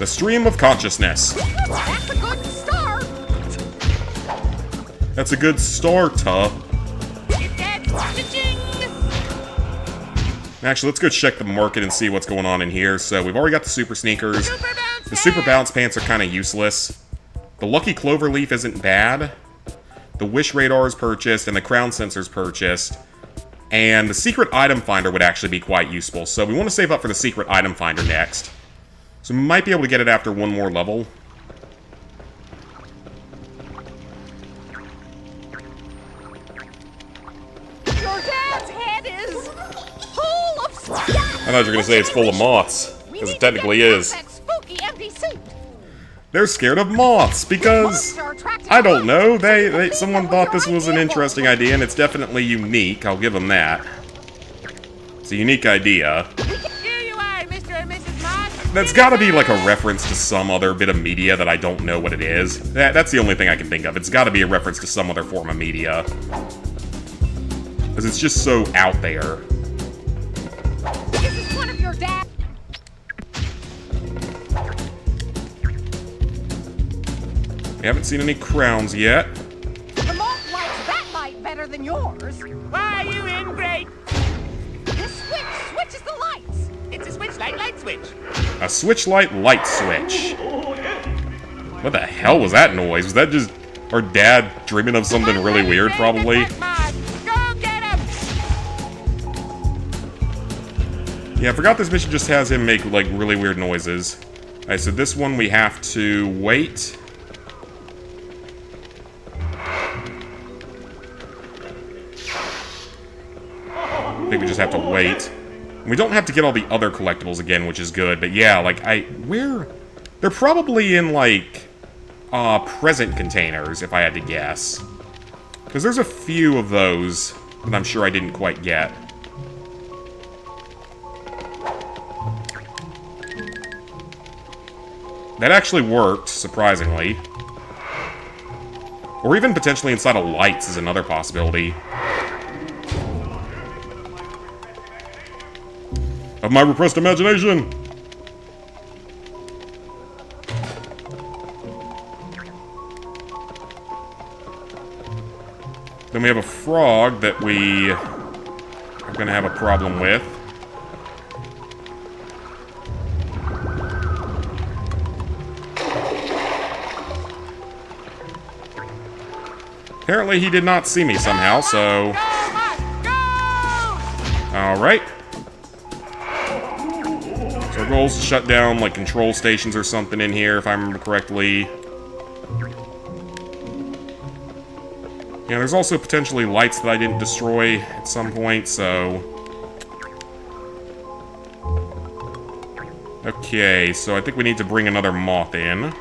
The stream of consciousness. That's a good start. That's a good start, huh? Actually, let's go check the market and see what's going on in here. So, we've already got the super sneakers. The super bounce pants are kind of useless. The lucky clover leaf isn't bad. The wish radar is purchased, and the crown sensor's purchased. And the secret item finder would actually be quite useful. So, we want to save up for the secret item finder next. So, we might be able to get it after one more level. Your dad's head is full of stuff. I thought you were going to say it's full of moths. Because it technically is. That spooky empty suit. They're scared of moths because, I don't know, someone thought this was an interesting idea, and it's definitely unique, I'll give them that. It's a unique idea. Here you are, Mr. and Mrs. Moss. That's gotta be like a reference to some other bit of media that I don't know what it is. That's the only thing I can think of. It's gotta be a reference to some other form of media. Because it's just so out there. This is one of your dad. We haven't seen any crowns yet. The moth likes that light better than yours. Why, you ingrate! This switch switches the lights. It's a switch, light switch. A switch light switch. What the hell was that noise? Was that just our dad dreaming of something really weird, probably? Go get him! Yeah, I forgot this mission just has him make, like, really weird noises. Alright, so this one we have to wait. I think we just have to wait. We don't have to get all the other collectibles again, which is good, but yeah, like, they're probably in, like, present containers, if I had to guess. Because there's a few of those that I'm sure I didn't quite get. That actually worked, surprisingly. Or even potentially inside of lights is another possibility. Of my repressed imagination! Then we have a frog that we are gonna have a problem with. Apparently he did not see me somehow, so... Alright. So our goal is to shut down, like, control stations or something in here, if I remember correctly. Yeah, there's also potentially lights that I didn't destroy at some point, so... Okay, so I think we need to bring another moth in.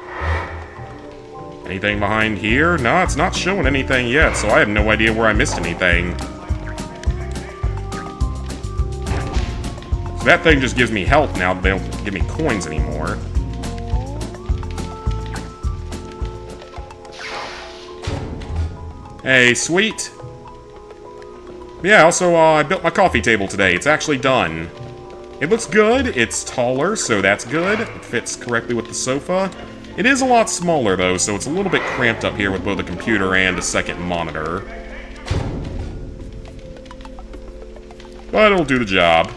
Anything behind here? No, it's not showing anything yet, so I have no idea where I missed anything. So that thing just gives me health now, they don't give me coins anymore. Hey, sweet. Yeah, also, I built my coffee table today. It's actually done. It looks good. It's taller, so that's good. It fits correctly with the sofa. It is a lot smaller, though, so it's a little bit cramped up here with both a computer and a second monitor. But it'll do the job.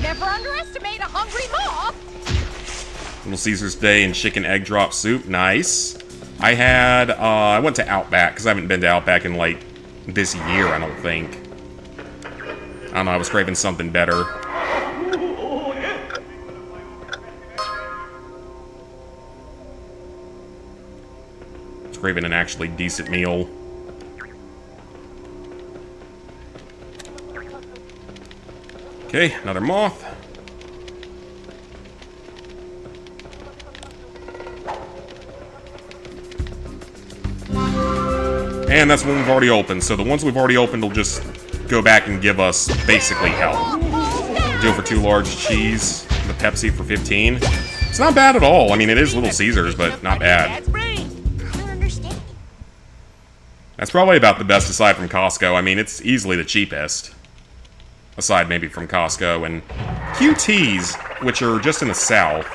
Never underestimate a hungry moth. Little Caesar's Day and chicken egg drop soup. Nice. I went to Outback, because I haven't been to Outback in, like, this year, I don't think. I don't know, I was craving something better. Craving an actually decent meal. Okay, another moth. And that's one we've already opened, so the ones we've already opened will just go back and give us basically health. Do it for 2 large cheese, the Pepsi for 15. It's not bad at all. I mean, it is Little Caesars, but not bad. That's probably about the best aside from Costco. I mean, it's easily the cheapest. Aside maybe from Costco and QTs, which are just in the south.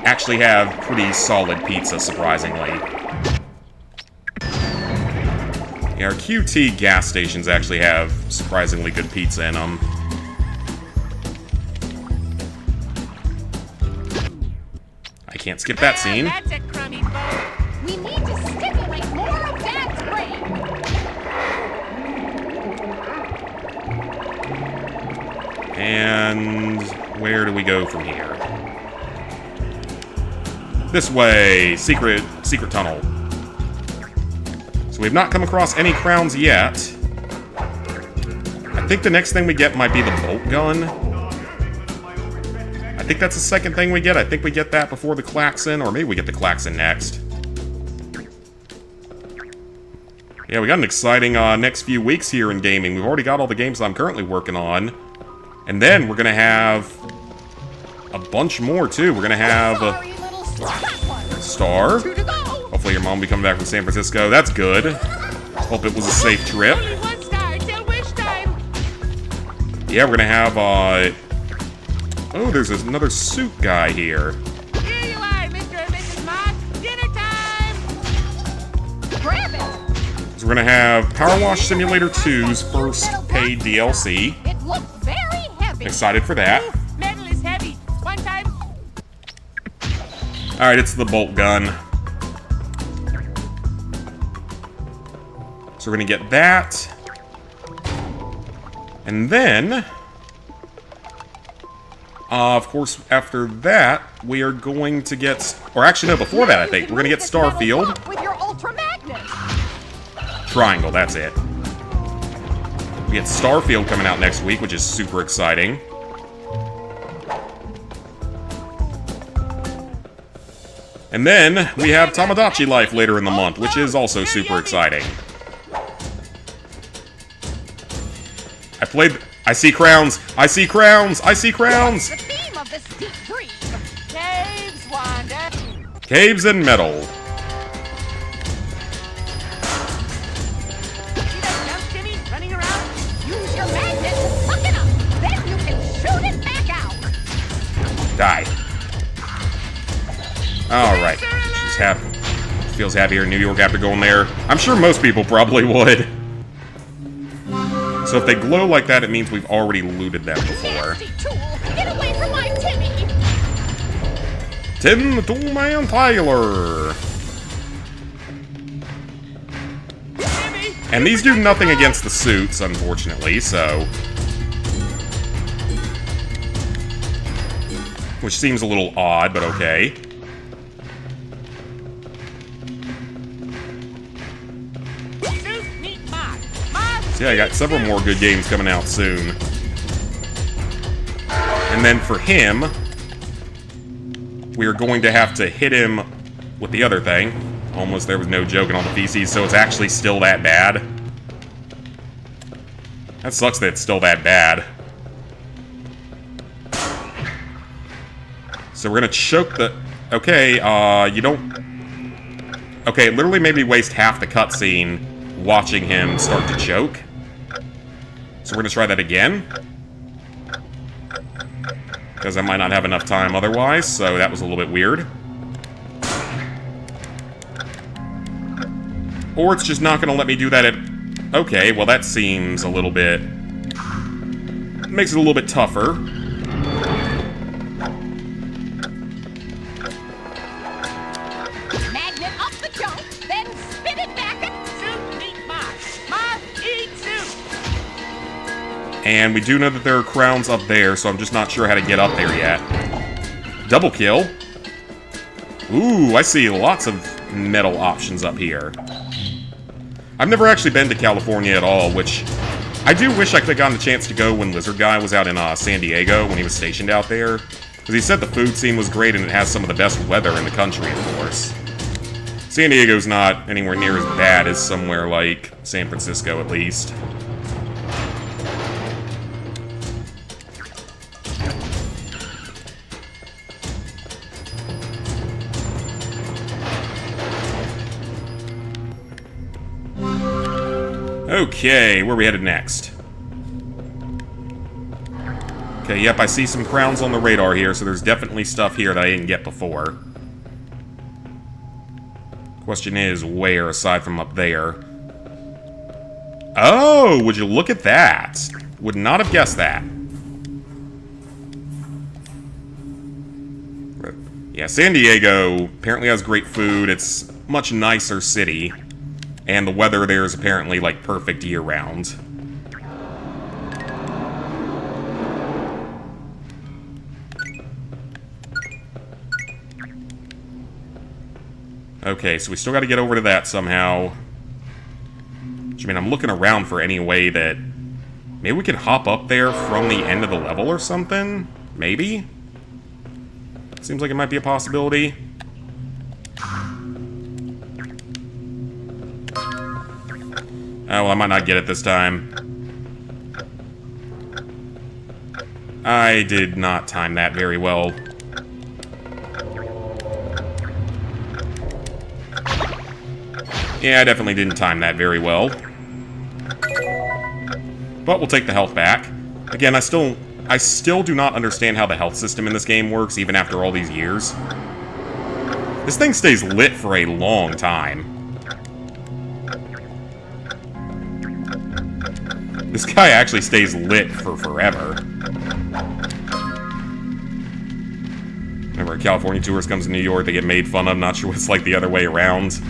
actually have pretty solid pizza, surprisingly. Yeah, our QT gas stations actually have surprisingly good pizza in them. I can't skip that scene. That's it, crummy folk. We need to stimulate more of Dad's brain. And where do we go from here? This way! Secret tunnel. So we've not come across any crowns yet. I think the next thing we get might be the bolt gun. I think that's the second thing we get. I think we get that before the klaxon, or maybe we get the klaxon next. Yeah, we got an exciting next few weeks here in gaming. We've already got all the games that I'm currently working on. And then we're going to have a bunch more, too. We're going to have Sorry, little Star. 2 to go. Hopefully your mom will be coming back from San Francisco. That's good. Hope it was a safe trip. Only 1 star till wish time. Yeah, we're going to have, oh, there's another suit guy here. Here you are, Mr. and Mrs. Moss. Dinner time. Grab it. So we're going to have Power Wash Simulator 2's first paid DLC. It looks very heavy. Excited for that. Ooh, metal is heavy. 1 time. Alright, it's the bolt gun. So we're going to get that. And then, of course, after that, we are going to get... Or actually, no, before that, I think. We're going to get Starfield. With your ultra magnet. Triangle, that's it. We get Starfield coming out next week, which is super exciting. And then, we have Tamagotchi Life later in the month, which is also super exciting. I see crowns! I see crowns! I see crowns! The theme of this deep dream. Caves, Wanda. Caves and metal. See that dump, Jimmy, running around? Use your magnet to suck it up. Then you can shoot it back out. Die. Alright. Feels happier in New York after going there. I'm sure most people probably would. So if they glow like that, it means we've already looted them before. Nasty tool. Get away from my Timmy. Tim the Toolman Tyler. Timmy. And these do nothing against the suits, unfortunately, so... Which seems a little odd, but okay. Yeah, I got several more good games coming out soon. And then for him, we are going to have to hit him with the other thing. Almost there was no joking on the feces, so it's actually still that bad. That sucks that it's still that bad. So we're gonna choke the... Okay, you don't... Okay, it literally made me waste half the cutscene watching him start to choke. So we're gonna try that again. Because I might not have enough time otherwise, so that was a little bit weird. Or it's just not gonna let me do that at... Okay, well that seems a little bit... Makes it a little bit tougher. Magnet up the jump, then spin it back and soup, eat Moss. Moss, eat soup. And we do know that there are crowns up there, so I'm just not sure how to get up there yet. Double kill. Ooh, I see lots of metal options up here. I've never actually been to California at all, which I do wish I could have gotten the chance to go when Lizard Guy was out in San Diego, when he was stationed out there. Because he said the food scene was great and it has some of the best weather in the country, of course. San Diego's not anywhere near as bad as somewhere like San Francisco, at least. Okay, where are we headed next? Okay, Okay, yep, I see some crowns on the radar here, so there's definitely stuff here that I didn't get before. Question is, where aside from up there? Oh, would you look at that? Would not have guessed that. Yeah, San Diego apparently has great food. It's a much nicer city. And the weather there is apparently, like, perfect year-round. Okay, so we still gotta get over to that somehow. Which, I mean, I'm looking around for any way that... Maybe we can hop up there from the end of the level or something? Maybe? Seems like it might be a possibility. Oh, well, I might not get it this time. I did not time that very well. Yeah, I definitely didn't time that very well. But we'll take the health back. Again, I still do not understand how the health system in this game works, even after all these years. This thing stays lit for a long time. This guy actually stays lit for forever. Whenever a California tourist comes to New York, they get made fun of. Not sure what it's like the other way around.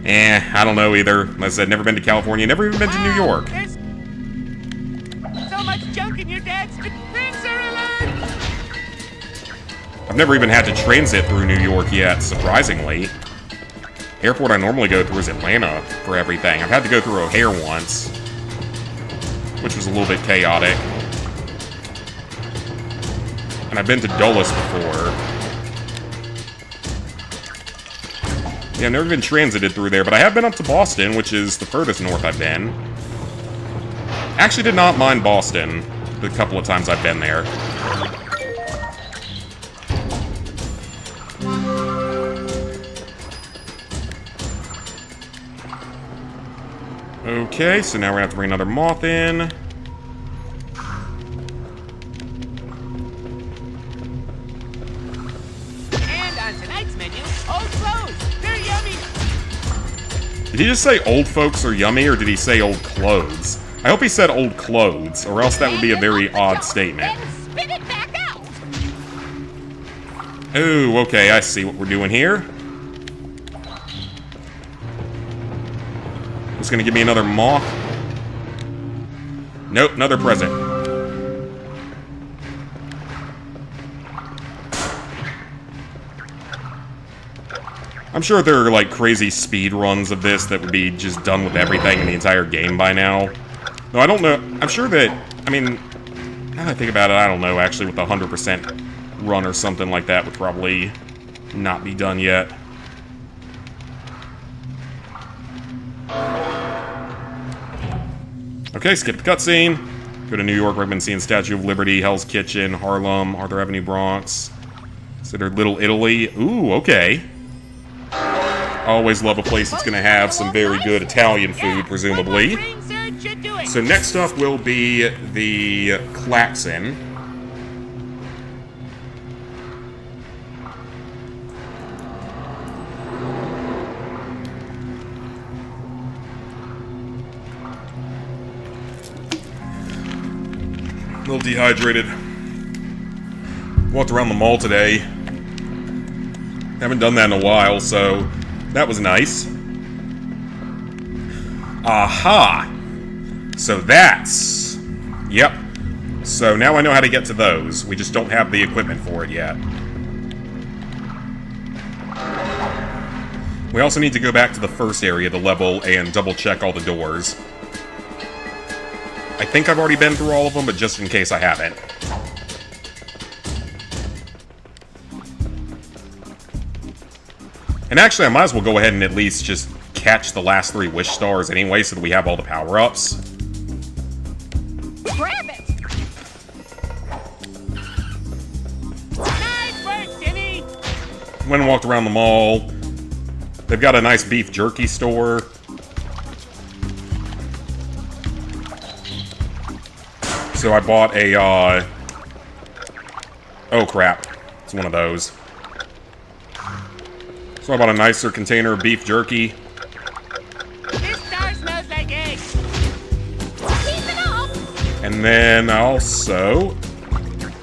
I don't know either. Like I said, never been to California, never even been to New York. There's so much junk in your dad's things are alert. I've never even had to transit through New York yet, surprisingly. Airport I normally go through is Atlanta for everything. I've had to go through O'Hare once, which was a little bit chaotic. And I've been to Dulles before. Yeah, I've never been transited through there, but I have been up to Boston, which is the furthest north I've been. Actually did not mind Boston the couple of times I've been there. Okay, so now we're gonna have to bring another moth in. And on tonight's menu, old clothes. They're yummy. Did he just say old folks are yummy, or did he say old clothes? I hope he said old clothes, or else that would be a very odd statement. Then spit it back out. Ooh, okay, I see what we're doing here. It's gonna give me another moth. Nope, another present. I'm sure there are, like, crazy speed runs of this that would be just done with everything in the entire game by now. No, I don't know. I'm sure that, I mean, now that I think about it, I don't know, actually, with a 100% run or something like that would probably not be done yet. Okay, skip the cutscene. Go to New York, where I've been seeing Statue of Liberty, Hell's Kitchen, Harlem, Arthur Avenue, Bronx. Considered Little Italy. Ooh, okay. Always love a place that's gonna have some very good Italian food, presumably. So next up will be the Klaxon. A little dehydrated. Walked around the mall today. Haven't done that in a while, so that was nice. Aha! So that's... Yep. So now I know how to get to those. We just don't have the equipment for it yet. We also need to go back to the first area of the level and double-check all the doors. I think I've already been through all of them, but just in case I haven't. And actually, I might as well go ahead and at least just catch the last 3 wish stars anyway, so that we have all the power-ups. Grab it. Nice work, Jimmy. Went and walked around the mall. They've got a nice beef jerky store. So I bought a Oh, crap. It's one of those. So I bought a nicer container of beef jerky. This star smells like eggs. Keep it up! And then also...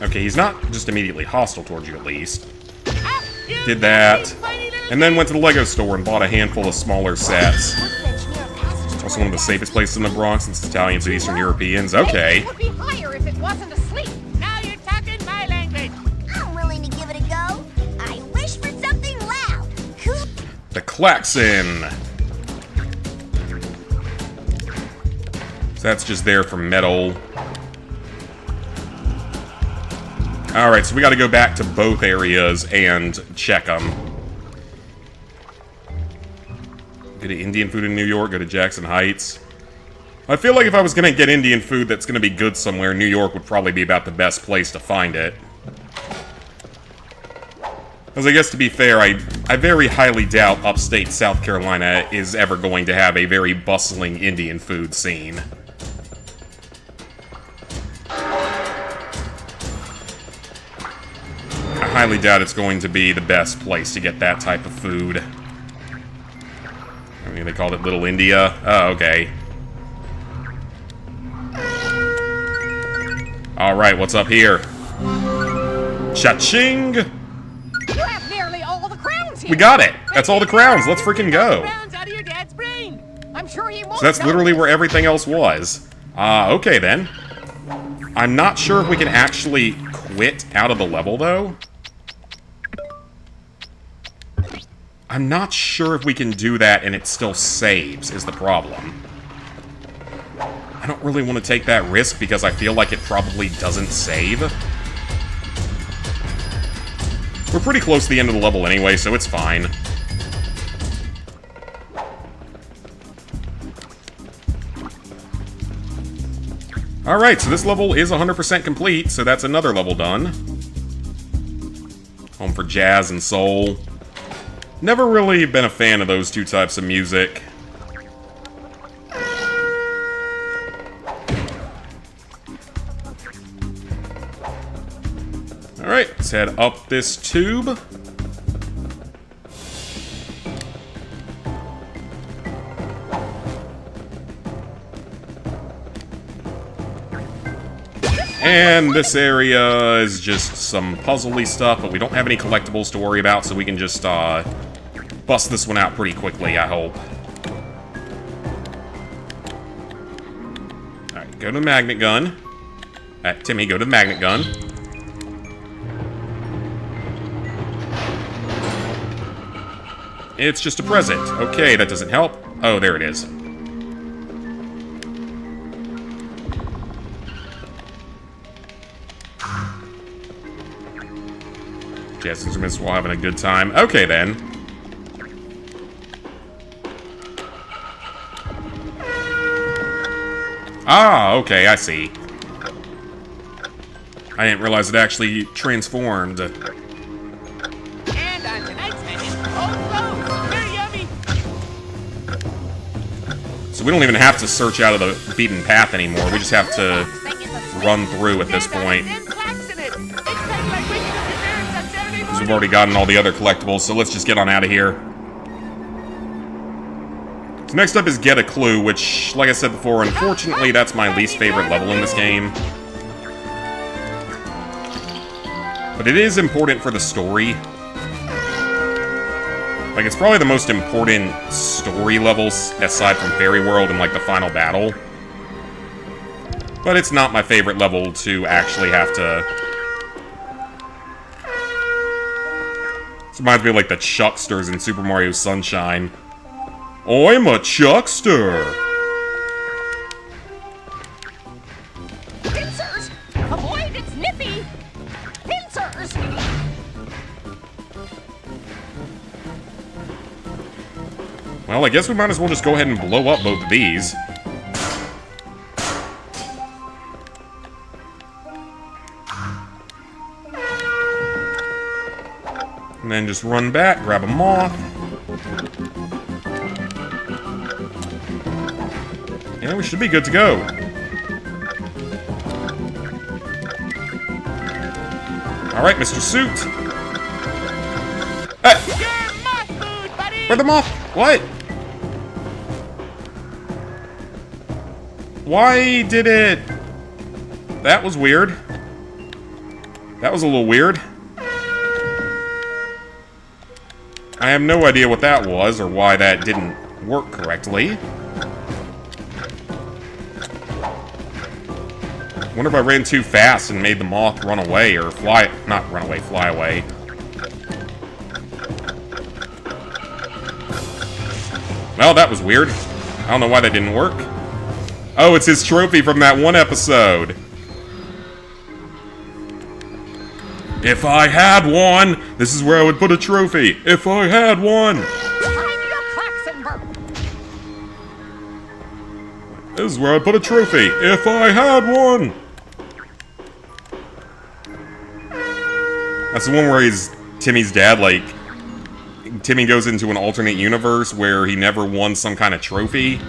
Okay, he's not just immediately hostile towards you, at least. Did that. And then went to the Lego store and bought a handful of smaller sets. Also one of the safest places in the Bronx since Italians and Eastern Europeans. Okay. It would be higher if it wasn't asleep. Now you're talking my language. I'm willing to give it a go. I wish for something loud. Cool. The klaxon. So that's just there for metal. Alright, so we gotta go back to both areas and check them. Go to Indian food in New York, go to Jackson Heights. I feel like if I was gonna get Indian food that's gonna be good somewhere, New York would probably be about the best place to find it. Because I guess to be fair, I very highly doubt upstate South Carolina is ever going to have a very bustling Indian food scene. I highly doubt it's going to be the best place to get that type of food. I mean, they called it Little India. Oh, okay. Alright, what's up here? Cha-ching! You have nearly all the crowns here. We got it! That's all the crowns. Let's freaking go. Crowns out of your dad's brain. I'm sure he won't. So that's know literally this. where everything else was. Okay then. I'm not sure if we can actually quit out of the level, though. I'm not sure if we can do that and it still saves, is the problem. I don't really want to take that risk because I feel like it probably doesn't save. We're pretty close to the end of the level anyway, so it's fine. Alright, so this level is 100% complete, so that's another level done. Home for jazz and soul. Never really been a fan of those two types of music. Alright, let's head up this tube. And this area is just some puzzly stuff, but we don't have any collectibles to worry about, so we can just bust this one out pretty quickly, I hope. Alright, go to the magnet gun. Timmy, go to the magnet gun. It's just a present. Okay, that doesn't help. Oh, there it is. Jazz instruments while having a good time. Okay, then. Ah, okay, I see. I didn't realize it actually transformed. And on tonight's menu, old clothes. Very yummy. So we don't even have to search out of the beaten path anymore. We just have to run through at this point. Because we've already gotten all the other collectibles, so let's just get on out of here. So next up is Get a Clue, which, like I said before, unfortunately that's my least favorite level in this game. But it is important for the story. Like, it's probably the most important story levels, aside from Fairy World and, like, the final battle. But it's not my favorite level to actually have to... This reminds me of, like, the Chucksters in Super Mario Sunshine. I'm a Chuckster! Pincers! Avoid, it's nippy! Pincers! Well, I guess we might as well just go ahead and blow up both of these. And then just run back, grab a moth. And we should be good to go. Alright, Mr. Suit. Hey! You're moth food, buddy! Where'd the moth? What? Why did it... That was weird. That was a little weird. I have no idea what that was, or why that didn't work correctly. Wonder if I ran too fast and made the moth run away, or fly... Not run away, fly away. Well, that was weird. I don't know why that didn't work. Oh, it's his trophy from that one episode. If I had one, this is where I would put a trophy. If I had one. Behind your Klaxenberg! This is where I put a trophy. If I had one. That's the one where Timmy's dad, like... Timmy goes into an alternate universe where he never won some kind of trophy.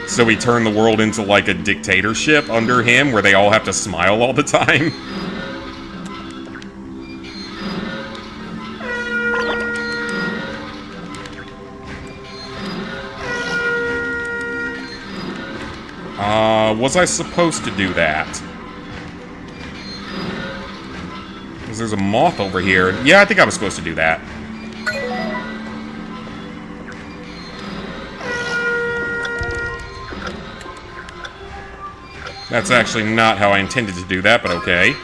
So he turned the world into, like, a dictatorship under him where they all have to smile all the time. Was I supposed to do that? Because there's a moth over here. Yeah, I think I was supposed to do that. That's actually not how I intended to do that, but okay.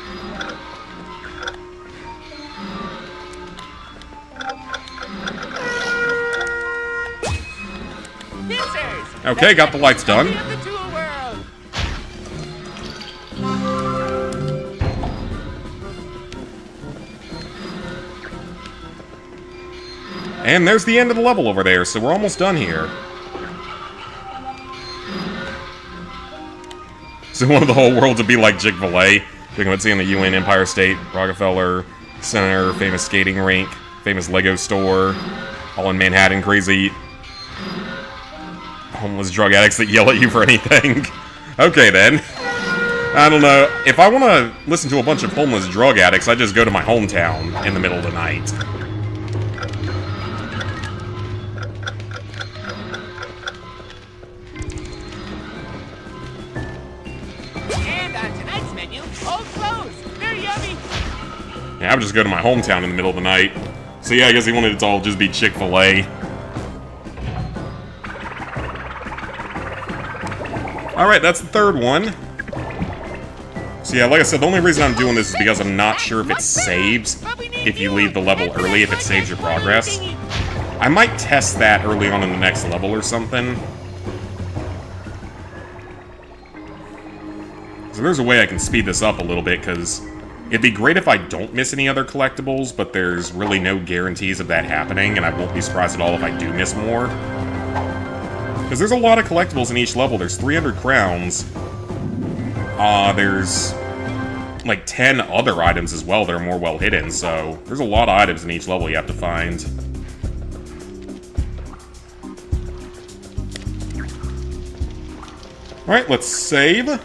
Okay, got the lights done. And there's the end of the level over there, so we're almost done here. So one of the whole world to be like Chick-fil-A. Thinking about seeing the UN, Empire State, Rockefeller Center, famous skating rink, famous Lego store, all in Manhattan, crazy homeless drug addicts that yell at you for anything. Okay then. I don't know. If I want to listen to a bunch of homeless drug addicts, I just go to my hometown in the middle of the night. Yeah, I would just go to my hometown in the middle of the night. So yeah, I guess he wanted it to all just be Chick-fil-A. Alright, that's the third one. So yeah, like I said, the only reason I'm doing this is because I'm not sure if it saves if you leave the level early, if it saves your progress. I might test that early on in the next level or something. So there's a way I can speed this up a little bit, because it'd be great if I don't miss any other collectibles, but there's really no guarantees of that happening, and I won't be surprised at all if I do miss more. Because there's a lot of collectibles in each level. There's 300 crowns. There's like 10 other items as well that are more well hidden, so there's a lot of items in each level you have to find. Alright, let's save.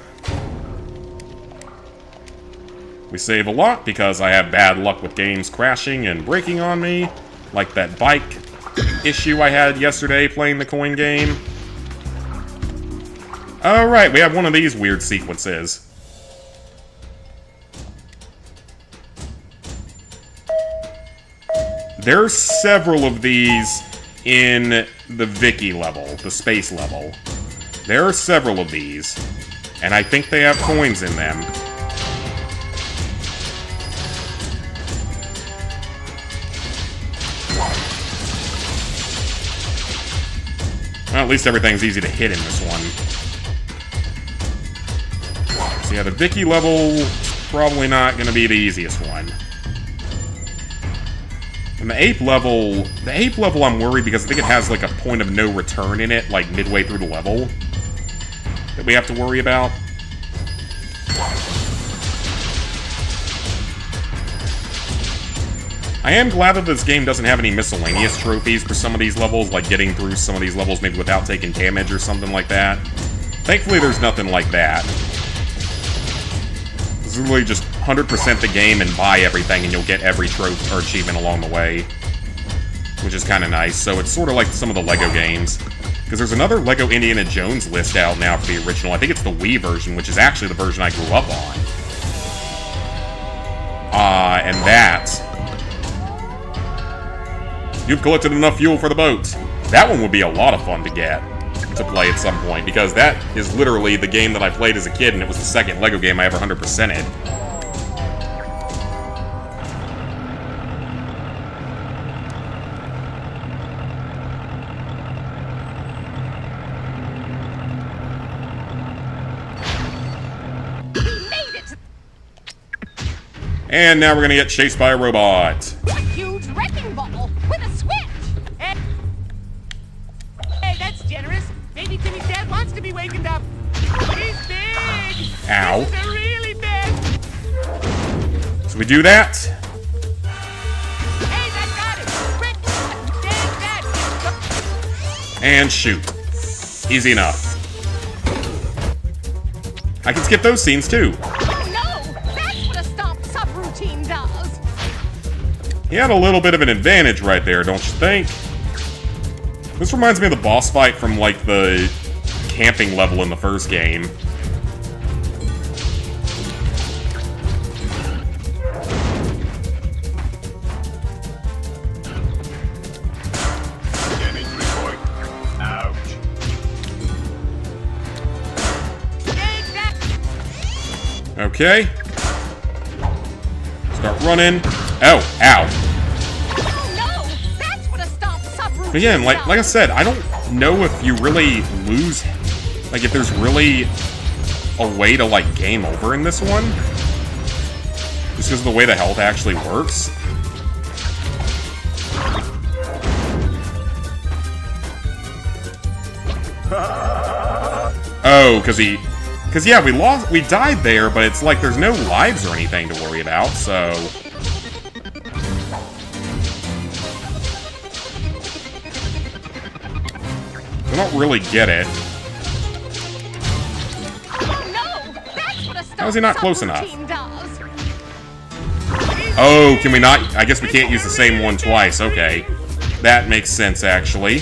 We save a lot because I have bad luck with games crashing and breaking on me, like that bike issue I had yesterday playing the coin game. Alright, we have one of these weird sequences. There's several of these in the Vicky level, the space level. There are several of these, and I think they have coins in them. Well, at least everything's easy to hit in this one. So yeah, the Vicky level is probably not going to be the easiest one. And the ape level I'm worried because I think it has like a point of no return in it, like midway through the level, that we have to worry about. I am glad that this game doesn't have any miscellaneous trophies for some of these levels, like getting through some of these levels maybe without taking damage or something like that. Thankfully, there's nothing like that. It's literally just 100% the game and buy everything, and you'll get every trophy or achievement along the way, which is kind of nice. So it's sort of like some of the LEGO games. Because there's another LEGO Indiana Jones list out now for the original. I think it's the Wii version, which is actually the version I grew up on. And that... You've collected enough fuel for the boat. That one would be a lot of fun to get, to play at some point, because that is literally the game that I played as a kid, and it was the second LEGO game I ever 100%ed. And now we're gonna get chased by a robot. A huge wrecking ball with a switch. Hey, that's generous. Maybe Timmy's dad wants to be wakened up. He's big. Ow. This is a really big. So we do that. Hey, that got it. Quick, take that. And shoot. Easy enough. I can skip those scenes too. He had a little bit of an advantage right there, don't you think? This reminds me of the boss fight from, like, the camping level in the first game. Damage report. Ouch. Okay. Start running. Oh, ow. Again, like I said, I don't know if you really lose, like if there's really a way to like game over in this one, just because of the way the health actually works. Oh, because yeah, we died there, but it's like there's no lives or anything to worry about, so. I don't really get it. How is he not close enough? Oh, can we not? I guess we can't use the same one twice. Okay. That makes sense, actually.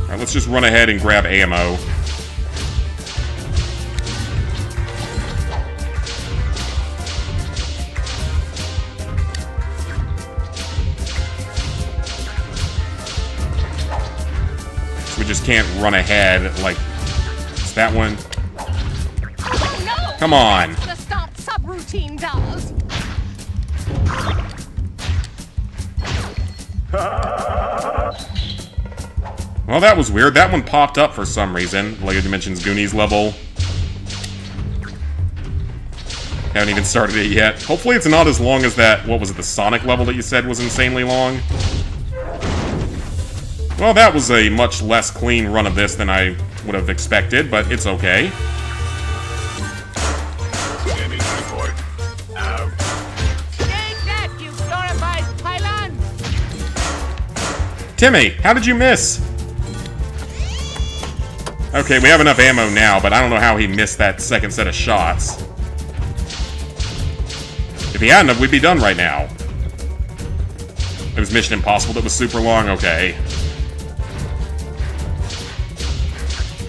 Alright, let's just run ahead and grab ammo. We just can't run ahead, like, it's that one. Oh, no. Come on. That's what a stomp subroutine does. Well, that was weird. That one popped up for some reason. LEGO Dimensions Goonies level. Haven't even started it yet. Hopefully it's not as long as that, what was it, the Sonic level that you said was insanely long? Well, that was a much less clean run of this than I would have expected, but it's okay. Damage report. Ouch. Take that, you glorified pylon! Timmy, how did you miss? Okay, we have enough ammo now, but I don't know how he missed that second set of shots. If he hadn't, we'd be done right now. It was Mission Impossible that was super long? Okay.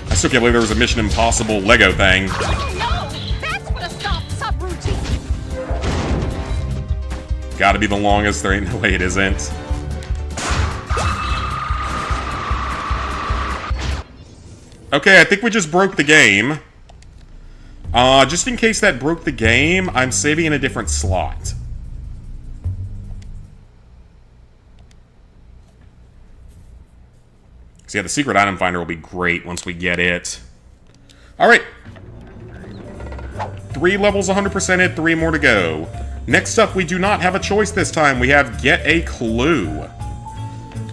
I still can't believe there was a Mission Impossible Lego thing. Oh no! That's what a stomp subroutine! Gotta be the longest, there ain't no way it isn't. Okay, I think we just broke the game. Just in case that broke the game, I'm saving in a different slot. So yeah, the secret item finder will be great once we get it. Alright. 3 levels 100%ed, 3 more to go. Next up, we do not have a choice this time. We have Get a Clue.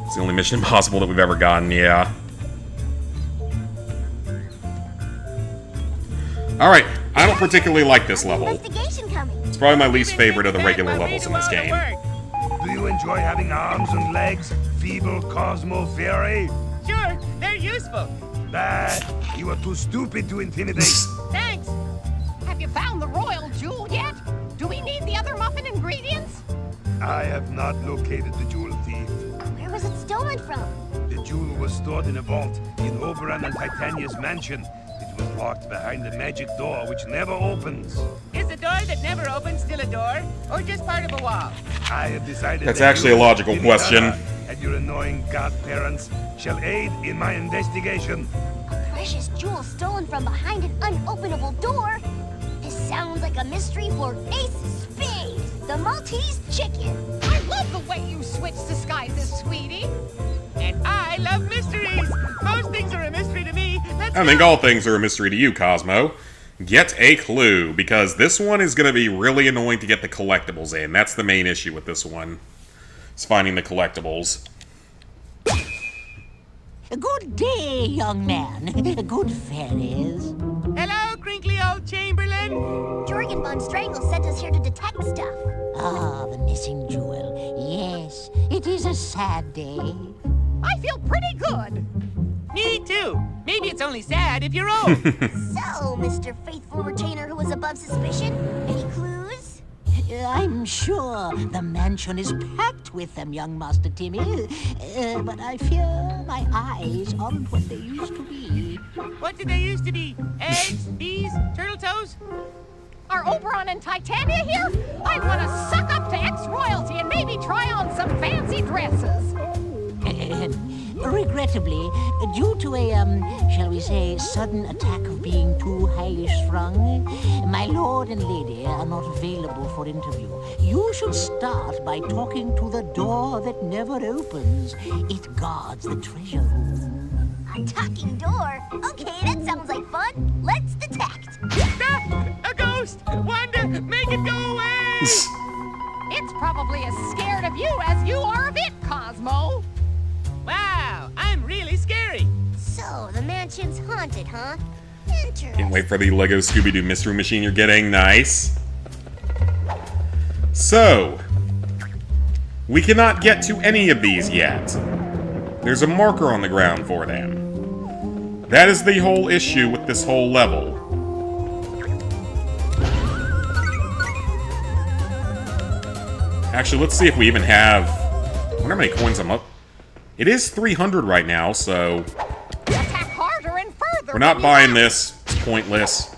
It's the only Mission Impossible that we've ever gotten, yeah. Alright, I don't particularly like this level. Investigation coming. It's probably my least favorite of the regular levels in this game. Do you enjoy having arms and legs, feeble Cosmo Fury? Sure, they're useful. Bad. You are too stupid to intimidate. Thanks. Have you found the royal jewel yet? Do we need the other muffin ingredients? I have not located the jewel thief. Where was it stolen from? The jewel was stored in a vault in Oberon and Titania's mansion. It was locked behind a magic door which never opens. Is the door that never opens still a door, or just part of a wall? I have decided That's that actually a you, logical question. And your annoying godparents shall aid in my investigation. A precious jewel stolen from behind an unopenable door? This sounds like a mystery for Ace Spade, the Maltese chicken. I love the way you switch disguises, sweetie. And I love mysteries. Most things are a mystery to me. Let's I think all things are a mystery to you, Cosmo. Get a clue, because this one is going to be really annoying to get the collectibles in. That's the main issue with this one. It's finding the collectibles. Good day, young man. Good fairies. Hello, crinkly old Chamberlain. Jorgen von Strangle sent us here to detect stuff. Ah, the missing jewel. Yes, it is a sad day. I feel pretty good. Me too. Maybe it's only sad if you're old. So, Mr. Faithful Retainer who was above suspicion, any clues? I'm sure the mansion is packed with them, young Master Timmy. But I fear my eyes aren't what they used to be. What did they used to be? Eggs, bees, turtle toes? Are Oberon and Titania here? I want to suck up to ex-royalty and maybe try on some fancy dresses. Regrettably, due to a, shall we say, sudden attack of being too highly strung, my lord and lady are not available for interview. You should start by talking to the door that never opens. It guards the treasure room. A talking door? Okay, that sounds like fun. Let's detect. A ghost! Wanda, make it go away! It's probably as scared of you as you are of it, Cosmo. Wow, I'm really scary. So, the mansion's haunted, huh? Interesting. Can't wait for the Lego Scooby-Doo Mystery Machine you're getting. Nice. So, we cannot get to any of these yet. There's a marker on the ground for them. That is the whole issue with this whole level. Actually, let's see if we even have... I wonder how many coins I'm up. It is 300 right now, so... Attack harder and further. We're not buying this. It's pointless.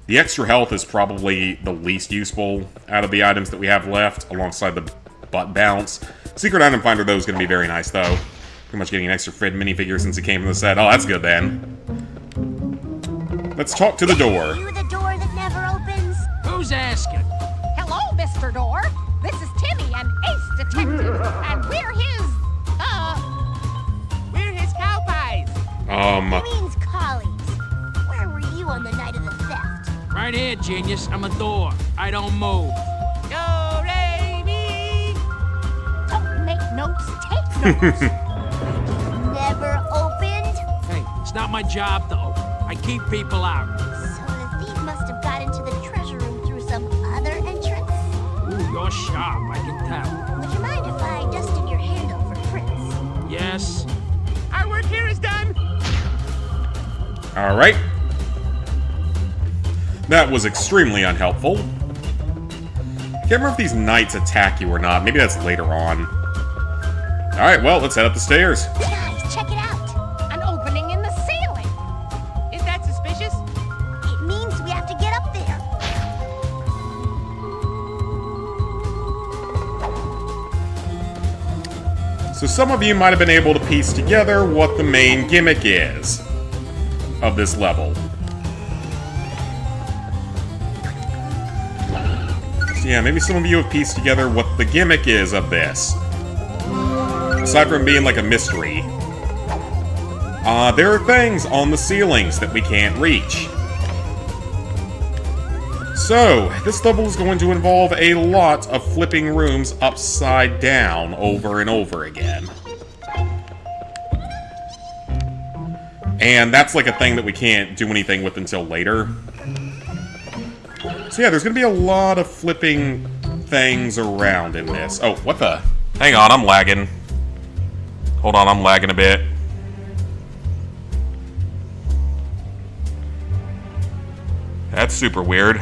The extra health is probably the least useful out of the items that we have left, alongside the butt bounce. Secret item finder, though, is going to be very nice, though. Pretty much getting an extra Fred minifigure since he came in the set. Oh, that's good, then. Let's talk to the door. You the door that never opens? Who's asking? Hello, Mr. Door. This is Timmy, an ace detective, and we're his cow pies. It means colleagues. Where were you on the night of the theft? Right here, genius. I'm a door. I don't move. Do, re, mi. Don't make notes, take notes. Never opened? Hey, it's not my job, though. I keep people out. So the thief must have got into the treasure room through some other entrance? Ooh, you're sharp, I can tell. Would you mind if I dusted your handle for prints? Yes? Our work here is done. Alright. That was extremely unhelpful. Can't remember if these knights attack you or not. Maybe that's later on. Alright, well, let's head up the stairs. Guys, check it out. An opening in the ceiling. Is that suspicious? It means we have to get up there. So some of you might have been able to piece together what the main gimmick is of this level. So yeah, maybe some of you have pieced together what the gimmick is of this. Aside from being like a mystery. There are things on the ceilings that we can't reach. So, this level is going to involve a lot of flipping rooms upside down over and over again. And that's like a thing that we can't do anything with until later. So yeah, there's going to be a lot of flipping things around in this. Oh, what the? Hang on, I'm lagging. Hold on, I'm lagging a bit. That's super weird.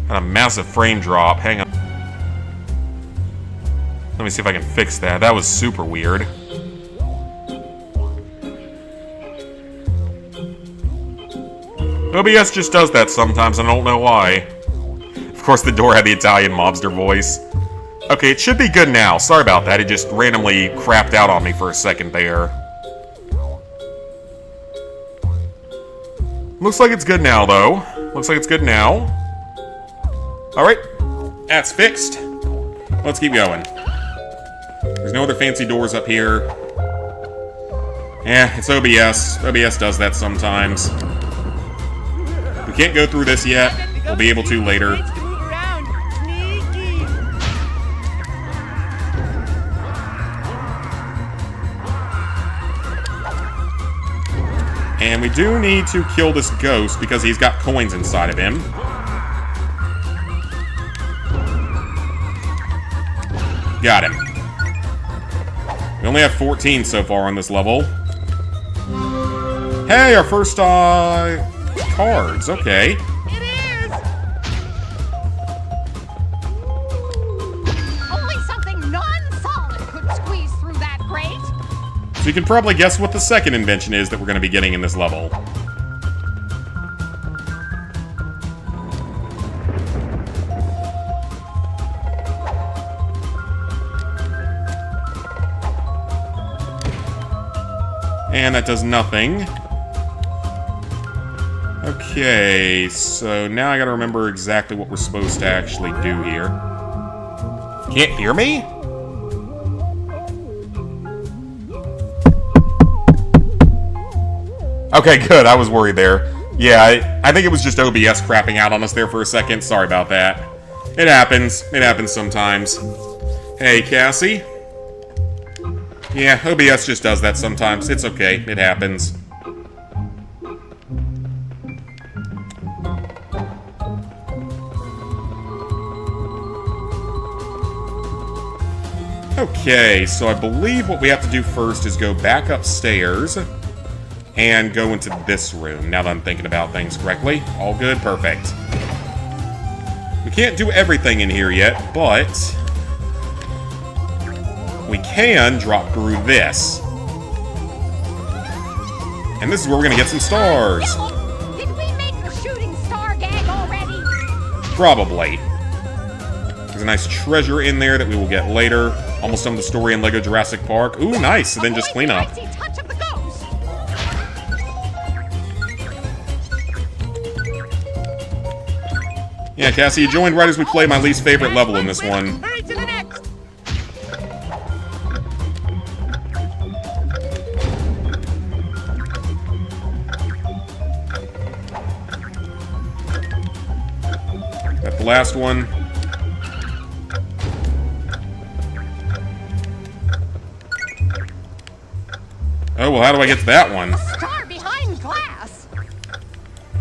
Got a massive frame drop. Hang on. Let me see if I can fix that. That was super weird. OBS just does that sometimes, I don't know why. Of course, the door had the Italian mobster voice. Okay, it should be good now. Sorry about that. It just randomly crapped out on me for a second there. Looks like it's good now, though. Looks like it's good now. Alright. That's fixed. Let's keep going. There's no other fancy doors up here. Yeah, it's OBS. OBS does that sometimes. We can't go through this yet. We'll be able to later. And we do need to kill this ghost because he's got coins inside of him. Got him. We only have 14 so far on this level. Hey, our first, cards. Okay. It is! Only something non-solid could squeeze through that grate. So you can probably guess what the second invention is that we're going to be getting in this level. And that does nothing. Okay, so now I gotta remember exactly what we're supposed to actually do here. Can't hear me? Okay, good. I was worried there. Yeah, I think it was just OBS crapping out on us there for a second. Sorry about that. It happens. It happens sometimes. Hey, Cassie? Yeah, OBS just does that sometimes. It's okay. It happens. Okay, so I believe what we have to do first is go back upstairs and go into this room, now that I'm thinking about things correctly. All good? Perfect. We can't do everything in here yet, but we can drop through this. And this is where we're gonna get some stars. Did we make the shooting star gag already? Probably. There's a nice treasure in there that we will get later. Almost done with the story in LEGO Jurassic Park. Ooh, nice. And then just clean up. Touch of the ghost. Yeah, Cassie, you joined right as we play my least favorite level in this one. Hurry to the next. Got the last one. Oh, well, how do I get to that one? Star behind glass.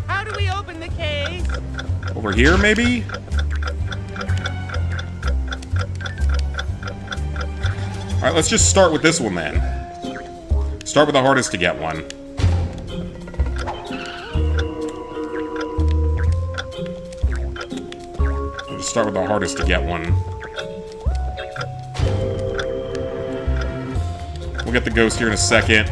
How do we open the case? Over here, maybe? Alright, let's just start with this one, then. Start with the hardest to get one. We'll just start with the hardest to get one. We'll get the ghost here in a second.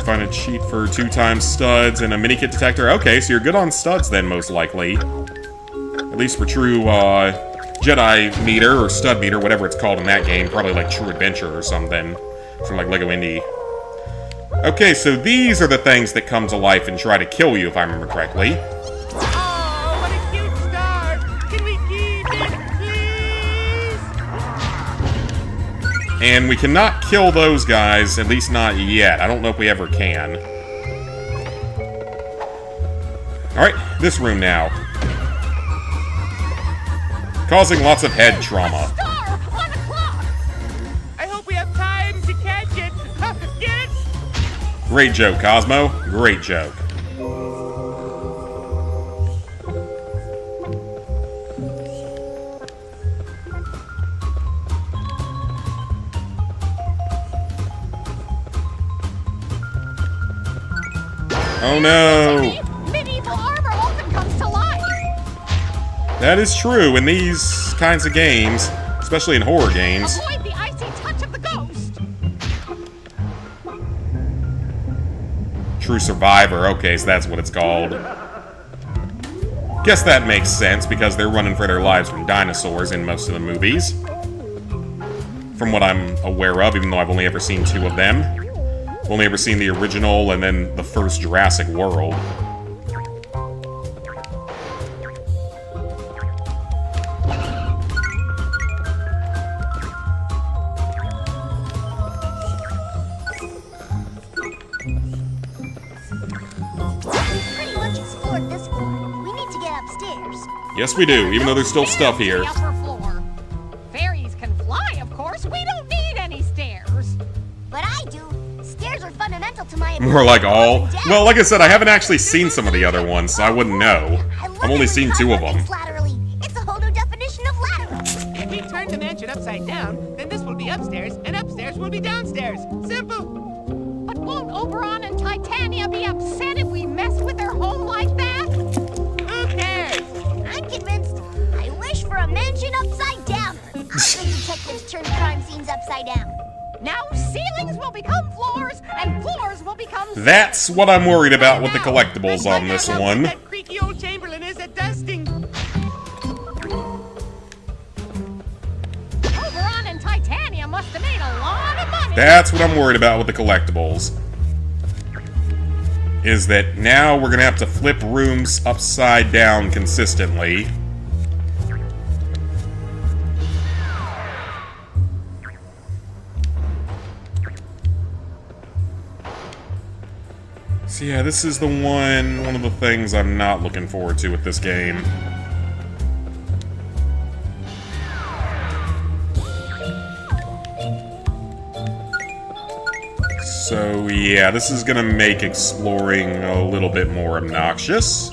Find a cheat for 2x studs and a mini-kit detector. Okay, so you're good on studs then, most likely. At least for true, Jedi meter, or stud meter, whatever it's called in that game. Probably like True Adventure or something. From like LEGO Indie. Okay, so these are the things that come to life and try to kill you, if I remember correctly. Oh, what a cute star. Can we keep it, please? And we cannot kill those guys, at least not yet. I don't know if we ever can. Alright, this room now. Causing lots of head trauma. Star, 1 o'clock. I hope we have time to catch it. Get it? Great joke, Cosmo. Great joke. Oh no! Medieval armor often comes to life. That is true in these kinds of games, especially in horror games. Avoid the icy touch of the ghost. True Survivor, okay, so that's what it's called. Guess that makes sense, because they're running for their lives from dinosaurs in most of the movies. From what I'm aware of, even though I've only ever seen 2 of them. I've only ever seen the original and then the first Jurassic World. Pretty much explored this floor. We need to get upstairs. Yes, we do, even though there's still stuff here. The upper floor. Fairies can fly, of course. We don't need any stairs. But I do. Stairs are fundamental to my More like all. ability to go Well, like I said, I haven't actually seen some of the other ones, so I wouldn't know. I love I've only it seen when 2 of Papa them. thinks laterally. It's a whole new definition of lateral. If we turn the mansion upside down, then this will be upstairs, and upstairs will be downstairs. Simple. But won't Oberon and Titania be upset if we mess with their home like that? Who cares? I'm convinced. I wish for a mansion upside down. Often detectives turn crime scenes upside down. Now ceilings will become floors, and floors will become... That's what I'm worried about with the collectibles on this Find out how one. good that creaky old Chamberlain is at dusting. Oberon and Titania must have made a lot of money. That's what I'm worried about with the collectibles. Is that now we're gonna have to flip rooms upside down consistently. So yeah, this is the one of the things I'm not looking forward to with this game. So yeah, this is gonna make exploring a little bit more obnoxious.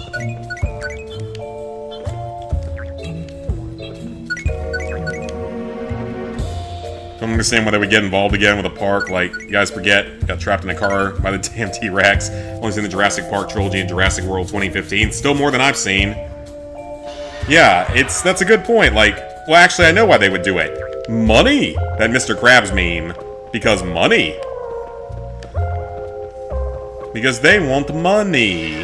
Don't understand why they would get involved again with a park. Like, you guys forget, got trapped in a car by the damn T-Rex. Only seen the Jurassic Park trilogy and Jurassic World 2015. Still more than I've seen. Yeah, that's a good point. Like, well, actually, I know why they would do it. Money! That Mr. Krabs meme. Because money. Because they want money.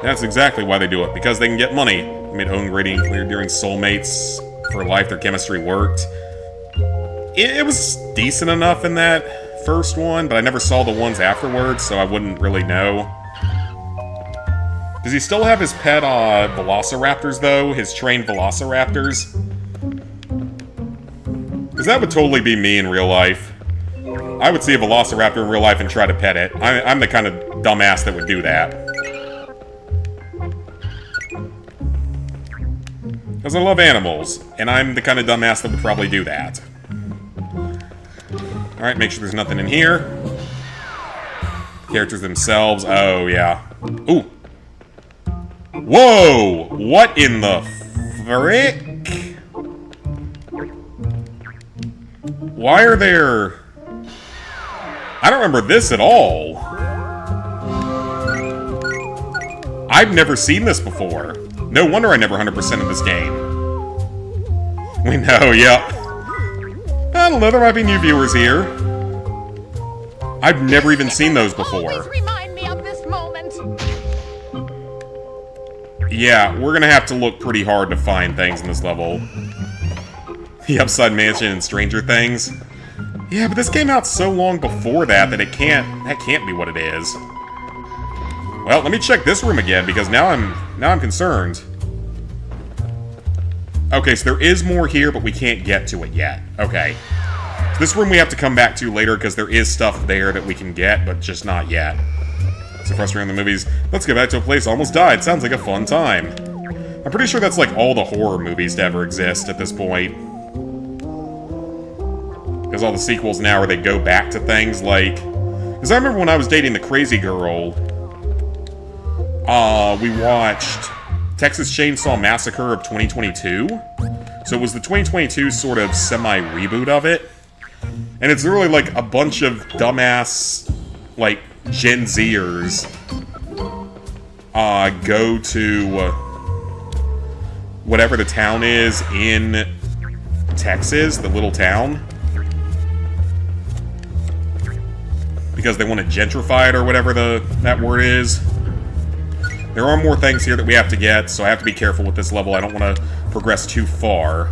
That's exactly why they do it. Because they can get money. They made own grading clear during Soulmates. For life, their chemistry worked. It was decent enough in that first one, but I never saw the ones afterwards, so I wouldn't really know. Does he still have his pet velociraptors, though? His trained velociraptors? Because that would totally be me in real life. I would see a velociraptor in real life and try to pet it. I'm the kind of dumbass that would do that. Because I love animals, and I'm the kind of dumbass that would probably do that. Alright, make sure there's nothing in here. Characters themselves, oh yeah. Ooh! Whoa! What in the frick? Why are there... I don't remember this at all. I've never seen this before. No wonder I never 100% of this game. We know, yep. I don't know, there might be new viewers here. I've never even seen those before. Always remind me of this moment. Yeah, we're gonna have to look pretty hard to find things in this level. The Upside Mansion and Stranger Things. Yeah, but this came out so long before that that that can't be what it is. Well, let me check this room again because now I'm concerned. Okay, so there is more here, but we can't get to it yet. Okay. So this room we have to come back to later because there is stuff there that we can get, but just not yet. So frustrating in the movies. Let's get back to a place almost died. Sounds like a fun time. I'm pretty sure that's like all the horror movies to ever exist at this point. Because all the sequels now where they go back to things like... Because I remember when I was dating the crazy girl, we watched Texas Chainsaw Massacre of 2022. So it was the 2022 sort of semi-reboot of it. And it's really like a bunch of dumbass, like, Gen Zers go to whatever the town is in Texas, the little town, because they want to gentrify it or whatever that word is. There are more things here that we have to get, so I have to be careful with this level. I don't want to progress too far.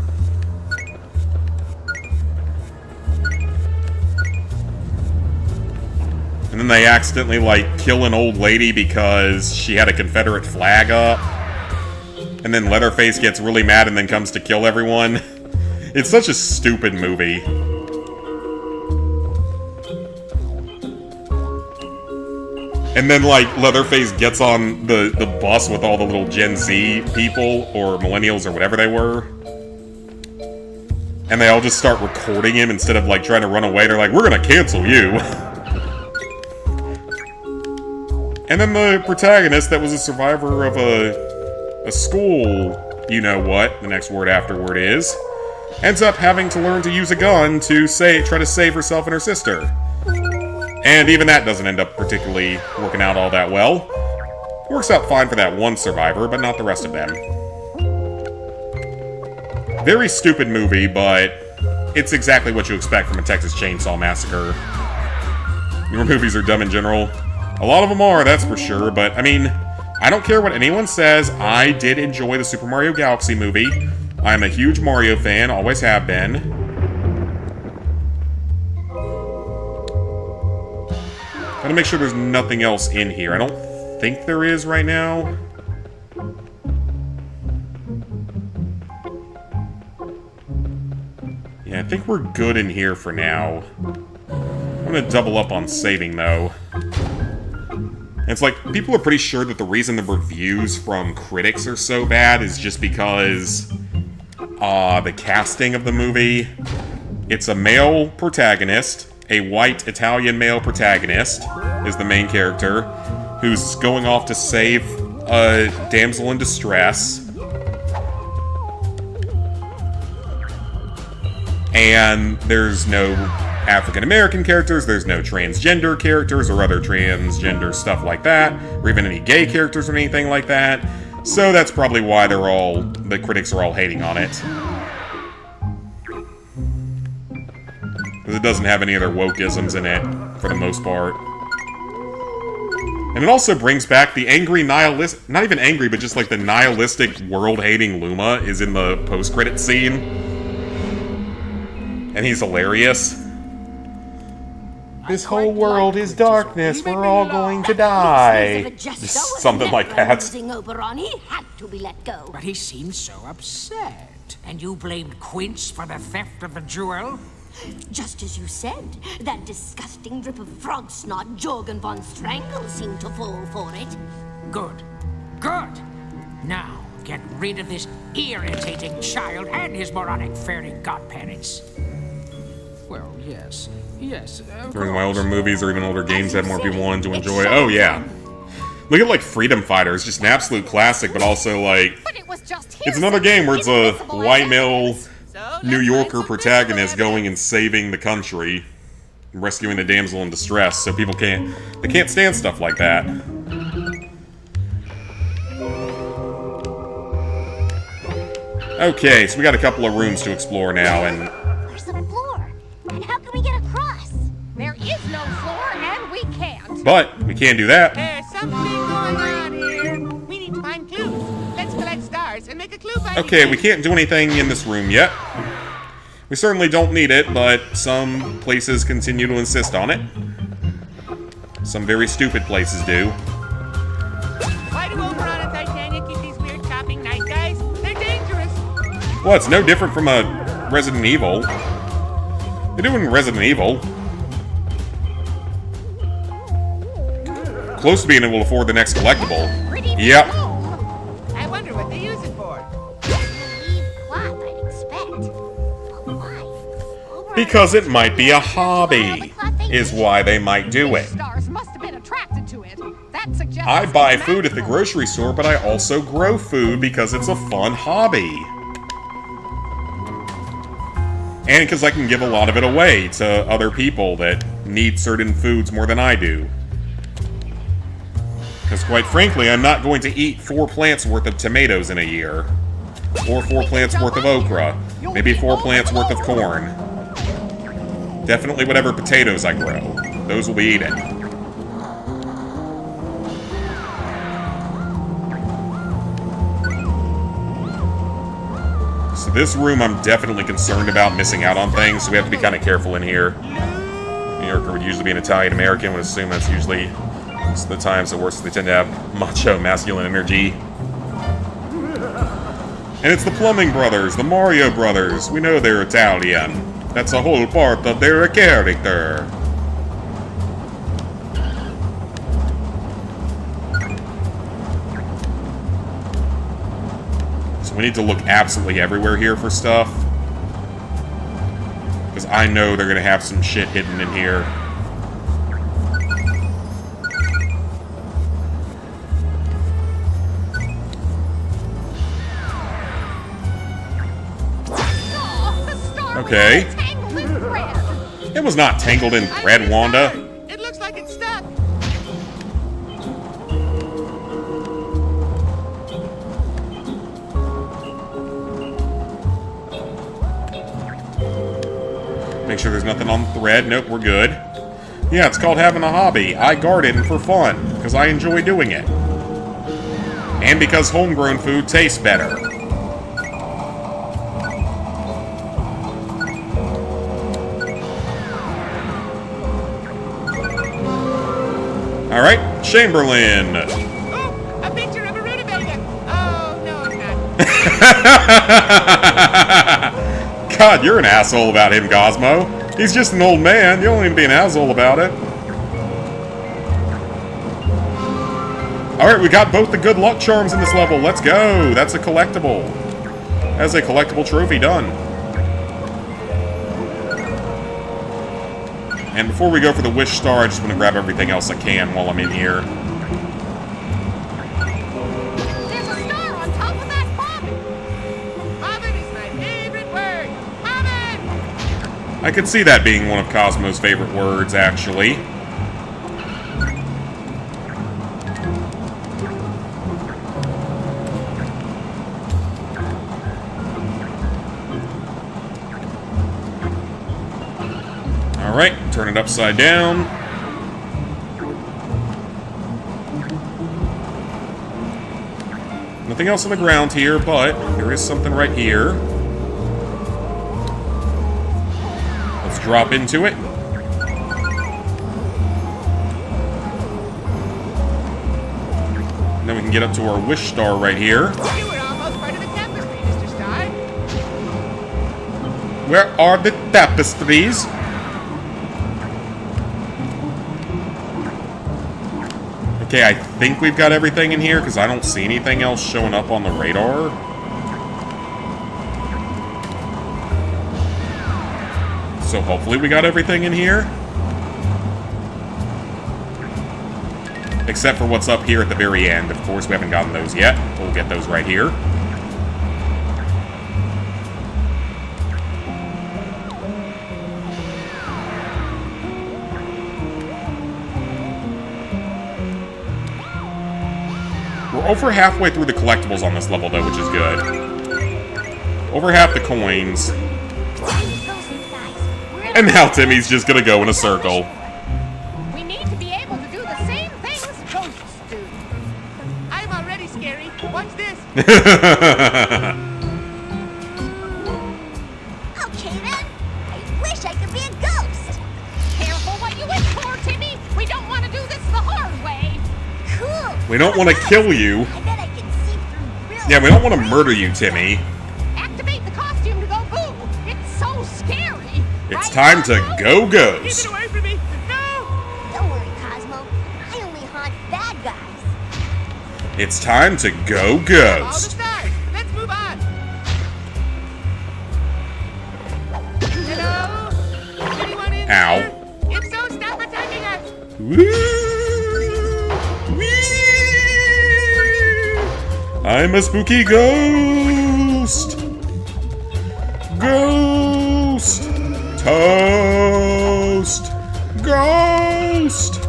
And then they accidentally, like, kill an old lady because she had a Confederate flag up. And then Leatherface gets really mad and then comes to kill everyone. It's such a stupid movie. And then, like, Leatherface gets on the bus with all the little Gen Z people, or millennials, or whatever they were. And they all just start recording him instead of, like, trying to run away. They're like, we're gonna cancel you. And then the protagonist that was a survivor of a school, you-know-what, the next word afterward is, ends up having to learn to use a gun to try to save herself and her sister. And even that doesn't end up particularly working out all that well. It works out fine for that one survivor, but not the rest of them. Very stupid movie, but it's exactly what you expect from a Texas Chainsaw Massacre. Your movies are dumb in general. A lot of them are, that's for sure, but, I mean, I don't care what anyone says, I did enjoy the Super Mario Galaxy movie. I'm a huge Mario fan, always have been. Gotta make sure there's nothing else in here. I don't think there is right now. Yeah, I think we're good in here for now. I'm gonna double up on saving, though. And it's like, people are pretty sure that the reason the reviews from critics are so bad is just because the casting of the movie. It's a male protagonist, a white Italian male protagonist is the main character, who's going off to save a damsel in distress. And there's no African-American characters, there's no transgender characters or other transgender stuff like that, or even any gay characters or anything like that. So that's probably why the critics are all hating on it. Because it doesn't have any other wokeisms in it, for the most part. And it also brings back the angry nihilist, not even angry, but just like the nihilistic world-hating Luma is in the post-credit scene. And he's hilarious. This whole world is darkness, we're all going to die. Just something like that. Oberon, he had to be let go. But he seemed so upset. And you blamed Quince for the theft of the jewel? Just as you said, that disgusting drip of frog snot Jorgen von Strangle seemed to fall for it. Good. Good. Now, get rid of this irritating child and his moronic fairy godparents. Well, yes. Yes, of During my older movies or even older games that more people wanted to enjoy. Oh, yeah. Look at, like, Freedom Fighter. It's just an absolute classic, but also, like... It's another game where it's a white male New Yorker protagonist going and saving the country. Rescuing a damsel in distress, so people can't... They can't stand stuff like that. Okay, so we got a couple of rooms to explore now, and... There's a floor. And how can we get across? There is no floor, and we can't. But, we can do that. There's something going on here. We need to find clues. Let's collect stars and make a clue finder. Okay, we can't do anything in this room yet. We certainly don't need it, but some places continue to insist on it. Some very stupid places do. Why do Oberon and Titania keep these weird chopping night guys? They're dangerous. Well, it's no different from a Resident Evil. They do in Resident Evil. Close to being able to afford the next collectible. Yep. I wonder what they use it for. Naive plot, I'd expect. But why? Because it might be a hobby, is why they might do it. Stars must have been attracted to it. That suggests I buy food at the grocery store, but I also grow food because it's a fun hobby. And because I can give a lot of it away to other people that need certain foods more than I do. Because quite frankly, I'm not going to eat 4 plants worth of tomatoes in a year. Or 4 plants worth of okra. Maybe 4 plants worth of corn. Definitely whatever potatoes I grow. Those will be eaten. So this room I'm definitely concerned about missing out on things, so we have to be kind of careful in here. New Yorker would usually be an Italian-American, would assume that's usually most of the times the worst. They tend to have macho, masculine energy. And it's the Plumbing Brothers, the Mario Brothers. We know they're Italian. That's a whole part of their character. So we need to look absolutely everywhere here for stuff. Because I know they're going to have some shit hidden in here. Okay. It was not tangled in thread, Wanda. It looks like it's stuck. Make sure there's nothing on the thread. Nope, we're good. Yeah, it's called having a hobby. I garden for fun, because I enjoy doing it. And because homegrown food tastes better. Alright, Chamberlain. Oh, a picture of a rutabaga. Oh, no, it's not. God, you're an asshole about him, Cosmo. He's just an old man. You don't need to be an asshole about it. Alright, we got both the good luck charms in this level. Let's go. That's a collectible. That's a collectible trophy done. And before we go for the Wish Star, I just want to grab everything else I can while I'm in here. There's a star on top of that bobbin. Bobbin is my favorite word. Bobbin! I could see that being one of Cosmo's favorite words, actually. Alright, turn it upside down. Nothing else on the ground here, but there is something right here. Let's drop into it. And then we can get up to our Wish Star right here. You were almost part of the tapestry, Mr. Star. Where are the tapestries? Okay, I think we've got everything in here, because I don't see anything else showing up on the radar. So hopefully we got everything in here. Except for what's up here at the very end. Of course, we haven't gotten those yet. We'll get those right here. We're over halfway through the collectibles on this level, though, which is good. Over half the coins. And now Timmy's just gonna go in a circle. We need to be able to do the same things ghosts do. I'm already scary. Watch this. Okay then. I wish I could be a ghost. Careful what you wish for, Timmy. We don't want to do this the hard way. Cool. We don't want to kill you. I bet I can see through real. Yeah, we don't want to murder you, Timmy. Activate the costume to go boo. It's so scary. It's time to go Keep ghost. it away from me. No! Don't worry, Cosmo. I only haunt bad guys. It's time to go All the ghost. stars. Let's move on. Hello? Anyone in Ow. there? If so, stop attacking us. Woo! Whee! I'm a spooky ghost. Ghost. Toast! Ghost!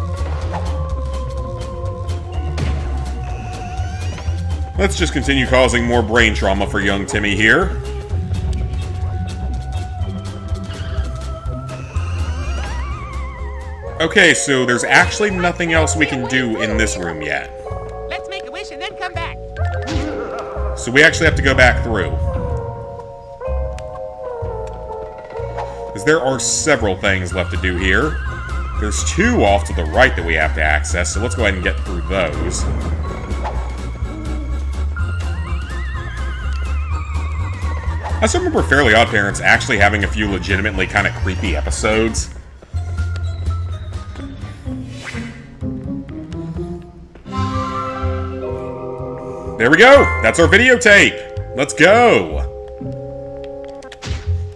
Let's just continue causing more brain trauma for young Timmy here. Okay, so there's actually nothing else we can do in this room yet. Let's make a wish and then come back. So we actually have to go back through. Because there are several things left to do here. There's 2 off to the right that we have to access, so let's go ahead and get through those. I still remember Fairly Odd Parents actually having a few legitimately kind of creepy episodes. There we go! That's our videotape! Let's go!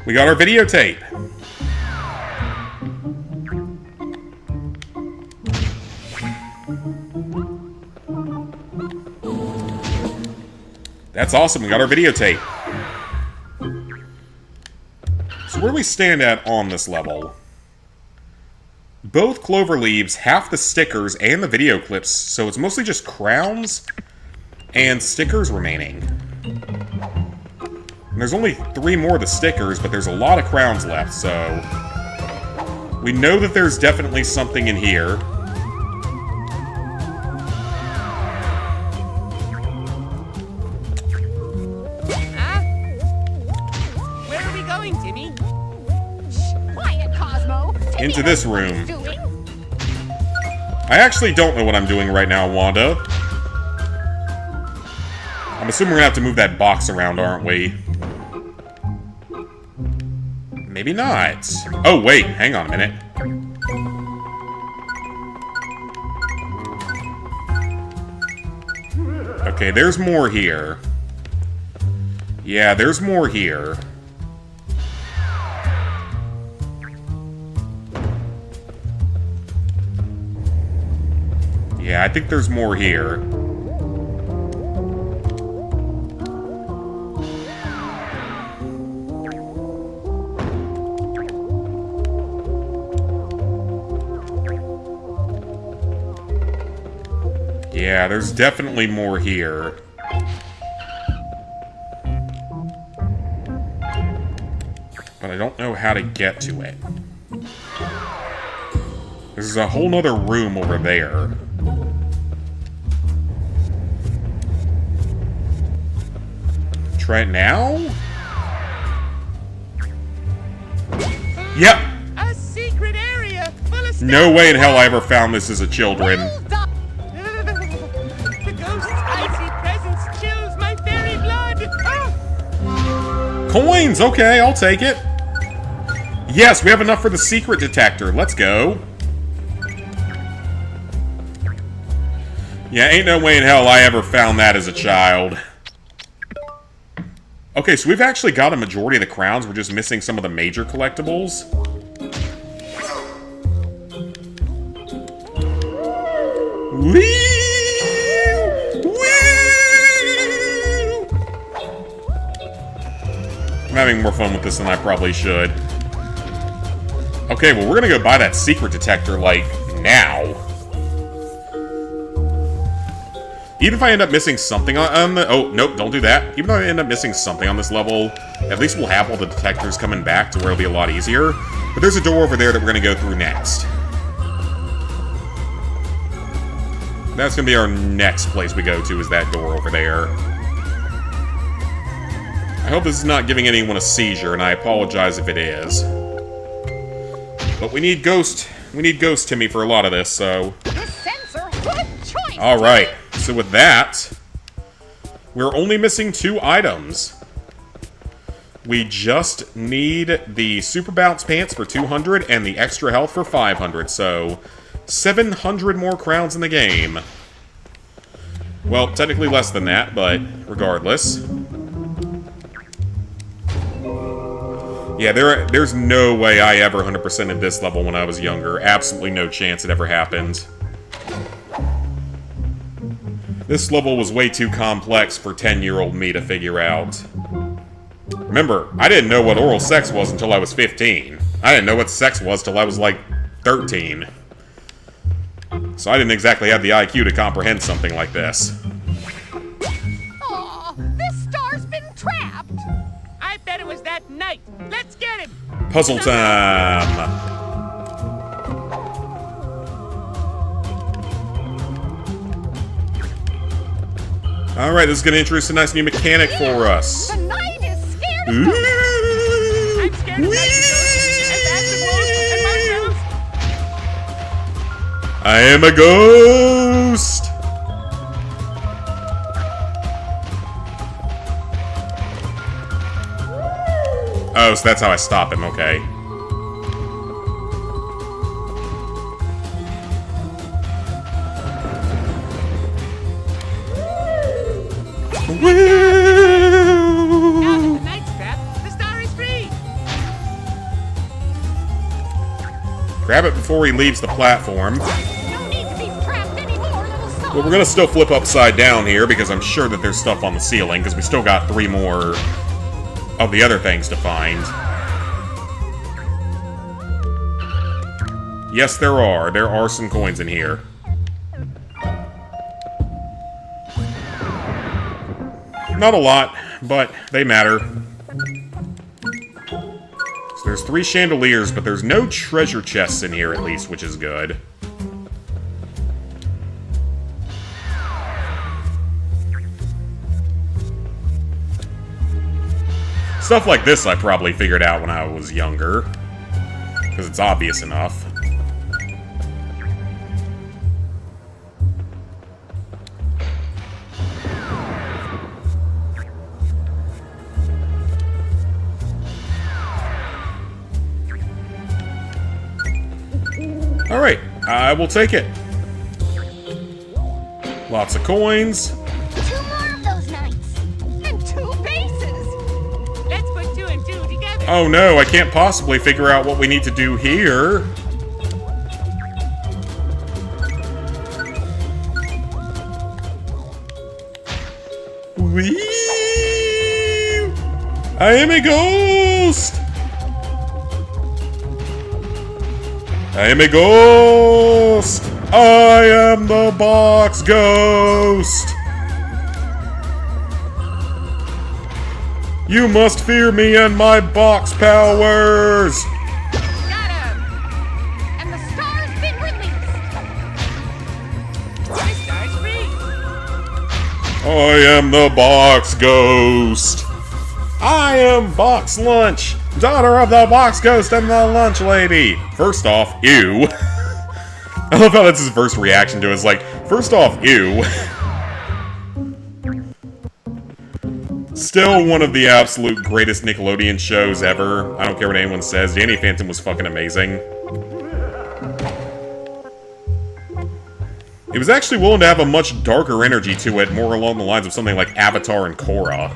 We got our videotape. That's awesome, we got our videotape. So where do we stand at on this level? Both clover leaves, half the stickers, and the video clips, so it's mostly just crowns and stickers remaining. And there's only 3 more of the stickers, but there's a lot of crowns left, so we know that there's definitely something in here. Where are we going, Timmy? Quiet, Cosmo. Timmy Into this knows what he's room. doing. I actually don't know what I'm doing right now, Wanda. I'm assuming we're gonna have to move that box around, aren't we? Maybe not. Oh, wait, hang on a minute. Okay, there's more here. Yeah, there's more here. Yeah, I think there's more here. Yeah, there's definitely more here. But I don't know how to get to it. There's a whole nother room over there. Try it now? Yep! A secret area full of No way in hell I ever found this as a children. The ghost's icy presence chills my very blood. Oh! Coins! Okay, I'll take it. Yes, we have enough for the secret detector. Let's go. Yeah, ain't no way in hell I ever found that as a child. Okay, so we've actually got a majority of the crowns. We're just missing some of the major collectibles. Whee! I'm having more fun with this than I probably should. Okay, well, we're gonna go buy that secret detector, like, now. Even if I end up missing something on the... Oh, nope, don't do that. Even though I end up missing something on this level, at least we'll have all the detectors coming back to where it'll be a lot easier. But there's a door over there that we're going to go through next. That's going to be our next place we go to, is that door over there. I hope this is not giving anyone a seizure, and I apologize if it is. But we need Ghost Timmy for a lot of this, so... This sensor, good choice. Alright, so with that, we're only missing 2 items. We just need the Super Bounce Pants for 200 and the extra health for 500, so 700 more crowns in the game. Well, technically less than that, but regardless. Yeah, there's no way I ever 100%ed this level when I was younger. Absolutely no chance it ever happened. This level was way too complex for 10-year-old me to figure out. Remember, I didn't know what oral sex was until I was 15. I didn't know what sex was till I was like 13. So I didn't exactly have the IQ to comprehend something like this. Aw, this star's been trapped. I bet it was that knight. Let's get him. Puzzle time! Alright, this is going to introduce a nice new mechanic for us. The knight is scared of Ooh. ghosts. I'm scared of knights and bats and wolves and marshmallows. I am a ghost! Oh, so that's how I stop him, okay. Now that the knight's trapped, the star is free. Grab it before he leaves the platform. No need to be trapped anymore, little soul. But we're gonna still flip upside down here because I'm sure that there's stuff on the ceiling because we still got 3 more of the other things to find. Yes, there are. There are some coins in here. Not a lot, but they matter. So there's 3 chandeliers, but there's no treasure chests in here at least, which is good. Stuff like this I probably figured out when I was younger, because it's obvious enough. Alright, I will take it. Lots of coins. 2 more of those knights. And 2 bases. Let's put 2 and 2 together. Oh no, I can't possibly figure out what we need to do here. Whee! I am a ghost! I am a ghost! I am the box ghost! You must fear me and my box powers! Got him. And the star's been released. My star's free. I am the box ghost! I am Box Lunch, daughter of the box ghost and the lunch lady! First off, ew. I love how that's his first reaction to it. It's like, first off, ew. Still one of the absolute greatest Nickelodeon shows ever. I don't care what anyone says. Danny Phantom was fucking amazing. It was actually willing to have a much darker energy to it, more along the lines of something like Avatar and Korra.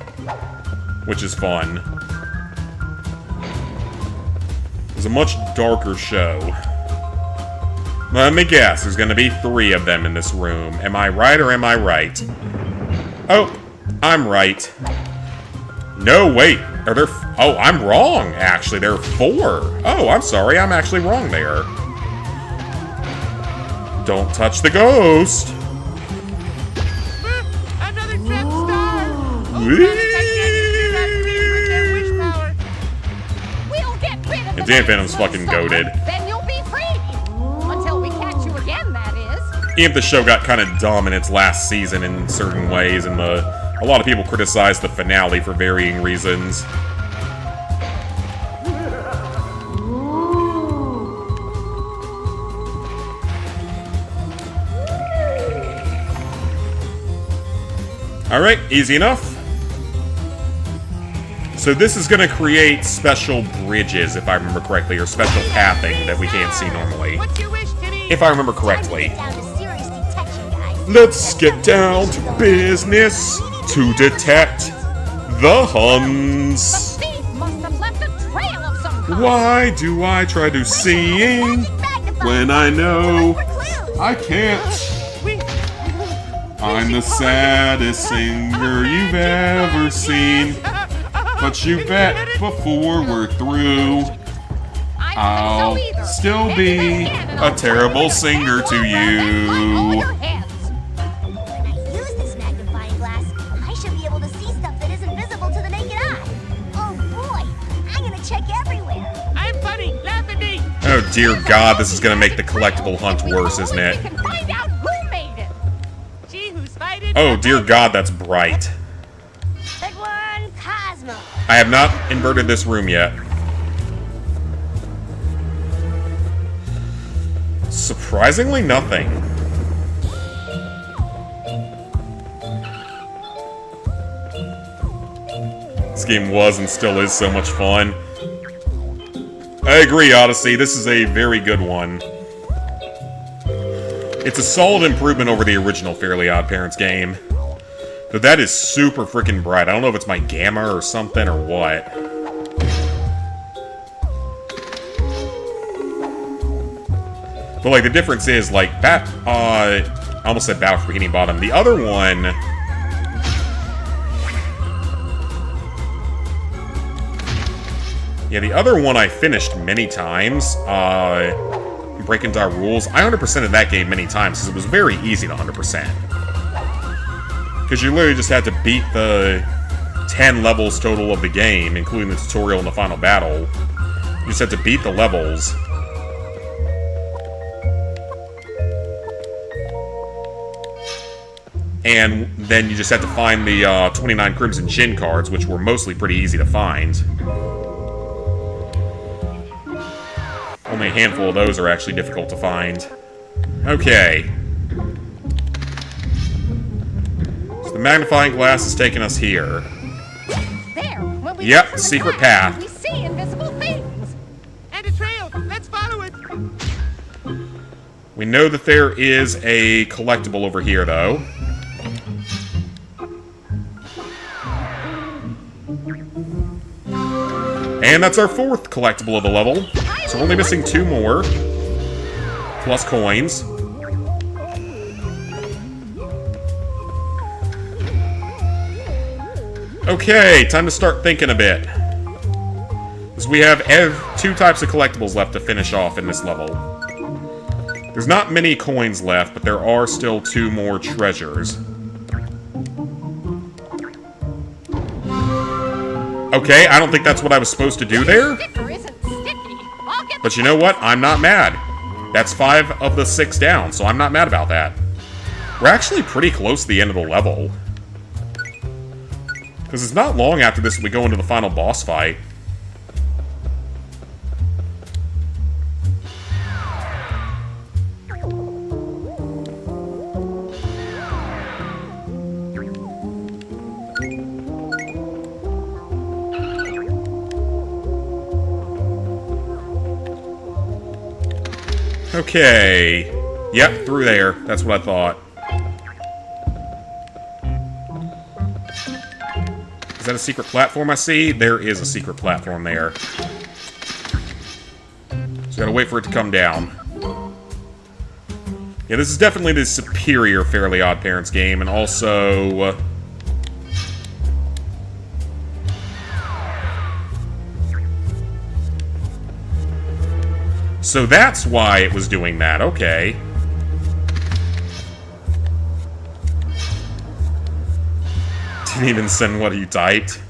Which is fun. It was a much darker show. Let me guess, there's gonna be 3 of them in this room. Am I right or am I right? Oh, I'm right. No, wait. Are there... Oh, I'm wrong, actually. There are 4. Oh, I'm sorry. I'm actually wrong there. Don't touch the ghost. Another trapped star. We'll get rid of And the Dan knights, Phantom's little fucking soul. goated. Then you'll be free. Until we catch you again, that is. Even if the show got kind of dumb in its last season in certain ways, and a lot of people criticized the finale for varying reasons. Alright, easy enough. So this is going to create special bridges, if I remember correctly, or special pathing that we can't see normally. What's your wish, Timmy? If I remember Time to correctly. get down to serious detection, guys. Let's get down to business to detect the Huns. The thief must have left a trail of some kind. Why do I try to sing when I know I can't? I'm the saddest singer you've ever seen. But you bet before we're through, life I'll isn't so either. still Hand be me that hand and a I'll terrible throw singer your to hand around all you. your heads. When I use this magnifying glass, I should be able to see stuff that isn't visible to the naked eye. Oh boy, I'm gonna check everywhere. I'm funny. Laugh at me. Oh dear God, this is gonna make the collectible hunt worse, isn't it? We can find out who made it. Gee, who's fighting? Oh dear God, that's bright. Big one, Cosmo. I have not inverted this room yet. Surprisingly, nothing. This game was and still is so much fun. I agree, Odyssey. This is a very good one. It's a solid improvement over the original Fairly Odd Parents game. Though that is super freaking bright. I don't know if it's my gamma or something or what. But, like, the difference is, like, I almost said Battle for Bikini Bottom. The other one... Yeah, the other one I finished many times. Breaking Down Rules. I 100%ed that game many times, because it was very easy to 100%. Because you literally just had to beat the 10 levels total of the game, including the tutorial and the final battle. You just had to beat the levels. And then you just had to find the 29 Crimson Chin cards, which were mostly pretty easy to find. Only a handful of those are actually difficult to find. Okay. So the magnifying glass is taking us here. There. When we Yep, look through the secret glass, path. We see invisible things. And a trail. Let's follow it. We know that there is a collectible over here, though. And that's our fourth collectible of the level. So we're only missing 2 more. Plus coins. Okay, time to start thinking a bit. Because we have 2 types of collectibles left to finish off in this level. There's not many coins left, but there are still 2 more treasures. Okay, I don't think that's what I was supposed to do there. Sticker isn't sticky. I'll get But you know what? I'm not mad. That's 5 of the 6 down, so I'm not mad about that. We're actually pretty close to the end of the level. Because it's not long after this we go into the final boss fight. Okay. Yep, through there. That's what I thought. Is that a secret platform I see? There is a secret platform there. So gotta wait for it to come down. Yeah, this is definitely the superior Fairly Odd Parents game, and also... So that's why it was doing that, okay. Didn't even send what you typed.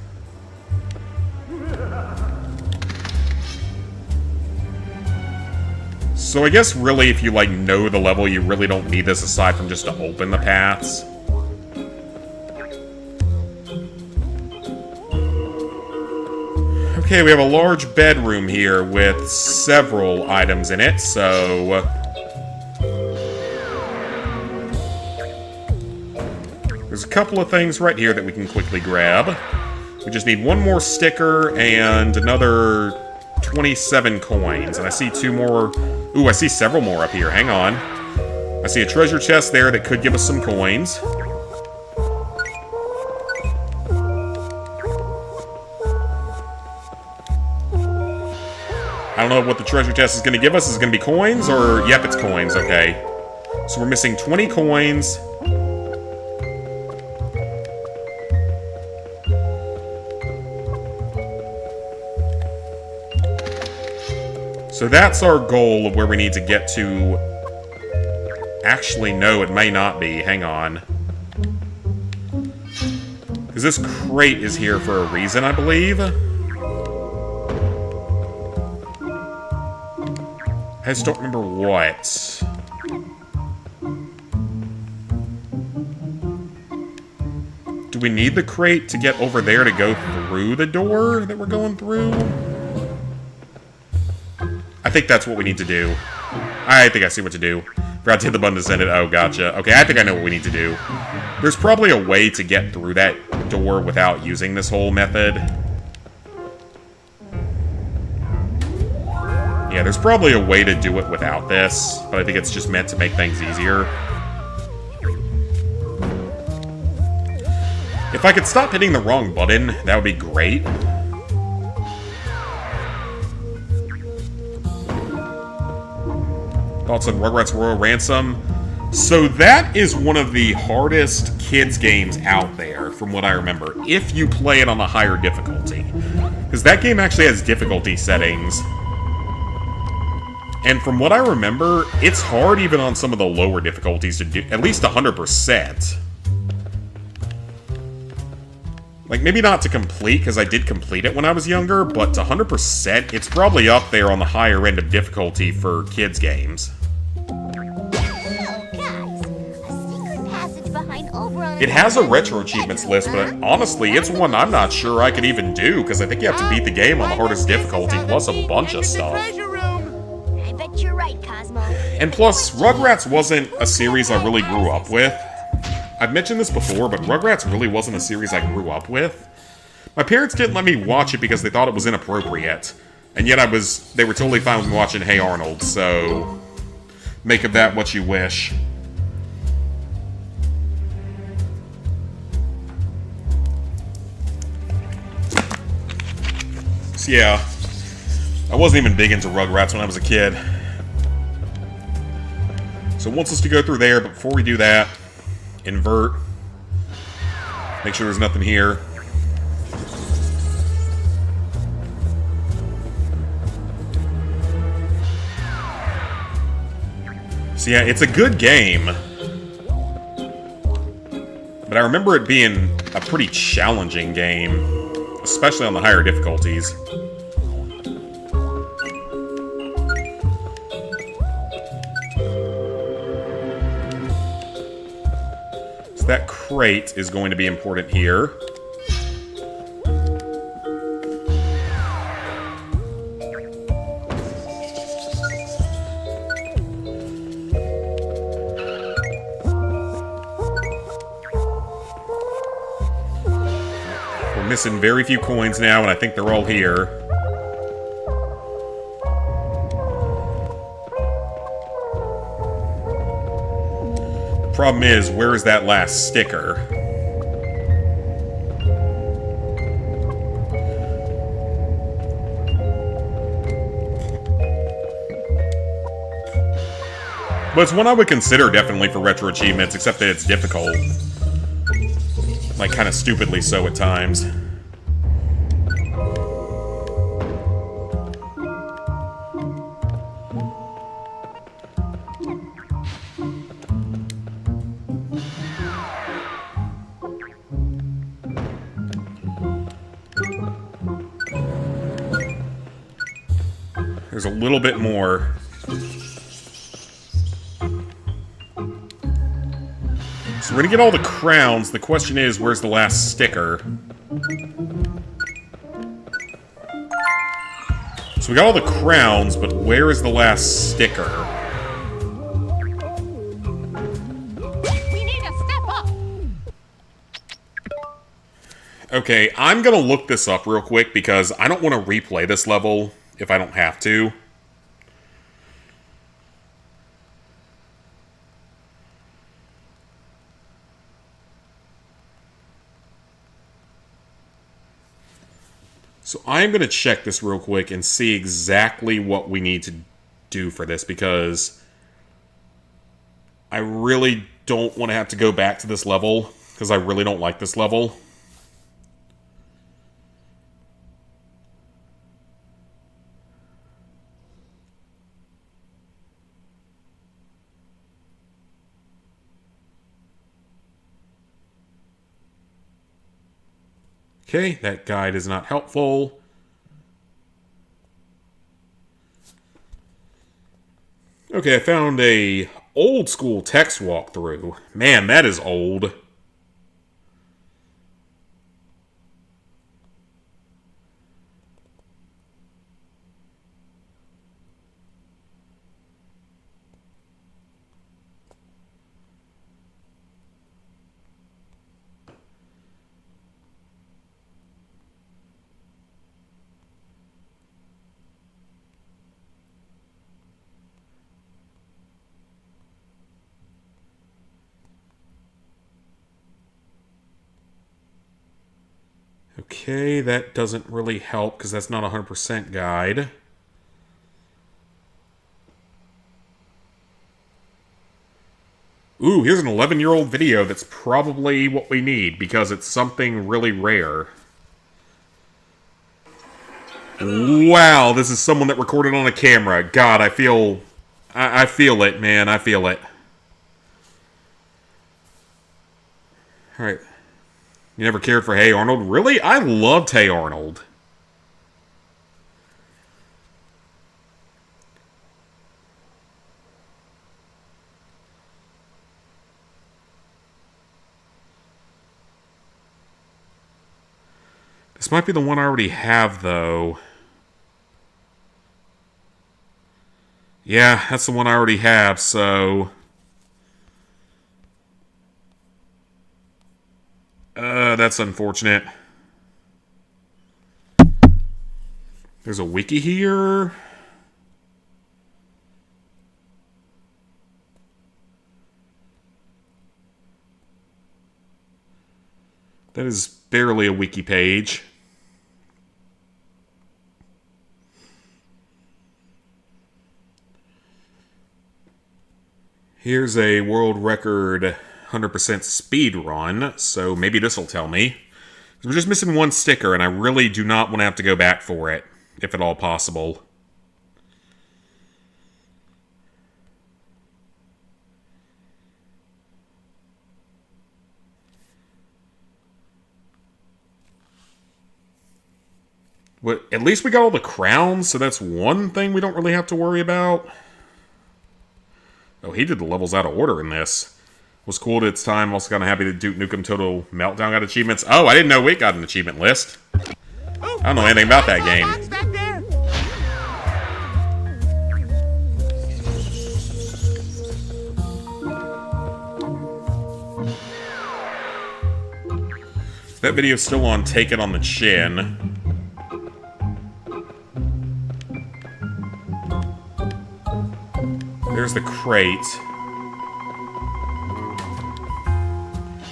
So I guess really if you, like, know the level, you really don't need this aside from just to open the paths. Okay, we have a large bedroom here with several items in it, so... There's a couple of things right here that we can quickly grab. We just need 1 more sticker and another 27 coins. And I see 2 more... Ooh, I see several more up here. Hang on. I see a treasure chest there that could give us some coins. I don't know what the treasure chest is going to give us. Is it going to be coins or... Yep, it's coins. Okay. So we're missing 20 coins. So So that's our goal of where we need to get to. Actually, no, it may not be. Hang on. Because this crate is here for a reason, I believe. I just don't remember what. Do we need the crate to get over there to go through the door that we're going through? I think that's what we need to do. I think I see what to do. Forgot to hit the button to send it. Oh, gotcha. Okay, I think I know what we need to do. There's probably a way to get through that door without using this whole method. Yeah, there's probably a way to do it without this, but I think it's just meant to make things easier. If I could stop hitting the wrong button, that would be great. Thoughts on Rugrats Royal Ransom? So that is one of the hardest kids games out there, from what I remember, if you play it on a higher difficulty. Because that game actually has difficulty settings. And from what I remember, it's hard even on some of the lower difficulties to do, at least 100%. Like, maybe not to complete, because I did complete it when I was younger, but to 100%, it's probably up there on the higher end of difficulty for kids' games. It has a retro achievements list, but honestly, it's one I'm not sure I could even do, because I think you have to beat the game on the hardest difficulty, plus a bunch of stuff. I bet you're right, Cosmo. And plus, Rugrats wasn't a series I really grew up with. I've mentioned this before, but Rugrats really wasn't a series I grew up with. My parents didn't let me watch it because they thought it was inappropriate. And yet they were totally fine with me watching Hey Arnold, so make of that what you wish. So yeah, I wasn't even big into Rugrats when I was a kid. So it wants us to go through there, but before we do that, invert. Make sure there's nothing here. So yeah, it's a good game. But I remember it being a pretty challenging game, especially on the higher difficulties. So that crate is going to be important here. We're missing very few coins now, and I think they're all here. Problem is, where is that last sticker? But it's one I would consider definitely for retro achievements, except that it's difficult. Like, kind of stupidly so at times. There's a little bit more. So we're gonna get all the crowns. The question is, where's the last sticker? So we got all the crowns, but where is the last sticker? We need to step up. Okay, I'm gonna look this up real quick because I don't want to replay this level if I don't have to. So I'm going to check this real quick and see exactly what we need to do for this, because I really don't want to have to go back to this level, because I really don't like this level. Okay, that guide is not helpful. Okay, I found a old school text walkthrough. Man, that is old. Okay, that doesn't really help because that's not a 100% guide. Ooh, here's an 11-year-old video that's probably what we need because it's something really rare. Wow, this is someone that recorded on a camera. God, I feel it, man. I feel it. Alright. You never cared for Hey Arnold? Really? I loved Hey Arnold. This might be the one I already have, though. Yeah, that's the one I already have, so... that's unfortunate. There's a wiki here. That is barely a wiki page. Here's a world record 100% speed run, so maybe this will tell me. We're just missing one sticker, and I really do not want to have to go back for it, if at all possible. But at least we got all the crowns, so that's one thing we don't really have to worry about. Oh, he did the levels out of order in this. Was cool at its time. Also kind of happy that Duke Nukem Total Meltdown got achievements. Oh, I didn't know it got an achievement list. I don't know anything about that game. That video's still on Take It on the Chin. There's the crate.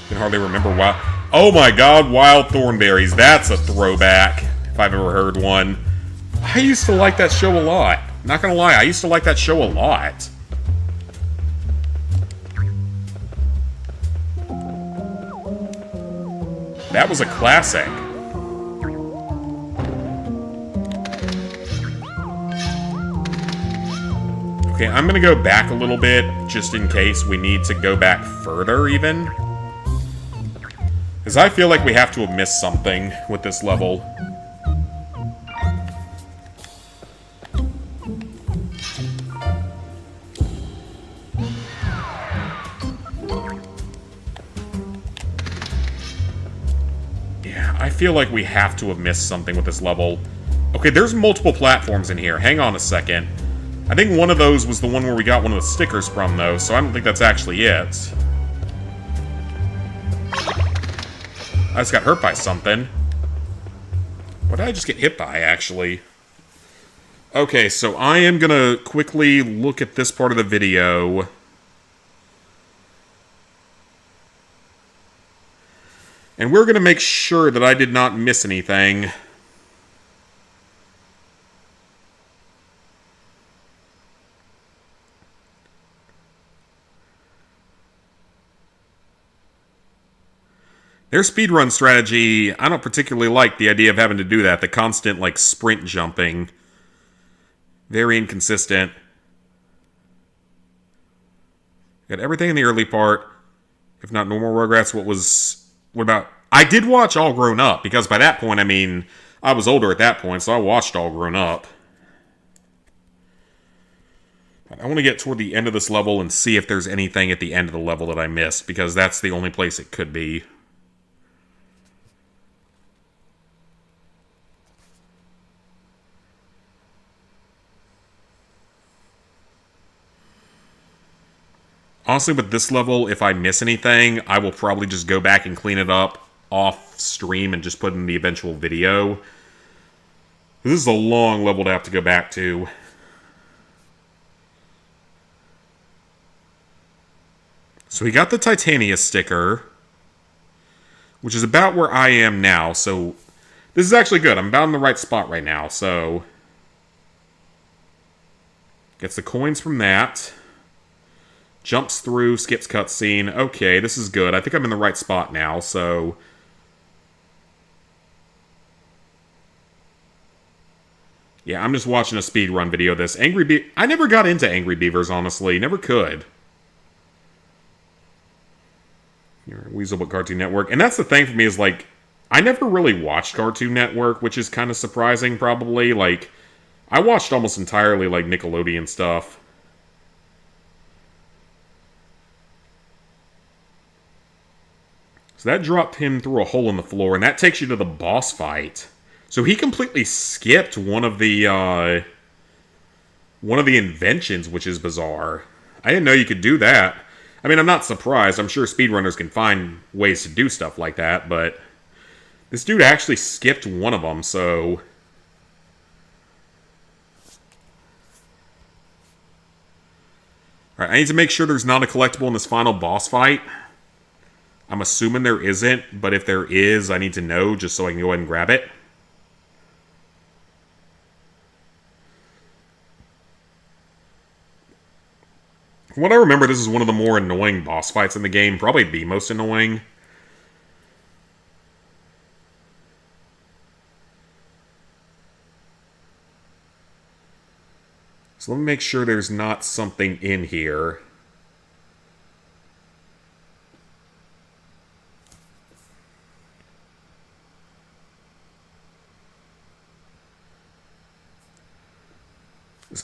Can hardly remember why. Oh my god, Wild Thornberries. That's a throwback, if I've ever heard one. I used to like that show a lot. Not gonna lie, I used to like that show a lot. That was a classic. Okay, I'm gonna go back a little bit, just in case we need to go back further, even. Because I feel like we have to have missed something with this level. Yeah, I feel like we have to have missed something with this level. Okay, there's multiple platforms in here. Hang on a second. I think one of those was the one where we got one of the stickers from, though, so I don't think that's actually it. I just got hurt by something. What did I just get hit by, actually? Okay, so I am gonna quickly look at this part of the video. And we're gonna make sure that I did not miss anything. Their speedrun strategy, I don't particularly like the idea of having to do that. The constant, like, sprint jumping. Very inconsistent. Got everything in the early part. If not normal Rugrats, what was What about... I did watch All Grown Up, because by that point, I mean, I was older at that point, so I watched All Grown Up. I want to get toward the end of this level and see if there's anything at the end of the level that I missed, because that's the only place it could be. Honestly, with this level, if I miss anything, I will probably just go back and clean it up off stream and just put in the eventual video. This is a long level to have to go back to. So we got the Titania sticker, which is about where I am now, so this is actually good. I'm about in the right spot right now, so gets the coins from that. Jumps through, skips cutscene. Okay, this is good. I think I'm in the right spot now, so... Yeah, I'm just watching a speedrun video of this. I never got into Angry Beavers, honestly. Never could. Weaselbot Cartoon Network. And that's the thing for me is, like, I never really watched Cartoon Network, which is kind of surprising, probably. Like, I watched almost entirely, like, Nickelodeon stuff. So that dropped him through a hole in the floor, and that takes you to the boss fight. So he completely skipped one of the inventions, which is bizarre. I didn't know you could do that. I mean, I'm not surprised. I'm sure speedrunners can find ways to do stuff like that, but this dude actually skipped one of them, so... Alright, I need to make sure there's not a collectible in this final boss fight. I'm assuming there isn't, but if there is, I need to know just so I can go ahead and grab it. From what I remember, this is one of the more annoying boss fights in the game. Probably the most annoying. So let me make sure there's not something in here.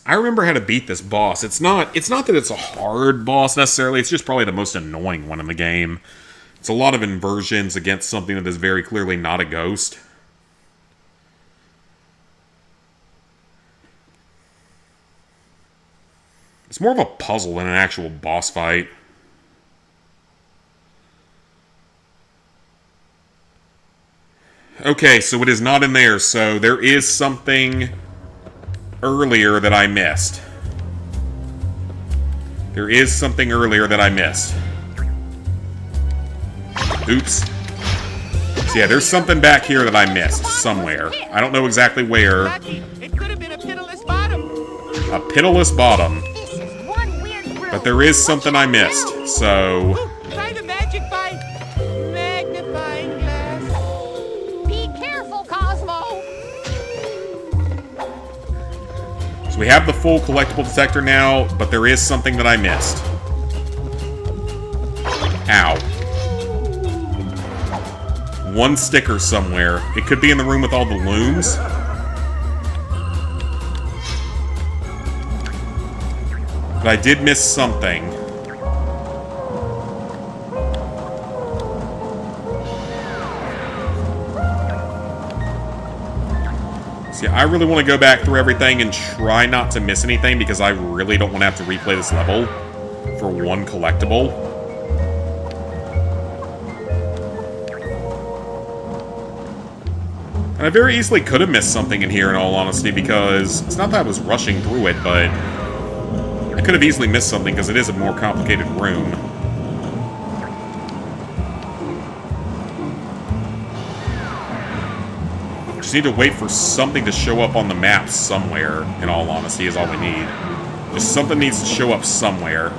I remember how to beat this boss. It's not that it's a hard boss necessarily, it's just probably the most annoying one in the game. It's a lot of inversions against something that is very clearly not a ghost. It's more of a puzzle than an actual boss fight. Okay, so it is not in there, so there is something earlier that I missed. There is something earlier that I missed. Oops. So yeah, there's something back here that I missed somewhere. I don't know exactly where. Lucky. It could have been a pitiless bottom. A pitiless bottom. This is one weird room. But there is something I missed, so... Ooh, try the magic by magnifying glass. Be careful, Cosmo. So we have the full collectible detector now, but there is something that I missed. Ow. One sticker somewhere. It could be in the room with all the looms. But I did miss something. See, I really want to go back through everything and try not to miss anything because I really don't want to have to replay this level for one collectible. And I very easily could have missed something in here, in all honesty, because it's not that I was rushing through it, but I could have easily missed something because it is a more complicated room. Just need to wait for something to show up on the map somewhere, in all honesty, is all we need. Just something needs to show up somewhere.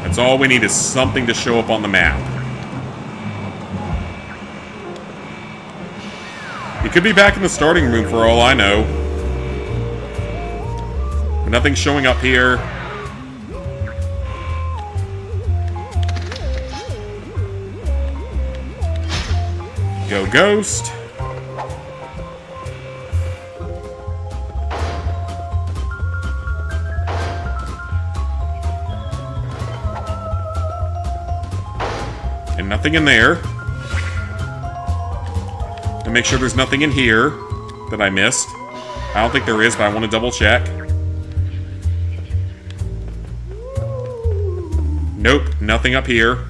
That's all we need, is something to show up on the map. It could be back in the starting room for all I know. Nothing's showing up here. Go ghost. And nothing in there. And make sure there's nothing in here that I missed. I don't think there is, but I want to double check. Nope, nothing up here.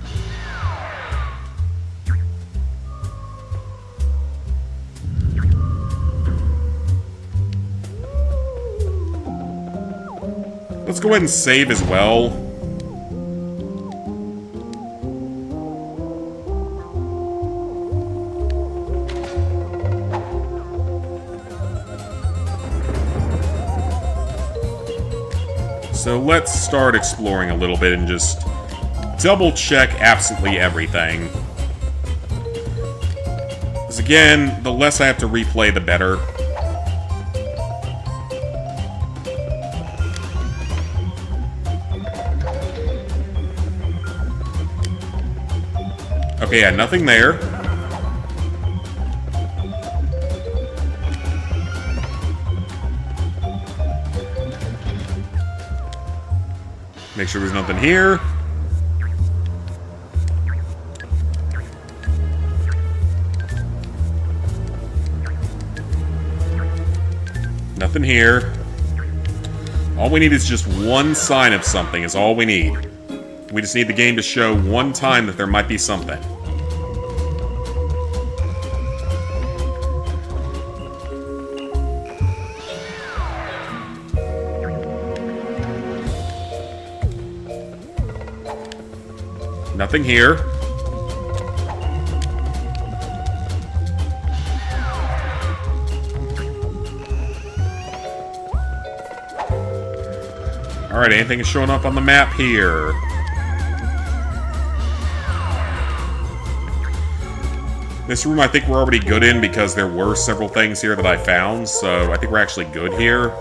Let's go ahead and save as well. So let's start exploring a little bit and just double check absolutely everything. Because again, the less I have to replay, the better. Okay, yeah, nothing there. Make sure there's nothing here. Nothing here. All we need is just one sign of something is all we need. We just need the game to show one time that there might be something. Nothing here. Alright, anything is showing up on the map here. This room I think we're already good in because there were several things here that I found, so I think we're actually good here.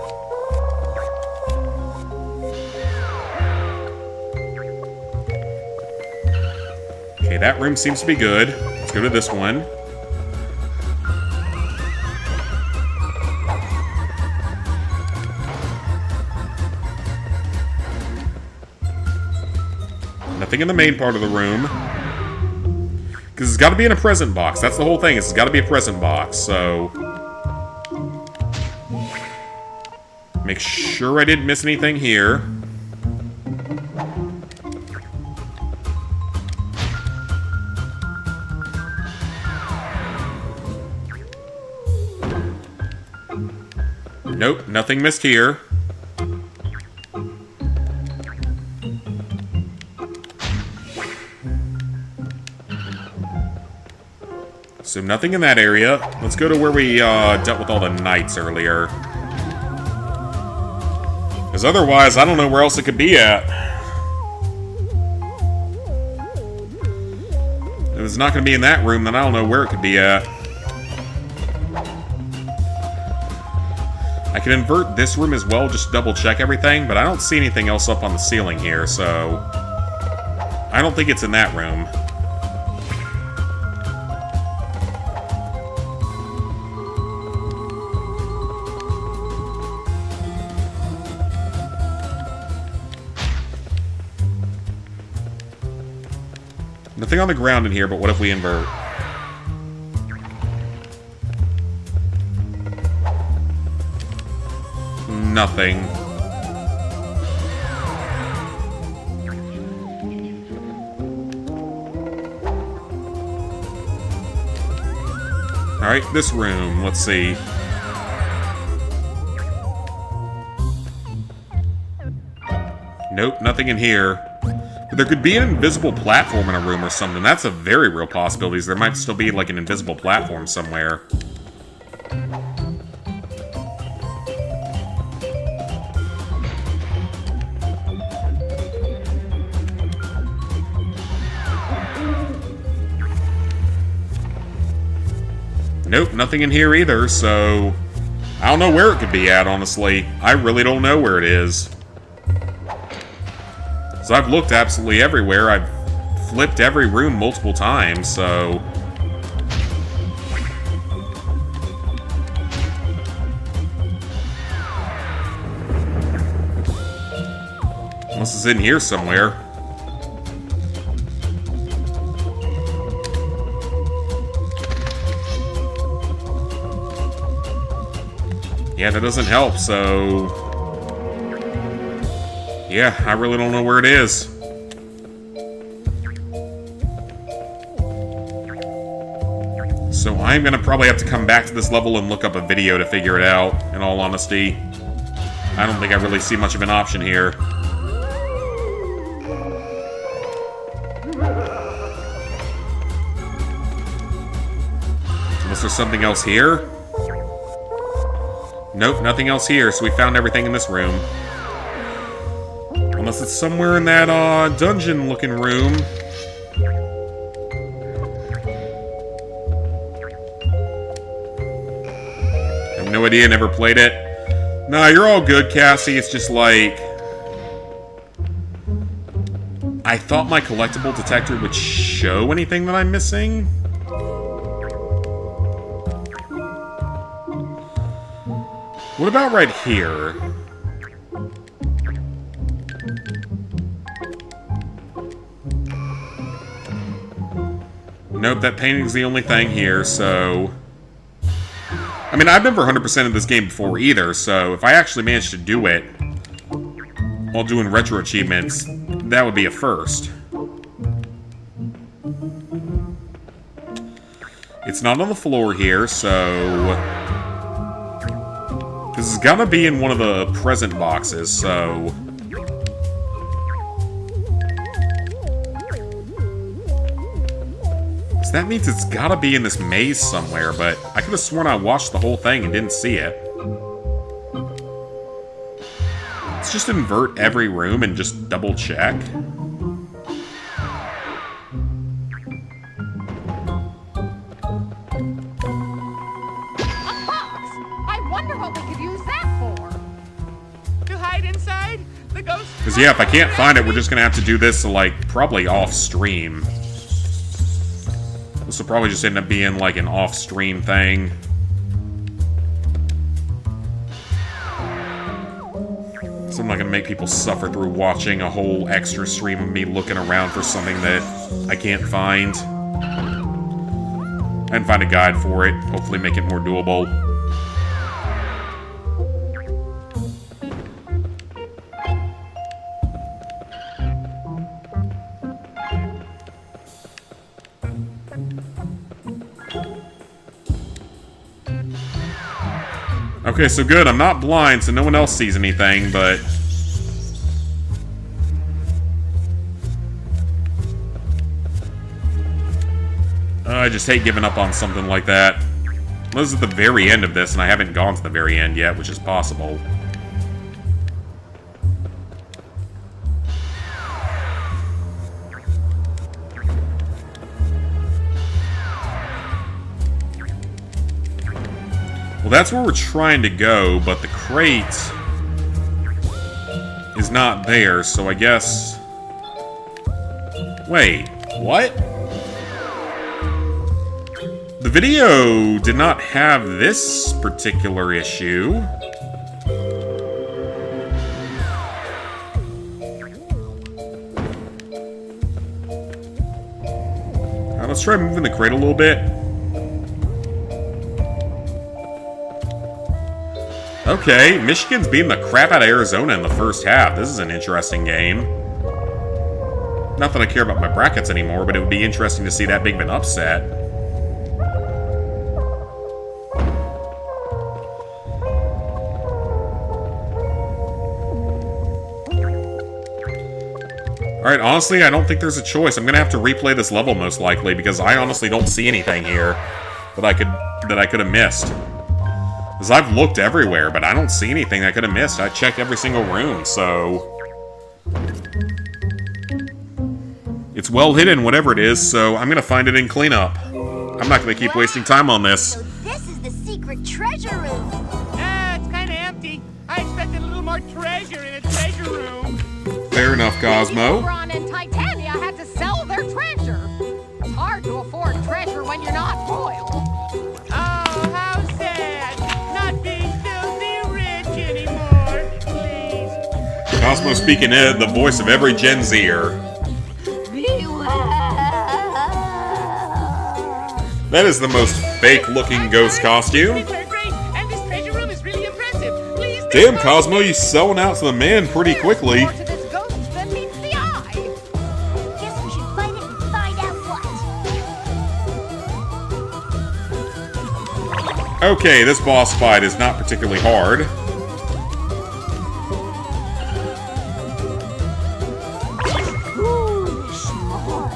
Okay, that room seems to be good. Let's go to this one. Nothing in the main part of the room. Because it's got to be in a present box. That's the whole thing. It's got to be a present box, so... Make sure I didn't miss anything here. Nope, nothing missed here. So nothing in that area. Let's go to where we dealt with all the knights earlier. Because otherwise, I don't know where else it could be at. If it's not going to be in that room, then I don't know where it could be at. I can invert this room as well, just double check everything, but I don't see anything else up on the ceiling here, so... I don't think it's in that room. Nothing on the ground in here, but what if we invert? Nothing. Alright, this room. Let's see. Nope, nothing in here. But there could be an invisible platform in a room or something. That's a very real possibility. There might still be, like, an invisible platform somewhere. Nope, nothing in here either, so... I don't know where it could be at, honestly. I really don't know where it is. So I've looked absolutely everywhere. I've flipped every room multiple times, so... Unless it's in here somewhere. Yeah, that doesn't help, so... Yeah, I really don't know where it is. So I'm gonna probably have to come back to this level and look up a video to figure it out, in all honesty. I don't think I really see much of an option here. Unless there's something else here? Nope, nothing else here, so we found everything in this room. Unless it's somewhere in that, dungeon-looking room. I have no idea, never played it. Nah, you're all good, Cassie, it's just like... I thought my collectible detector would show anything that I'm missing. What about right here? Nope, that painting's the only thing here, so... I mean, I've never 100%ed this game before either, so if I actually managed to do it while doing retro achievements, that would be a first. It's not on the floor here, so... This is gonna be in one of the present boxes, so... So that means it's gotta be in this maze somewhere, but I could have sworn I watched the whole thing and didn't see it. Let's just invert every room and just double check. Because, yeah, if I can't find it, we're just going to have to do this, like, probably off-stream. This will probably just end up being, like, an off-stream thing. So I'm not going to make people suffer through watching a whole extra stream of me looking around for something that I can't find. And find a guide for it. Hopefully make it more doable. Okay, so good. I'm not blind, so no one else sees anything, but... I just hate giving up on something like that. This is at the very end of this, and I haven't gone to the very end yet, which is possible. Well, that's where we're trying to go, but the crate is not there, so I guess... Wait, what? The video did not have this particular issue. Let's try moving the crate a little bit. Okay, Michigan's beating the crap out of Arizona in the first half. This is an interesting game. Not that I care about my brackets anymore, but it would be interesting to see that big of an upset. Alright, honestly, I don't think there's a choice. I'm gonna have to replay this level most likely, because I honestly don't see anything here that I could have missed. Because I've looked everywhere, but I don't see anything I could have missed. I checked every single room, so... It's well hidden, whatever it is, so I'm gonna find it in cleanup. I'm not gonna keep wasting time on this. So this is the secret treasure room. Cosmo. Oberon and Titania had to sell their treasure. It's hard to afford treasure when you're not royal. Oh, how sad. Not being filthy rich anymore. Please. Cosmo speaking in the voice of every Gen Zer. That is the most fake-looking ghost costume. These are great, and this treasure room is really impressive. Please. Damn, Cosmo, you selling out to the man pretty quickly. More to this ghost than meets the eye. Guess we should fight it and find out what. Okay, this boss fight is not particularly hard. Foolish mortal.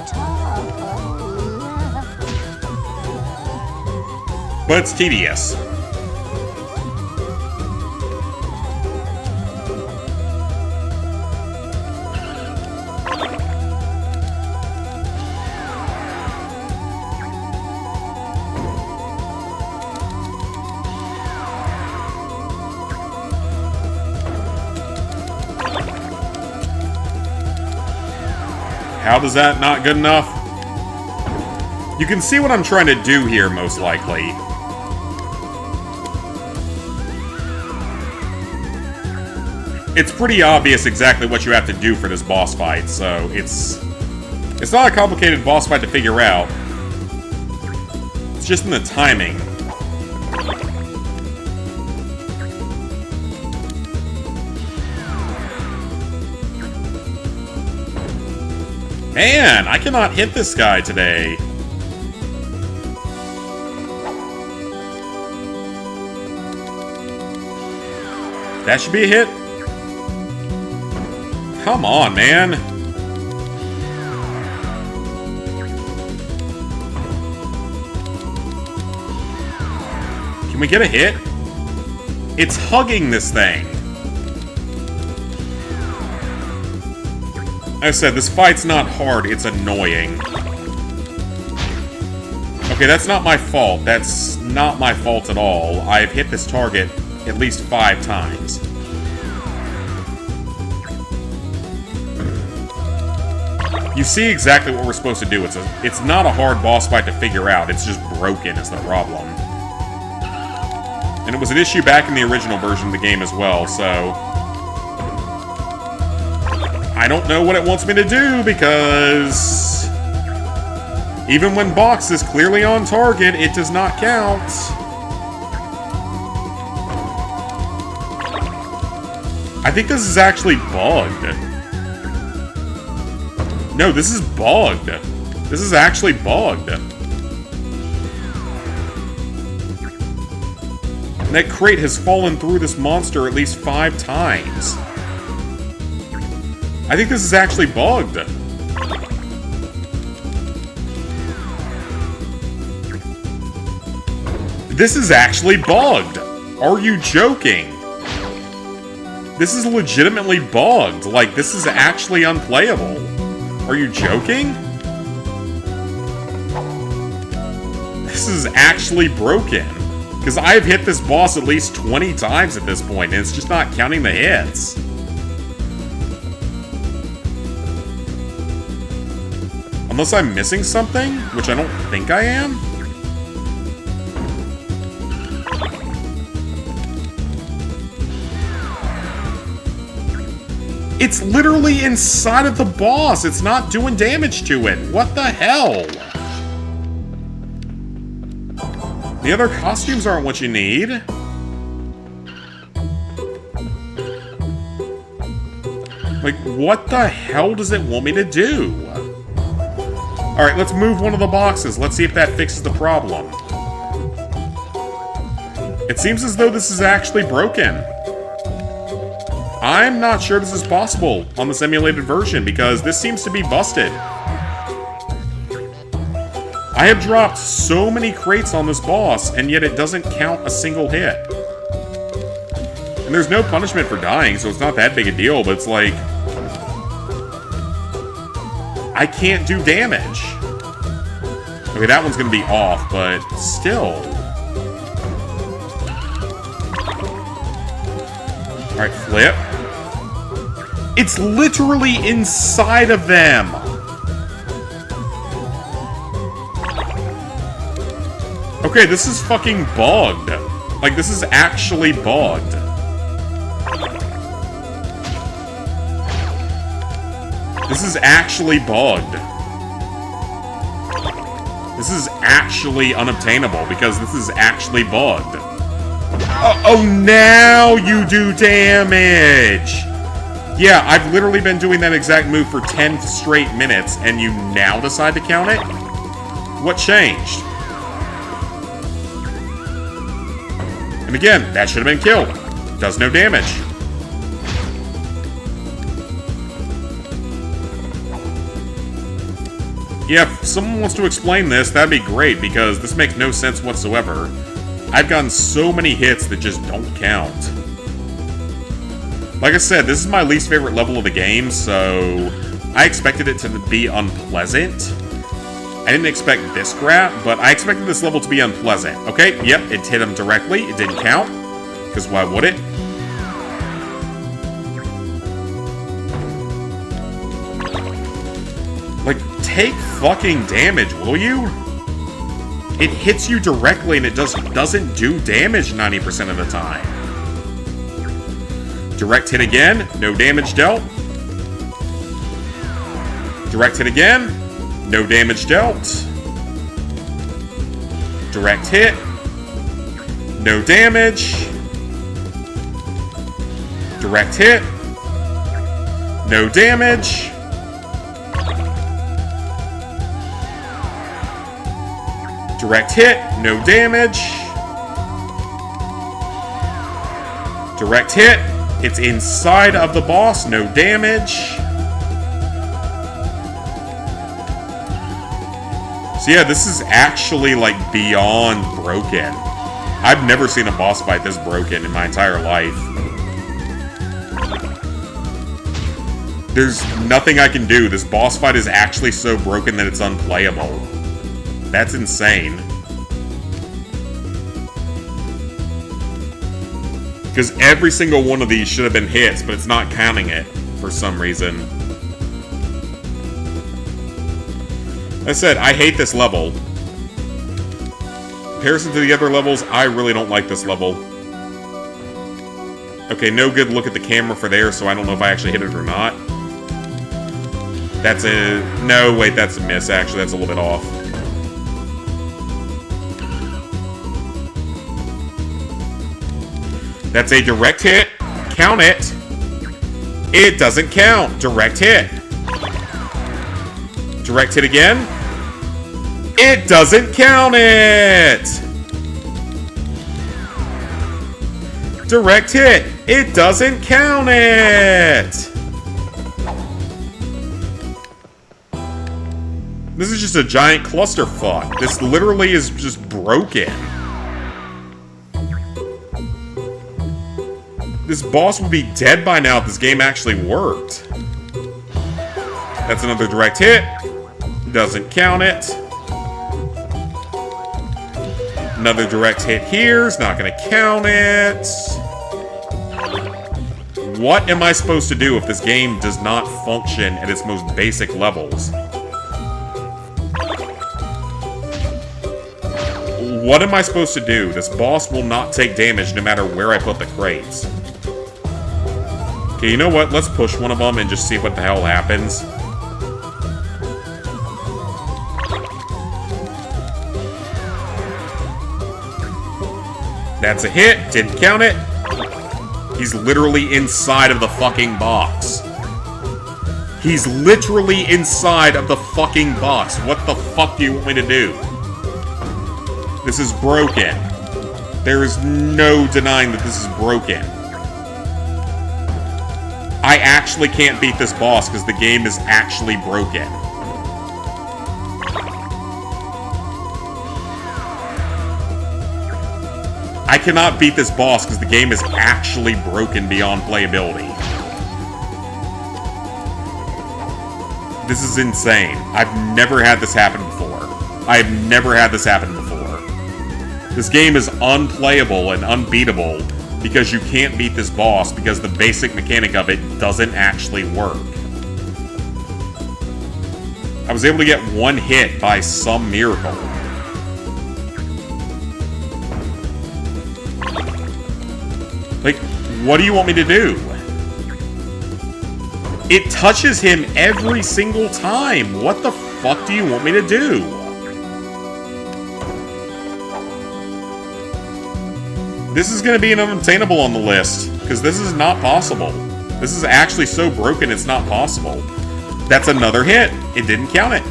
But it's tedious. How does that not good enough? You can see what I'm trying to do here, most likely. It's pretty obvious exactly what you have to do for this boss fight, so it's not a complicated boss fight to figure out. It's just in the timing. Man, I cannot hit this guy today. That should be a hit. Come on, man. Can we get a hit? It's hugging this thing. Like I said, this fight's not hard, it's annoying. Okay, that's not my fault. That's not my fault at all. I've hit this target at least 5 times. You see exactly what we're supposed to do. It's not a hard boss fight to figure out. It's just broken is the problem. And it was an issue back in the original version of the game as well, so... I don't know what it wants me to do, because... even when box is clearly on target, it does not count. I think this is actually bugged. No, this is bugged. This is actually bugged. And that crate has fallen through this monster at least 5 times. I think this is actually bugged. This is actually bugged. Are you joking? This is legitimately bugged. Like, this is actually unplayable. Are you joking? This is actually broken. Because I've hit this boss at least 20 times at this point, and it's just not counting the hits. Unless I'm missing something, which I don't think I am. It's literally inside of the boss. It's not doing damage to it. What the hell? The other costumes aren't what you need. Like, what the hell does it want me to do? Alright, let's move one of the boxes. Let's see if that fixes the problem. It seems as though this is actually broken. I'm not sure this is possible on the simulated version, because this seems to be busted. I have dropped so many crates on this boss, and yet it doesn't count a single hit. And there's no punishment for dying, so it's not that big a deal, but it's like... I can't do damage. Okay, that one's gonna be off, but still. Alright, flip. It's literally inside of them! Okay, this is fucking bugged. Like, this is actually bugged. This is actually bugged. This is actually unobtainable, because this is actually bugged. Oh, now you do damage! Yeah, I've literally been doing that exact move for 10 straight minutes, and you now decide to count it? What changed? And again, that should have been killed. Does no damage. Yeah, if someone wants to explain this, that'd be great, because this makes no sense whatsoever. I've gotten so many hits that just don't count. Like I said, this is my least favorite level of the game, so I expected it to be unpleasant. I didn't expect this crap, but I expected this level to be unpleasant. Okay, yep, it hit him directly. It didn't count, because why would it? Like, take fucking damage, will you? It hits you directly and it doesn't do damage 90% of the time. Direct hit again, no damage dealt. Direct hit again, no damage dealt. Direct hit, no damage. Direct hit, no damage. Direct hit, no damage. Direct hit, it's inside of the boss, no damage. So yeah, this is actually like beyond broken. I've never seen a boss fight this broken in my entire life. There's nothing I can do. This boss fight is actually so broken that it's unplayable. That's insane. Because every single one of these should have been hits, but it's not counting it for some reason. Like I said, I hate this level. In comparison to the other levels, I really don't like this level. Okay, no good look at the camera for there, so I don't know if I actually hit it or not. That's a... No, wait, that's a miss, actually. That's a little bit off. That's a direct hit. Count it. It doesn't count. Direct hit. Direct hit again. It doesn't count it. Direct hit. It doesn't count it. This is just a giant clusterfuck. This literally is just broken. This boss would be dead by now if this game actually worked. That's another direct hit. Doesn't count it. Another direct hit here is not going to count it. What am I supposed to do if this game does not function at its most basic levels? What am I supposed to do? This boss will not take damage no matter where I put the crates. Okay, you know what? Let's push one of them and just see what the hell happens. That's a hit. Didn't count it. He's literally inside of the fucking box. He's literally inside of the fucking box. What the fuck do you want me to do? This is broken. There is no denying that this is broken. I actually can't beat this boss because the game is actually broken. I cannot beat this boss because the game is actually broken beyond playability. This is insane. I've never had this happen before. I've never had this happen before. This game is unplayable and unbeatable because you can't beat this boss because the basic mechanic of it doesn't actually work. I was able to get one hit by some miracle. Like, what do you want me to do? It touches him every single time. What the fuck do you want me to do? This is going to be an unobtainable on the list, because this is not possible. This is actually so broken it's not possible. That's another hit. It didn't count it.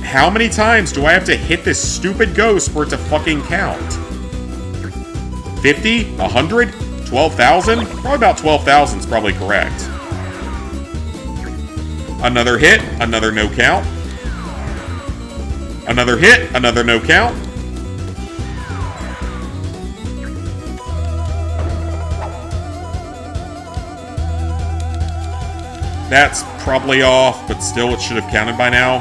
How many times do I have to hit this stupid ghost for it to fucking count? 50? 100? 12,000? Probably about 12,000 is probably correct. Another hit, another no count. Another hit, another no count. That's probably off, but still it should have counted by now.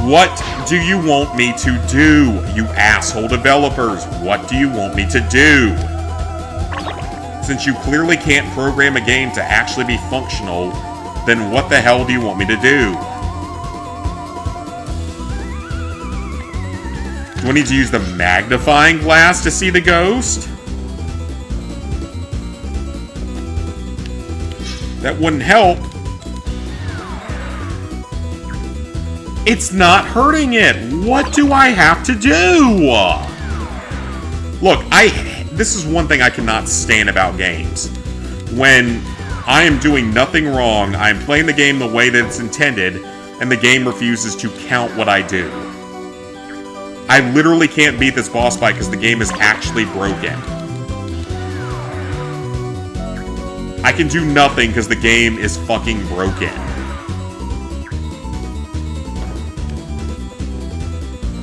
What do you want me to do, you asshole developers? What do you want me to do? Since you clearly can't program a game to actually be functional, then what the hell do you want me to do? Do I need to use the magnifying glass to see the ghost? That wouldn't help. It's not hurting it. What do I have to do? Look, this is one thing I cannot stand about games. When I am doing nothing wrong, I am playing the game the way that it's intended, and the game refuses to count what I do. I literally can't beat this boss fight because the game is actually broken. I can do nothing because the game is fucking broken.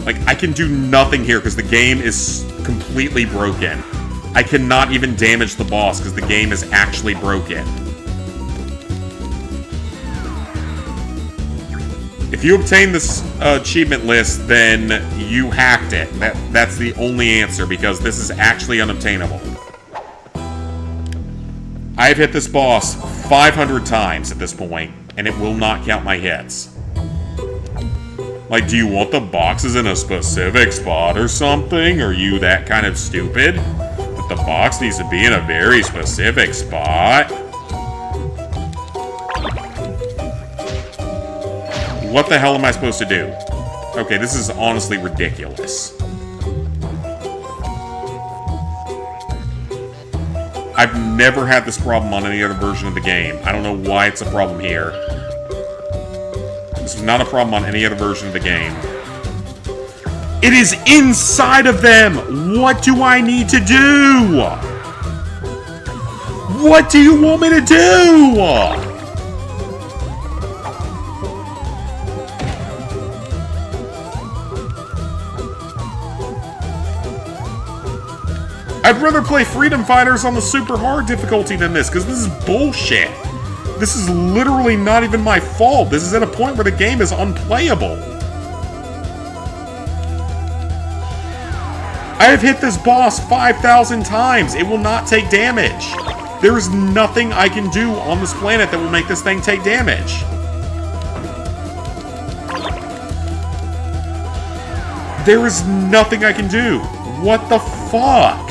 Like, I can do nothing here because the game is completely broken. I cannot even damage the boss because the game is actually broken. If you obtain this achievement list, then you hacked it. That's the only answer, because this is actually unobtainable. I've hit this boss 500 times at this point, and it will not count my hits. Like, do you want the boxes in a specific spot or something? Are you that kind of stupid? That the box needs to be in a very specific spot? What the hell am I supposed to do? Okay, this is honestly ridiculous. I've never had this problem on any other version of the game. I don't know why it's a problem here. This is not a problem on any other version of the game. It is inside of them! What do I need to do? What do you want me to do? I'd rather play Freedom Fighters on the super hard difficulty than this, because this is bullshit. This is literally not even my fault. This is at a point where the game is unplayable. I have hit this boss 5,000 times. It will not take damage. There is nothing I can do on this planet that will make this thing take damage. There is nothing I can do. What the fuck?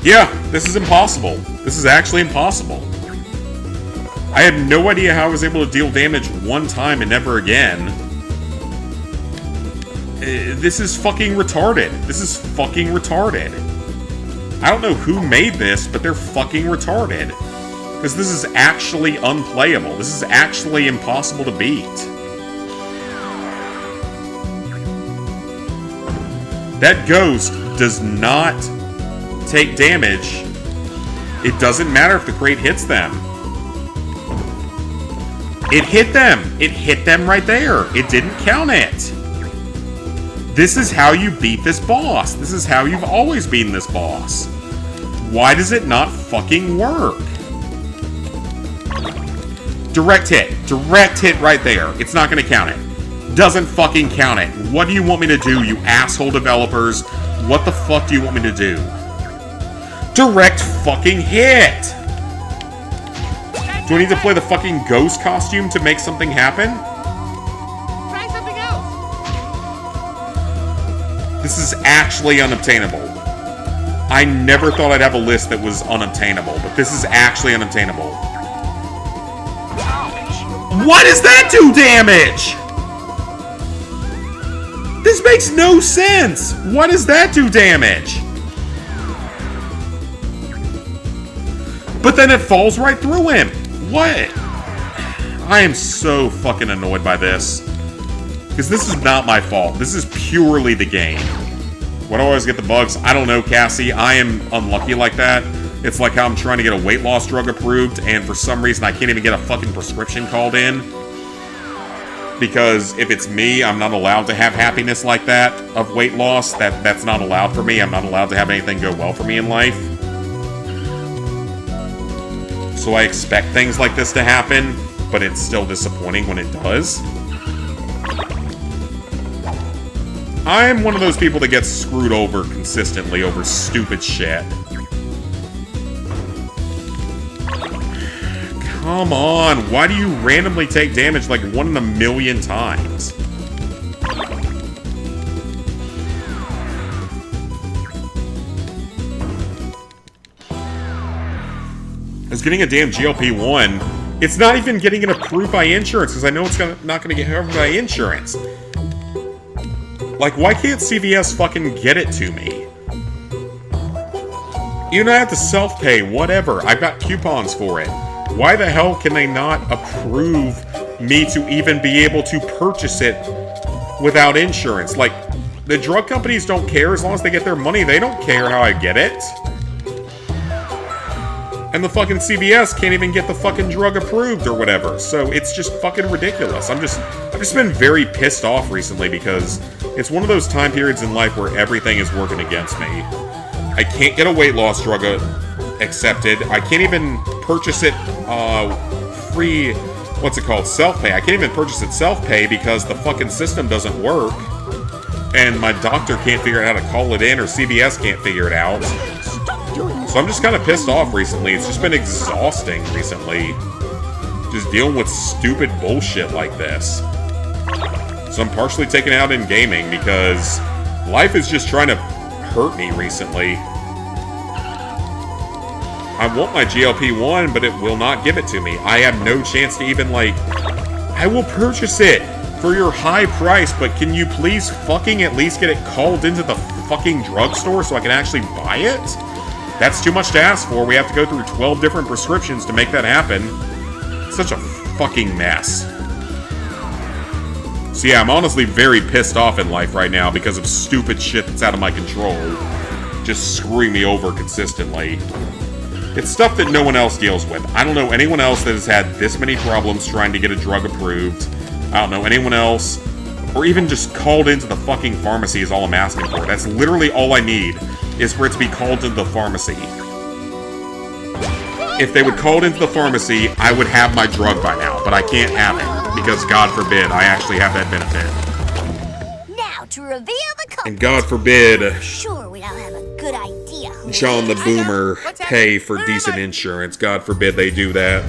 Yeah, this is impossible. This is actually impossible. I have no idea how I was able to deal damage one time and never again. This is fucking retarded. This is fucking retarded. I don't know who made this, but they're fucking retarded. Because this is actually unplayable. This is actually impossible to beat. That ghost does not take damage. It doesn't matter if the crate hits them. It hit them. It hit them right there. It didn't count it. This is how you beat this boss. This is how you've always beaten this boss. Why does it not fucking work? Direct hit. Direct hit right there. It's not gonna count it. Doesn't fucking count it. What do you want me to do, you asshole developers? What the fuck do you want me to do? Direct fucking hit! Do I need to play the fucking ghost costume to make something happen? Try something else. This is actually unobtainable. I never thought I'd have a list that was unobtainable, but this is actually unobtainable. Why does that do damage? This makes no sense! Why does that do damage? But then it falls right through him! What? I am so fucking annoyed by this. Because this is not my fault. This is purely the game. Why do I always get the bugs? I don't know, Cassie. I am unlucky like that. It's like how I'm trying to get a weight loss drug approved, and for some reason I can't even get a fucking prescription called in. Because if it's me, I'm not allowed to have happiness like that of weight loss. That's not allowed for me. I'm not allowed to have anything go well for me in life. So I expect things like this to happen, but it's still disappointing when it does. I am one of those people that gets screwed over consistently over stupid shit. Come on, why do you randomly take damage like 1 in a million times? As getting a damn GLP-1, it's not even getting it approved by insurance, because I know it's not going to get covered by insurance. Like, why can't CVS fucking get it to me? Even I have to self-pay, whatever. I've got coupons for it. Why the hell can they not approve me to even be able to purchase it without insurance? Like, the drug companies don't care as long as they get their money. They don't care how I get it. And the fucking CVS can't even get the fucking drug approved or whatever. So it's just fucking ridiculous. I've just been very pissed off recently because it's one of those time periods in life where everything is working against me. I can't get a weight loss drug accepted. I can't even purchase it free, what's it called, self-pay. I can't even purchase it self-pay because the fucking system doesn't work. And my doctor can't figure out how to call it in, or CVS can't figure it out. So I'm just kind of pissed off recently. It's just been exhausting recently. Just dealing with stupid bullshit like this. So I'm partially taken out in gaming because life is just trying to hurt me recently. I want my GLP-1, but it will not give it to me. I have no chance to even, like... I will purchase it for your high price, but can you please fucking at least get it called into the fucking drugstore so I can actually buy it? That's too much to ask for. We have to go through 12 different prescriptions to make that happen. It's such a fucking mess. So yeah, I'm honestly very pissed off in life right now because of stupid shit that's out of my control. Just screwing me over consistently. It's stuff that no one else deals with. I don't know anyone else that has had this many problems trying to get a drug approved. I don't know anyone else, or even just called into the fucking pharmacy is all I'm asking for. That's literally all I need, is for it to be called to the pharmacy. If they would call it into the pharmacy, I would have my drug by now, but I can't have it, because God forbid I actually have that benefit. Now to reveal the culprit. And God forbid Sure, we all have a good idea who. John the Boomer pay for decent insurance. God forbid they do that.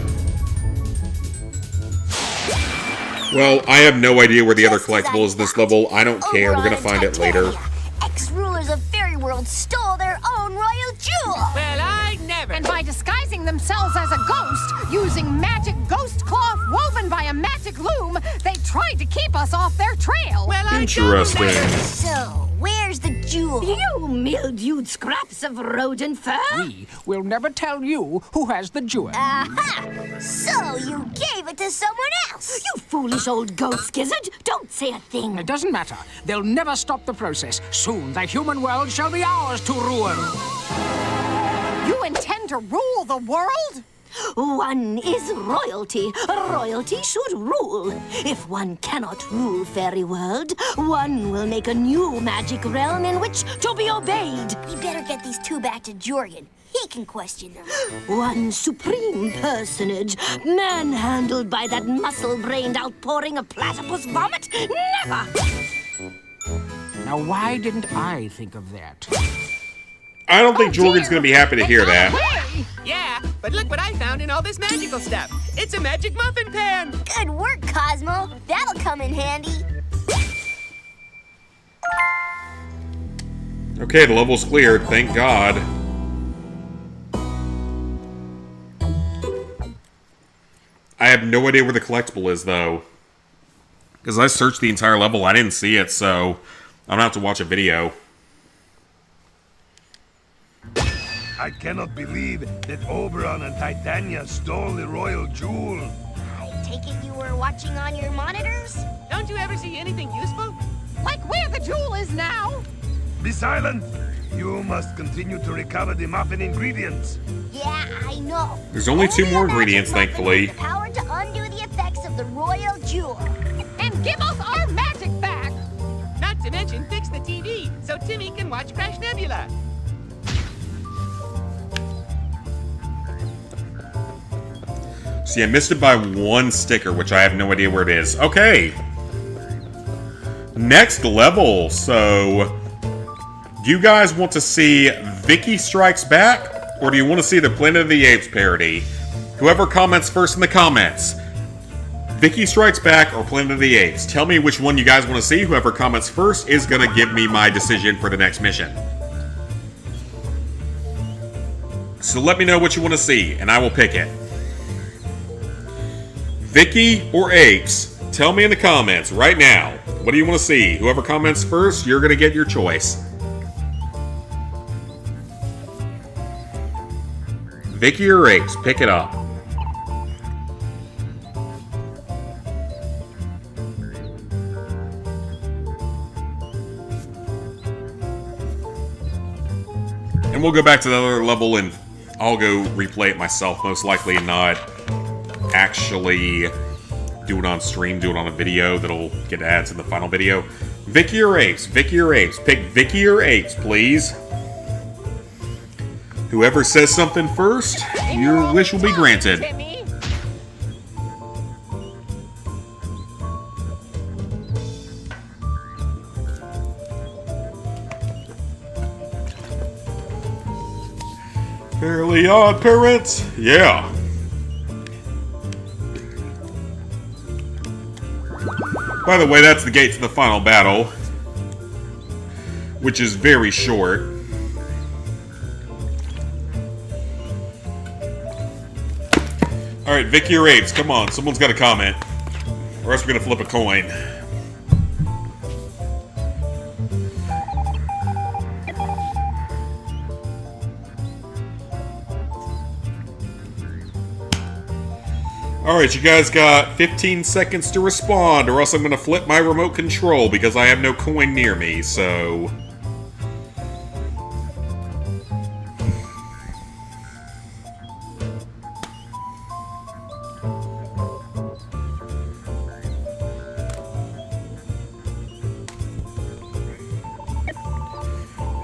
Well, I have no idea where the other collectible is this level. I don't care. We're gonna find it later. Ex-rulers of Fairy World stole their own royal jewel. Well, I never. And by disguising themselves as a ghost, using magic ghost cloth woven by a magic loom, they tried to keep us off their trail. Well, I Interesting. So, where's the jewel? You mildewed scraps of rodent fur? We will never tell you who has the jewel. Aha! So you gave it to someone else. You foolish old ghost gizzard! Don't say a thing! It doesn't matter. They'll never stop the process. Soon the human world shall be ours to rule. You intend to rule the world? One is royalty. Royalty should rule. If one cannot rule fairy world, one will make a new magic realm in which to be obeyed. We better get these two back to Jorgen. He can question them. One supreme personage, manhandled by that muscle-brained outpouring of platypus vomit? Never! Now, why didn't I think of that? I don't think Jorgen's gonna be happy to hear that. Hey! Yeah, but look what I found in all this magical stuff. It's a magic muffin pan. Good work, Cosmo. That'll come in handy. Okay, the level's cleared, thank God. I have no idea where the collectible is, though. Because I searched the entire level, I didn't see it, so I'm gonna have to watch a video. I cannot believe that Oberon and Titania stole the royal jewel. I take it you were watching on your monitors? Don't you ever see anything useful? Like where the jewel is now? Be silent! You must continue to recover the muffin ingredients. Yeah, I know. There's only two more a magic ingredients, muffin thankfully. with the power to undo the effects of the royal jewel. And give us our magic back! Not to mention fix the TV so Timmy can watch Crash Nebula. See, I missed it by one sticker, which I have no idea where it is. Okay. Next level. So, do you guys want to see Vicky Strikes Back? Or do you want to see the Planet of the Apes parody? Whoever comments first in the comments. Vicky Strikes Back or Planet of the Apes. Tell me which one you guys want to see. Whoever comments first is going to give me my decision for the next mission. So let me know what you want to see, and I will pick it. Vicky or Apes? Tell me in the comments right now. What do you want to see? Whoever comments first, you're going to get your choice. Vicky or Apes? Pick it up. And we'll go back to the other level and I'll go replay it myself, most likely, and not actually do it on stream, do it on a video that'll get ads in the final video. Vicky or Apes? Vicky or Apes? Pick Vicky or Apes, please. Whoever says something first, your wish will be granted. Timmy. Fairly Odd Parents? Yeah. By the way, that's the gate to the final battle, which is very short. Alright, Vicky or Apes, come on, someone's got to comment, or else we're going to flip a coin. Alright, you guys got 15 seconds to respond, or else I'm going to flip my remote control because I have no coin near me, so...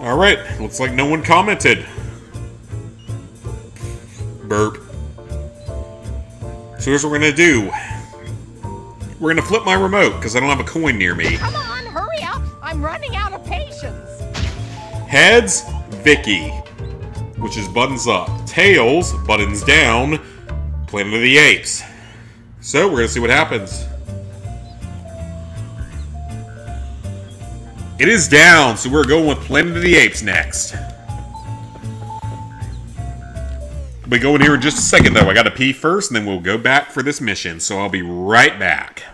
Alright, looks like no one commented. Burp. So here's what we're gonna do. We're gonna flip my remote, because I don't have a coin near me. Come on, hurry up! I'm running out of patience! Heads, Vicky, which is buttons up. Tails, buttons down, Planet of the Apes. So we're gonna see what happens. It is down, so we're going with Planet of the Apes next. We'll be going here in just a second, though. I gotta pee first, and then we'll go back for this mission, so I'll be right back.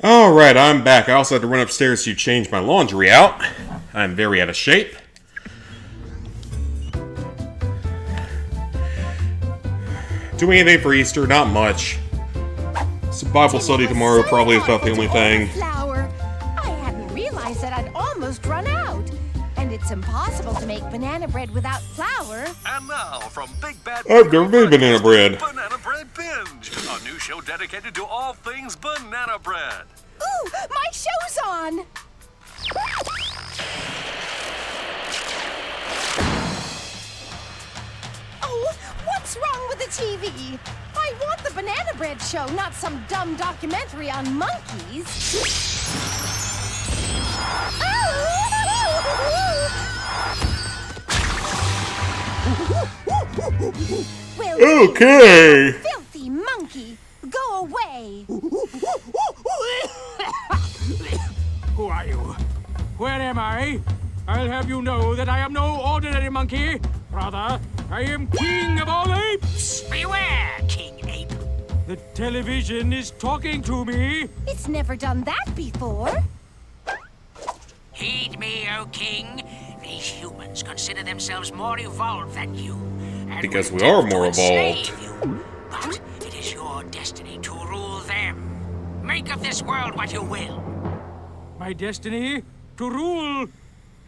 Alright, I'm back. I also had to run upstairs to change my laundry out. I'm very out of shape. Doing anything for Easter? Not much. Some Bible study tomorrow probably is about the only thing. Flour. I hadn't realized that I'd almost run out. And it's impossible to make banana bread without flour. And now, from Big Bad... I've never made banana bread. Banana Bread Binge, a new show dedicated to all things banana bread. Ooh, my show's on! Oh, what's wrong with the TV? I want the Banana Bread Show, not some dumb documentary on monkeys. Well, Okay. filthy monkey, go away. Who are you? Where am I? I'll have you know that I am no ordinary monkey. Rather, I am king of all apes. Beware, King Ape. The television is talking to me. It's never done that before. Heed me, O King. These humans consider themselves more evolved than you. And Because will we are attempt to more enslave evolved. you. But it is your destiny to rule them. Make of this world what you will. My destiny to rule.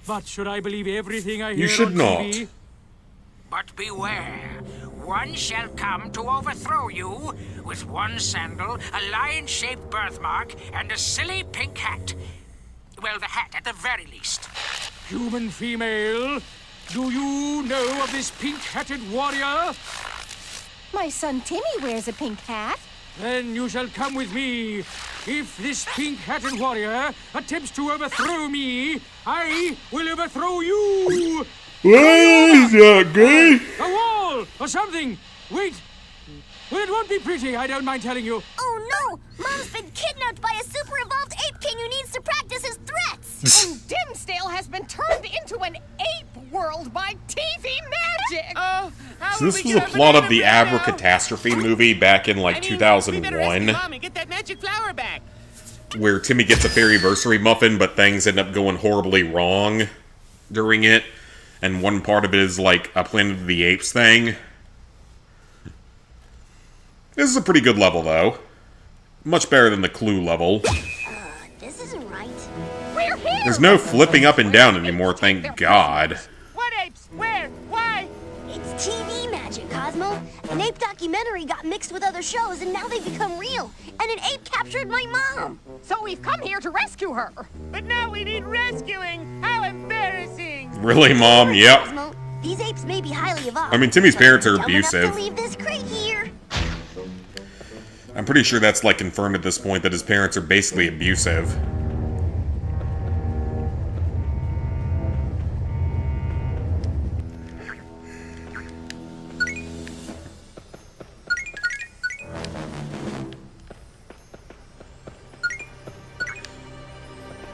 But should I believe everything I hear You should on not. TV? But beware, one shall come to overthrow you with one sandal, a lion-shaped birthmark, and a silly pink hat. Well, the hat at the very least. Human female, do you know of this pink-hatted warrior? My son Timmy wears a pink hat. Then you shall come with me. If this pink-hatted warrior attempts to overthrow me, I will overthrow you. Is that good? A wall or something. Wait. Well, it won't be pretty, I don't mind telling you. Oh no! Mom's been kidnapped by a super evolved ape king who needs to practice his threats! And Dimsdale has been turned into an ape world by TV magic. Oh, how So will this we was get a our plot of banana the bread now? Abracatastrophe movie back in like I mean, we better rescue 2001, Mom and get that magic flower back. where Timmy gets a fairyversary muffin, but things end up going horribly wrong during it. And one part of it is like a Planet of the Apes thing. This is a pretty good level, though. Much better than the Clue level. This isn't right. We're here. There's no flipping up and down anymore, thank God. What apes? Where? Why? It's TV magic, Cosmo. An ape documentary got mixed with other shows and now they've become real. And an ape captured my mom. So we've come here to rescue her. But now we need rescuing. How embarrassing. Really, Mom? Yep. Cosmo, these apes may be highly evolved. I mean, Timmy's but parents I'm are dumb enough abusive. to leave this crate here. I'm pretty sure that's like confirmed at this point that his parents are basically abusive.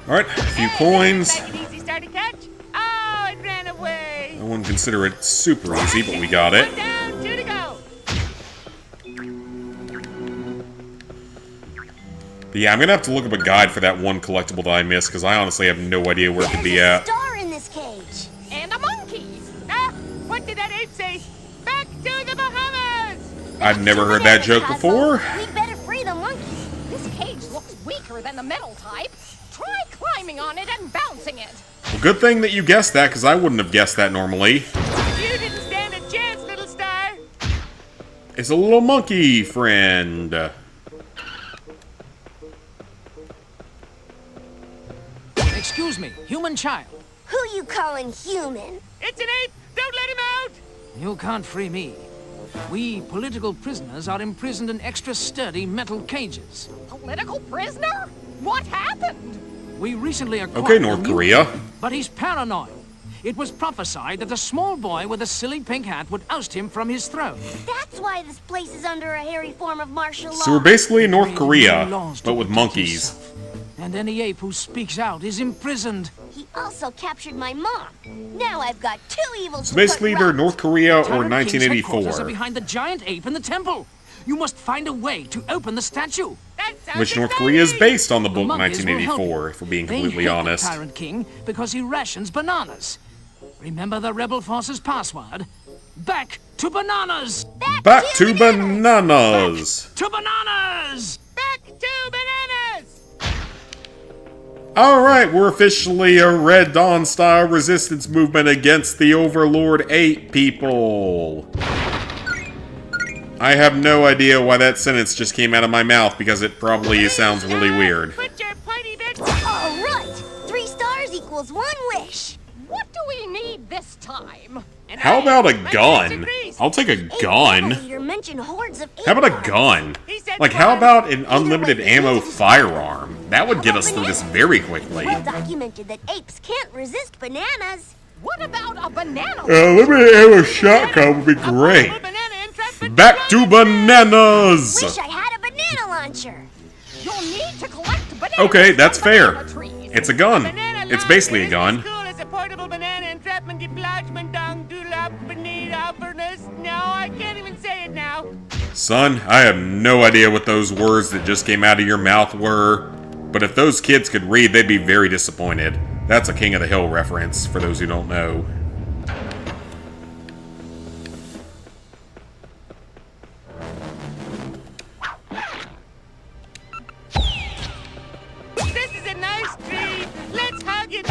Alright, a few coins. Like an easy start to catch. Oh, it ran away. I wouldn't consider it super easy, but we got it. One down, two to go. But yeah, I'm gonna have to look up a guide for that one collectible that I missed, because I honestly have no idea where it could be There's a at. star in this cage. And a monkey. Ah, what did that ape say? Back to the Bahamas. I've never heard that joke Cosmo. before. We'd better free the monkeys. This cage looks weaker than the metal type. Try climbing on it and bouncing it. Well, good thing that you guessed that, because I wouldn't have guessed that normally. You didn't stand a chance, little star. It's a little monkey friend. Excuse me, human child. Who you calling human? It's an ape. Don't let him out. You can't free me. We political prisoners are imprisoned in extra sturdy metal cages. Political prisoner? What happened? We recently acquired Okay, a North new Korea. king, but he's paranoid. It was prophesied that the small boy with a silly pink hat would oust him from his throne. That's why this place is under a hairy form of martial law. So we're basically in North There are Korea, no laws to but with protect monkeys. himself. And any ape who speaks out is imprisoned. He also captured my mom. Now I've got two evils. So basically either North Korea or Tyrant King's headquarters are 1984. behind the giant ape in the temple. You must find a way to open the statue. That sounds Which North Korea is exciting. based on the book monkeys will help 1984, you. if we're being They completely hate honest. the Tyrant King because he rations bananas. Remember the rebel force's password? Back to bananas! Back to bananas! To bananas! Back to bananas! Alright, we're officially a Red Dawn style resistance movement against the Overlord 8 people. I have no idea why that sentence just came out of my mouth because it probably sounds really weird. Put your pointy bits. All right. 3 stars equals 1 wish. What do we need this time? And How about a my gun? answer agrees. I'll take a A gun. battle leader mentioned hordes of How about a 8 guards. gun? He said Like, how one. about an unlimited ammo firearm? That would get us through this very quickly. Well documented that apes can't resist bananas. What about a banana? Unlimited ammo shotgun would be great. Multiple banana entrapment. Back to bananas! Wish I had a banana launcher. You'll need to collect bananas. Okay, that's from fair. banana trees. It's a gun. Banana It's basically a launcher isn't gun. as cool as a portable banana entrapment dislodgement dong dulap bonita furnace. No, I can't even say it now. Son, I have no idea what those words that just came out of your mouth were, but if those kids could read, they'd be very disappointed. That's a King of the Hill reference, for those who don't know. This is a nice tree. Let's hug it.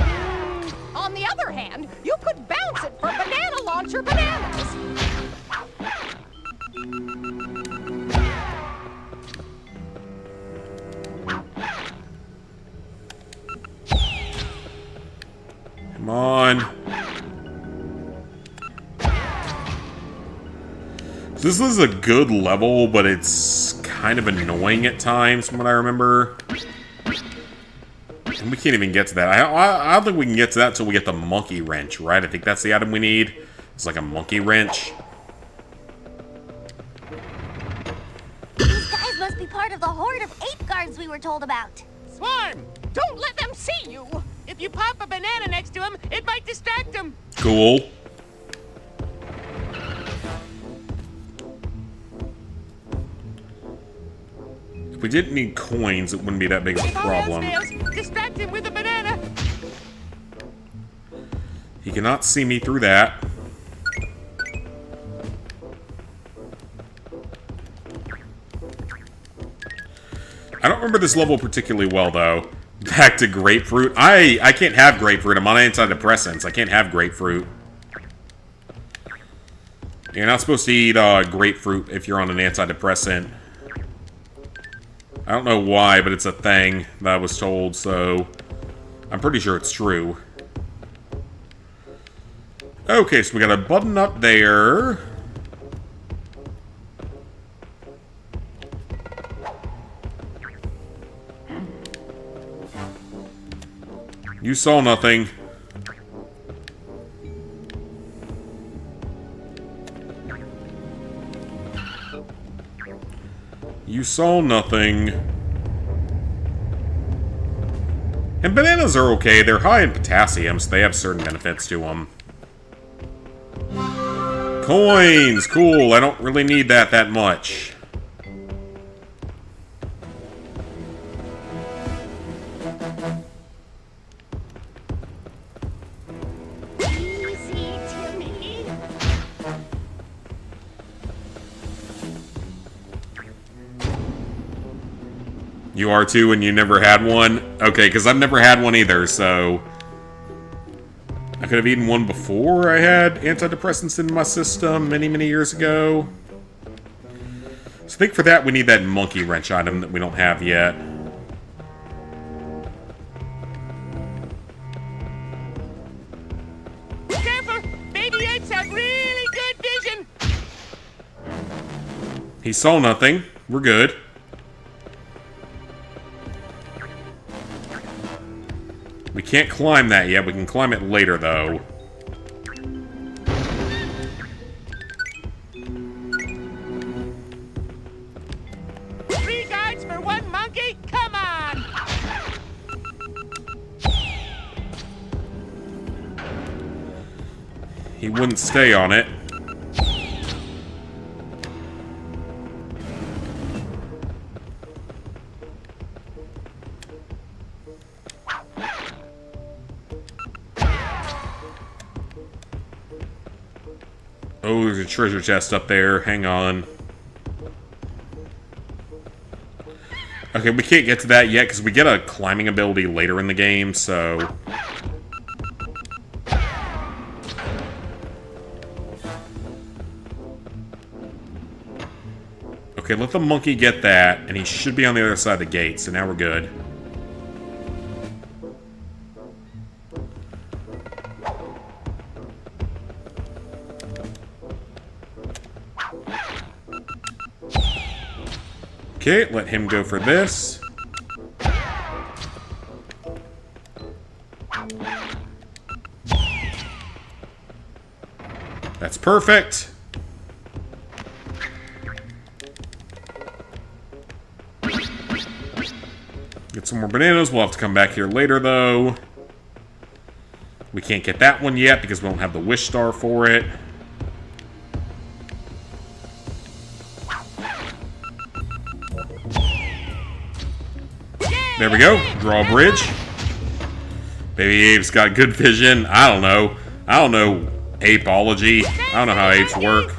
On the other hand, you could bounce it for banana launcher bananas. Come on. This is a good level, but it's kind of annoying at times from what I remember. And we can't even get to that. I don't think we can get to that until we get the monkey wrench, right? I think that's the item we need. It's like a monkey wrench. These guys must be part of the horde of ape guards we were told about. Swarm. Don't let them see you. If you pop a banana next to him, it might distract him. Cool. If we didn't need coins, it wouldn't be that big of a If all else problem. fails, distract him with a banana. He cannot see me through that. I don't remember this level particularly well, though. Back to grapefruit. I can't have grapefruit. I'm on antidepressants. I can't have grapefruit. You're not supposed to eat grapefruit if you're on an antidepressant. I don't know why, but it's a thing that I was told, so I'm pretty sure it's true. Okay, so we got a button up there. You saw nothing. You saw nothing. And bananas are okay. They're high in potassium, so they have certain benefits to them. Coins! Cool. I don't really need that much. Easy, Timmy. You are too, and you never had one? Okay, because I've never had one either, so... I could have eaten one before I had antidepressants in my system many years ago. So I think for that we need that monkey wrench item that we don't have yet. Careful! Baby apes have really good vision! He saw nothing. We're good. We can't climb that yet. We can climb it later, though. Three guards for one monkey? Come on! He wouldn't stay on it. there's a treasure chest up there. Hang on. Okay, we can't get to that yet because we get a climbing ability later in the game, so... Okay, let the monkey get that, and he should be on the other side of the gate, so now we're good. Okay, let him go for this. That's perfect. Get some more bananas. We'll have to come back here later, though. We can't get that one yet because we don't have the wish star for it. There we go. Drawbridge. Baby Ape's got good vision. I don't know. I don't know apeology. I don't know how apes work.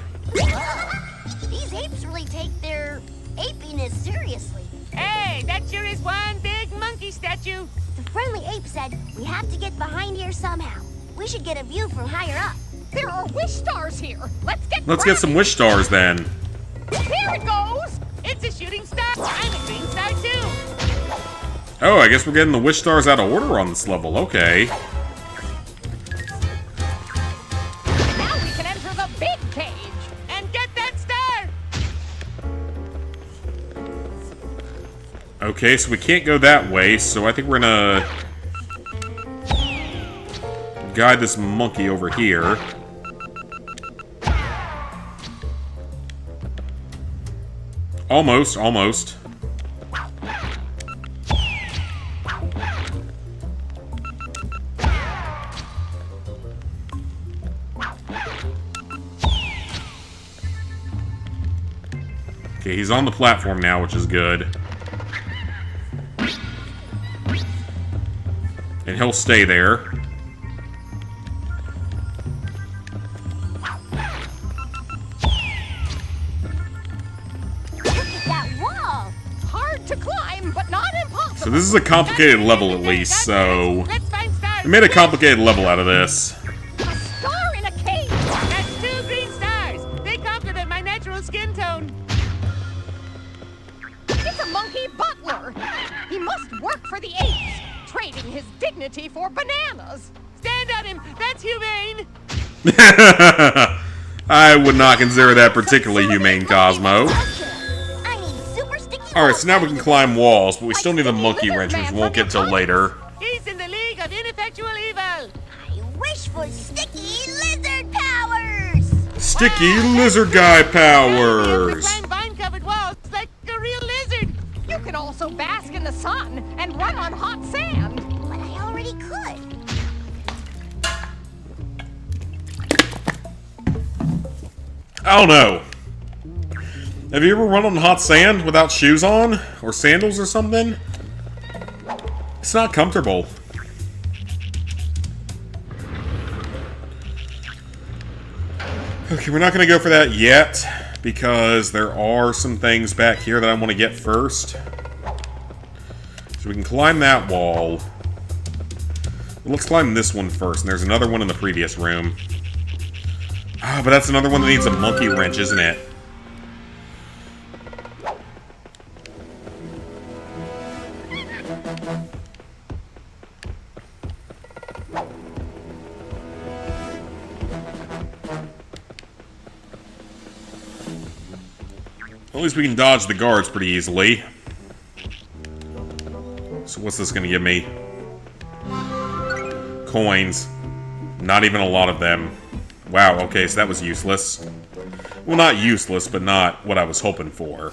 These apes really take their apiness seriously. Hey, that sure is one big monkey statue. The friendly ape said we have to get behind here somehow. We should get a view from higher up. There are wish stars here. Let's get some wish stars then. Here it goes. It's a shooting star. I'm a green star too. Oh, I guess we're getting the wish stars out of order on this level. Okay. Now we can enter the big cage and get that star. Okay, so we can't go that way, so I think we're gonna guide this monkey over here. Almost, almost. Okay, he's on the platform now, which is good. And he'll stay there. So this is a complicated level at least, so... We made a complicated level out of this. A star in a cage! That's 2 green stars! They complement my natural skin tone. It's a monkey butler! He must work for the apes, trading his dignity for bananas! Stand on him! That's humane! I would not consider that particularly humane, Cosmo. Alright, so now we can climb walls, but we still need the monkey wrenches. We won't get till later. He's in the League of Ineffectual Evil! I wish for sticky lizard powers! Sticky lizard guy powers! Climb vine-covered walls like a real lizard! You can also bask in the sun and run on hot sand! But I already could. I don't know. Have you ever run on hot sand without shoes on? Or sandals or something? It's not comfortable. Okay, we're not going to go for that yet, because there are some things back here that I want to get first. So we can climb that wall. But let's climb this one first, and there's another one in the previous room. Ah, but that's another one that needs a monkey wrench, isn't it? At least we can dodge the guards pretty easily. So what's this gonna give me? Coins. Not even a lot of them. Wow, okay, so that was useless. Well, not useless, but not what I was hoping for.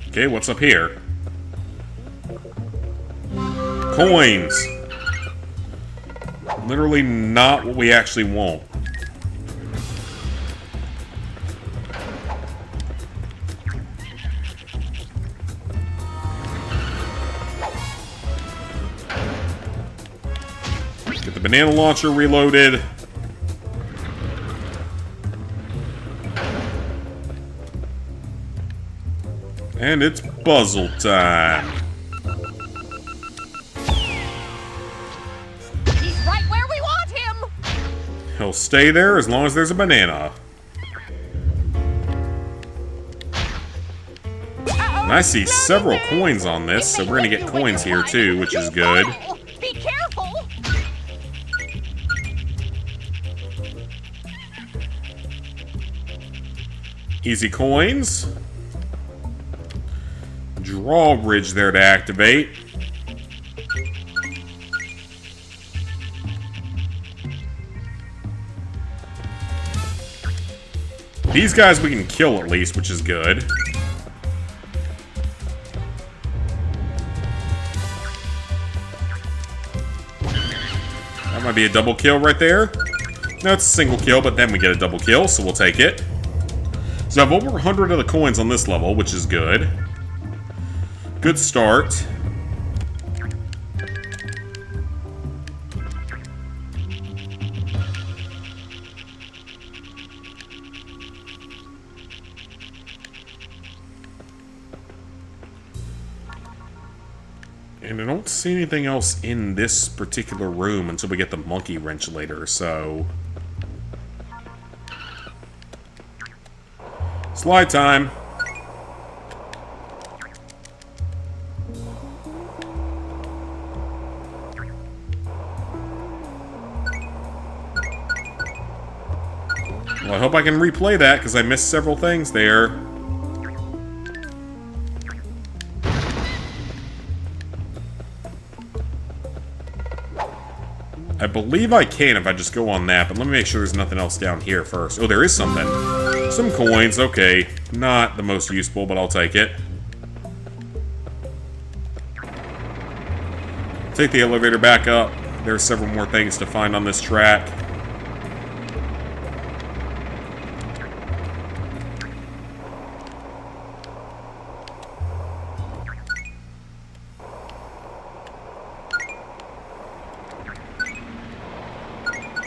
Okay, what's up here? Coins! Literally not what we actually want. Get the banana launcher reloaded. And it's puzzle time. He's right where we want him! He'll stay there as long as there's a banana. And I see several coins on this, so we're gonna get coins here too, which is good. Be careful! Easy coins. Drawbridge there to activate. These guys we can kill at least, which is good. That might be a double kill right there. No, it's a single kill, but then we get a double kill, so we'll take it. So I have over 100 of the coins on this level, which is good. Good start. And I don't see anything else in this particular room until we get the monkey wrench later, so... Slide time. Well, I hope I can replay that, because I missed several things there. I believe I can if I just go on that, but let me make sure there's nothing else down here first. Oh, there is something. Some coins, okay. Not the most useful, but I'll take it. Take the elevator back up. There are several more things to find on this track.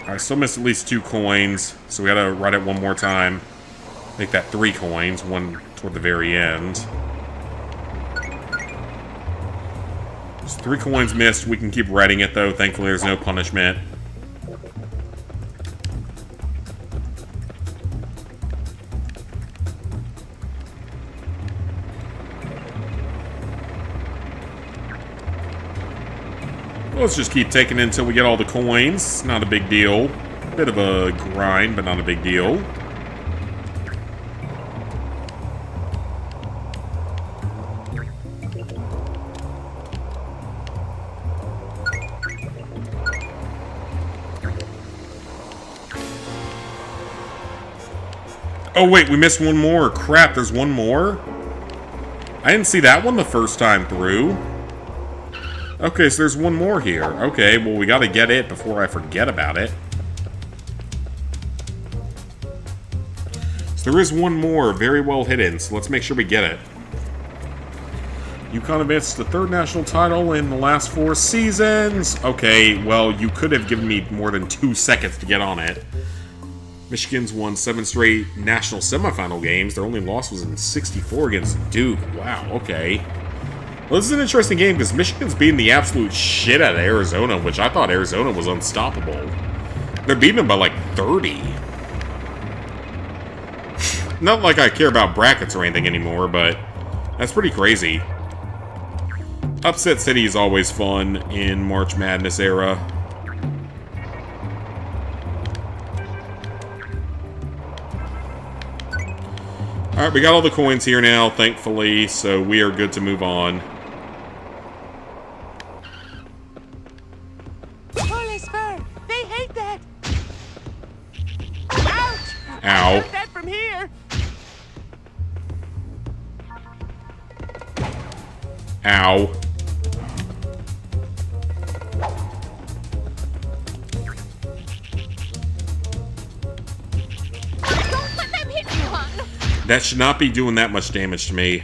I still missed at least 2 coins, so we gotta ride it one more time. Make that 3 coins, one toward the very end. There's 3 coins missed. We can keep riding it, though. Thankfully, there's no punishment. Let's just keep taking it until we get all the coins. Not a big deal. Bit of a grind, but not a big deal. Oh wait, we missed one more. Crap, there's one more? I didn't see that one the first time through. Okay, so there's one more here. Okay, well, we gotta get it before I forget about it. So there is one more, very well hidden, so let's make sure we get it. UConn advanced to the 3rd national title in the last 4 seasons. Okay, well, you could have given me more than 2 seconds to get on it. Michigan's won 7 straight national semifinal games. Their only loss was in '64 against Duke. Wow, okay. Well, this is an interesting game because Michigan's beating the absolute shit out of Arizona, which I thought Arizona was unstoppable. They're beating them by like 30. Not like I care about brackets or anything anymore, but that's pretty crazy. Upset City is always fun in March Madness era. Alright, we got all the coins here now, thankfully, so we are good to move on. Holy spur! They hate that! Ouch! Ow. I heard that from here! Ow. Don't let them hit you, hon! That should not be doing that much damage to me.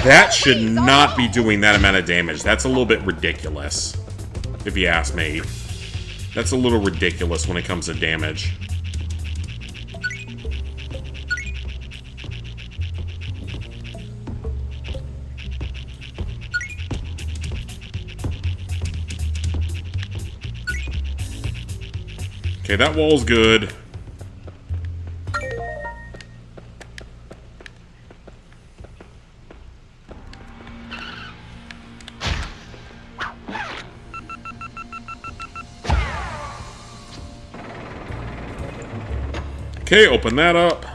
That should not be doing that amount of damage. That's a little bit ridiculous, if you ask me. That's a little ridiculous when it comes to damage. Okay, that wall's good. Okay, open that up.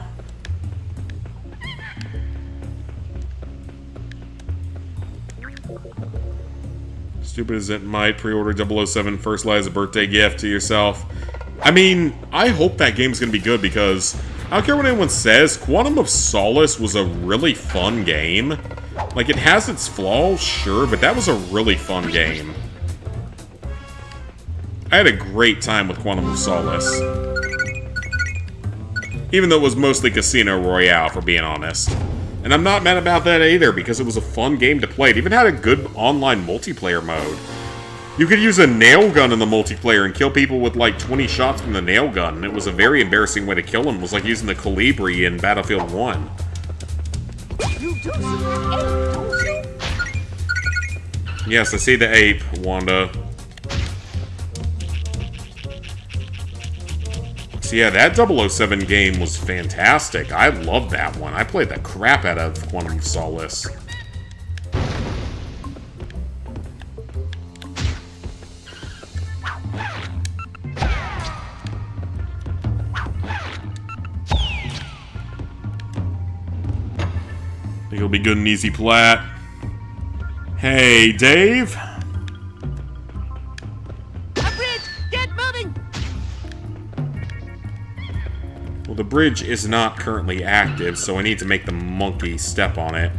Stupid as it might, pre-order 007 First Light as a birthday gift to yourself. I mean, I hope that game's gonna be good because I don't care what anyone says, Quantum of Solace was a really fun game. Like, it has its flaws, sure, but that was a really fun game. I had a great time with Quantum of Solace. Even though it was mostly Casino Royale, for being honest. And I'm not mad about that either, because it was a fun game to play. It even had a good online multiplayer mode. You could use a nail gun in the multiplayer and kill people with like 20 shots from the nail gun. It was a very embarrassing way to kill them. It was like using the Colibri in Battlefield 1. You do see that ape, don't you? Yes, I see the ape, Wanda. So yeah, that 007 game was fantastic. I loved that one. I played the crap out of Quantum of Solace. Think it'll be good and easy plat. Hey, Dave? The bridge is not currently active, so I need to make the monkey step on it.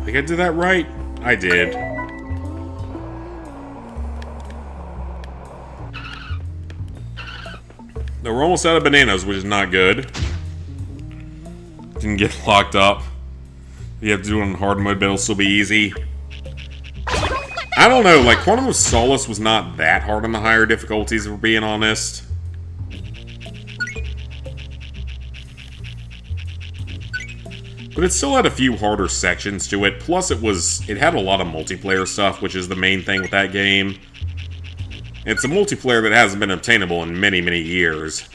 I think I did that right. I did. No, we're almost out of bananas, which is not good. Didn't get locked up. You have to do it on hard mode, but it'll still be easy. I don't know, like, Quantum of Solace was not that hard on the higher difficulties, if we're being honest. But it still had a few harder sections to it, plus it had a lot of multiplayer stuff, which is the main thing with that game. It's a multiplayer that hasn't been obtainable in many, many years.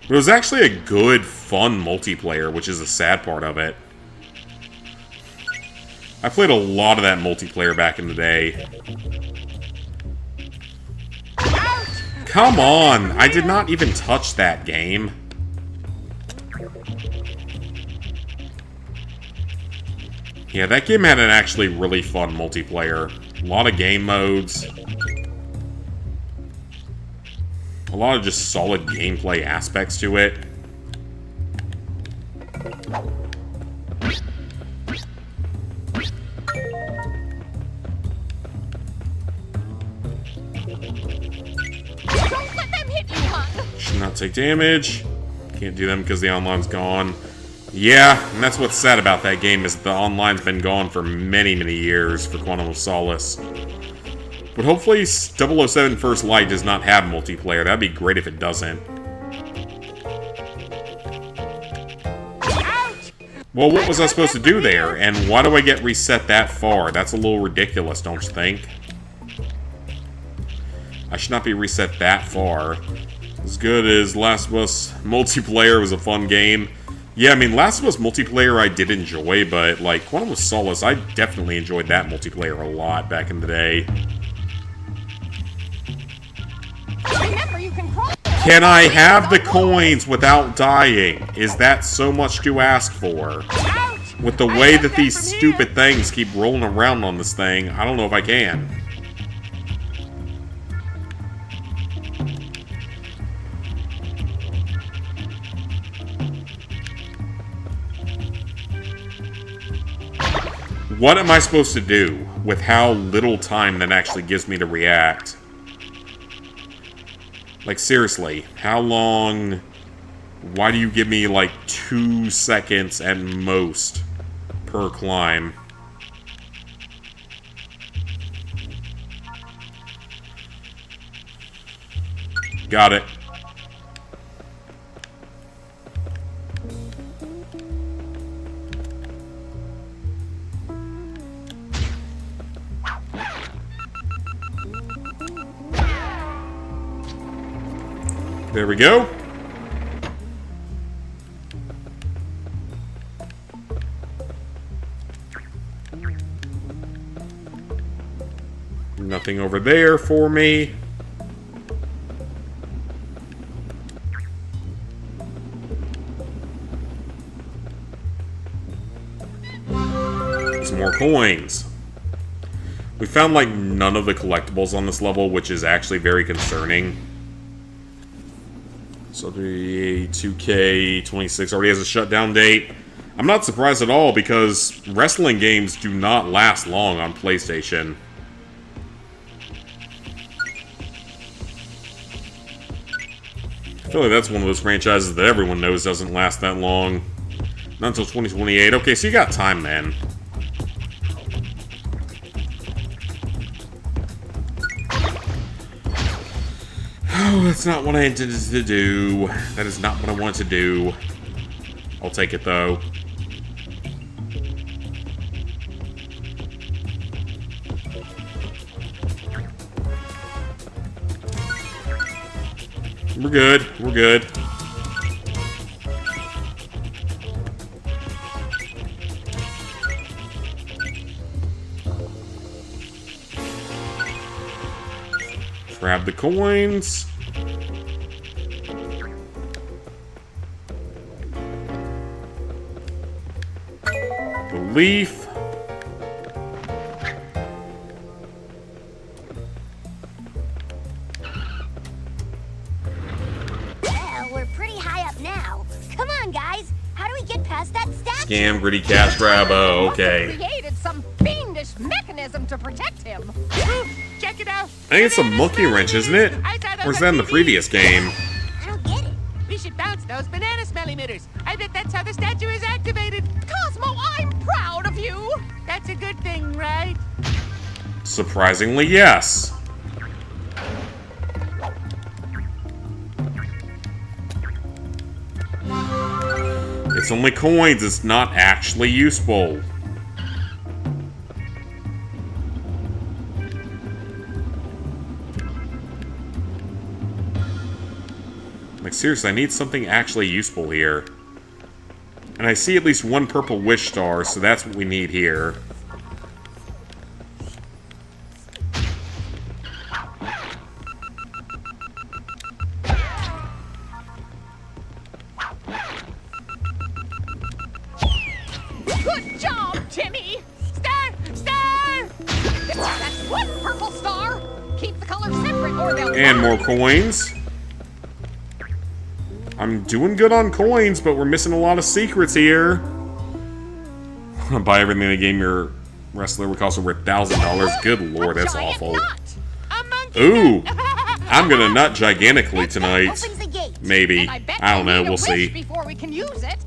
But it was actually a good, fun multiplayer, which is the sad part of it. I played a lot of that multiplayer back in the day. Come on! I did not even touch that game. Yeah, that game had an actually really fun multiplayer. A lot of game modes. A lot of just solid gameplay aspects to it. Don't let them hit you, hon. Should not take damage. Can't do them because the online's gone. Yeah, and that's what's sad about that game, is the online's been gone for many, many years for Quantum of Solace. But hopefully 007 First Light does not have multiplayer. That'd be great if it doesn't. Well, what was I supposed to do there? And why do I get reset that far? That's a little ridiculous, don't you think? I should not be reset that far. As good as Last of Us multiplayer was a fun game. Yeah, I mean, Last of Us multiplayer I did enjoy, but, like, Quantum of Solace, I definitely enjoyed that multiplayer a lot back in the day. Can I have the coins without dying? Is that so much to ask for? With the way that these stupid things keep rolling around on this thing, I don't know if I can. What am I supposed to do with how little time that actually gives me to react? Like, seriously, how long? Why do you give me, like, 2 seconds at most per climb? Got it. There we go. Nothing over there for me. Some more coins. We found like none of the collectibles on this level, which is actually very concerning. So the 2K26 already has a shutdown date. I'm not surprised at all because wrestling games do not last long on PlayStation. I feel like that's one of those franchises that everyone knows doesn't last that long. Not until 2028. Okay, so you got time, man. Oh, that's not what I intended to do. That is not what I wanted to do. I'll take it, though. We're good. We're good. Grab the coins. The leaf. Well, we're pretty high up now. Come on, guys. How do we get past that statue? Scam, gritty cash grab. Oh, okay. Created some fiendish mechanism to protect him. Check it out. I think it's a monkey wrench, isn't it? Or is that in the previous game? I don't get it. We should bounce those banana smell emitters. I bet that's how the statue is activated. Cosmo, I'm proud of you. That's a good thing, right? Surprisingly, yes. It's only coins, it's not actually useful. Like, seriously, I need something actually useful here. And I see at least one purple wish star, so that's what we need here. Good job, Timmy. Star! That's one purple star. Keep the colors separate or they'll And more coins. I'm doing good on coins, but we're missing a lot of secrets here. I'm gonna buy everything in the game your wrestler would cost over $1,000. Good lord, that's awful. Ooh, I'm gonna nut gigantically tonight. Maybe. I don't know, we'll see. Before we can use it.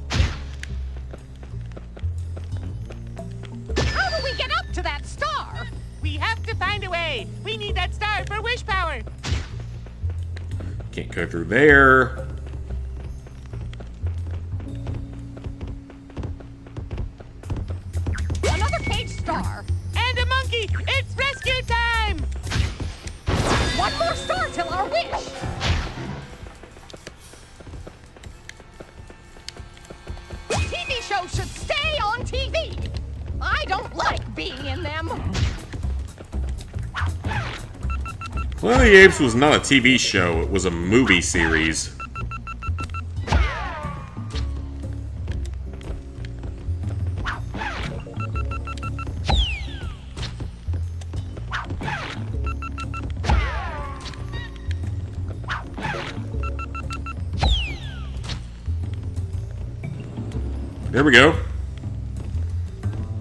How do we get up to that star? We have to find a way. We need that star for wish power. Can't go through there. Another cage star. And a monkey. It's rescue time. One more star till our wish. TV shows should stay on TV. I don't like being in them. Planet of the Apes was not a TV show, it was a movie series. There we go.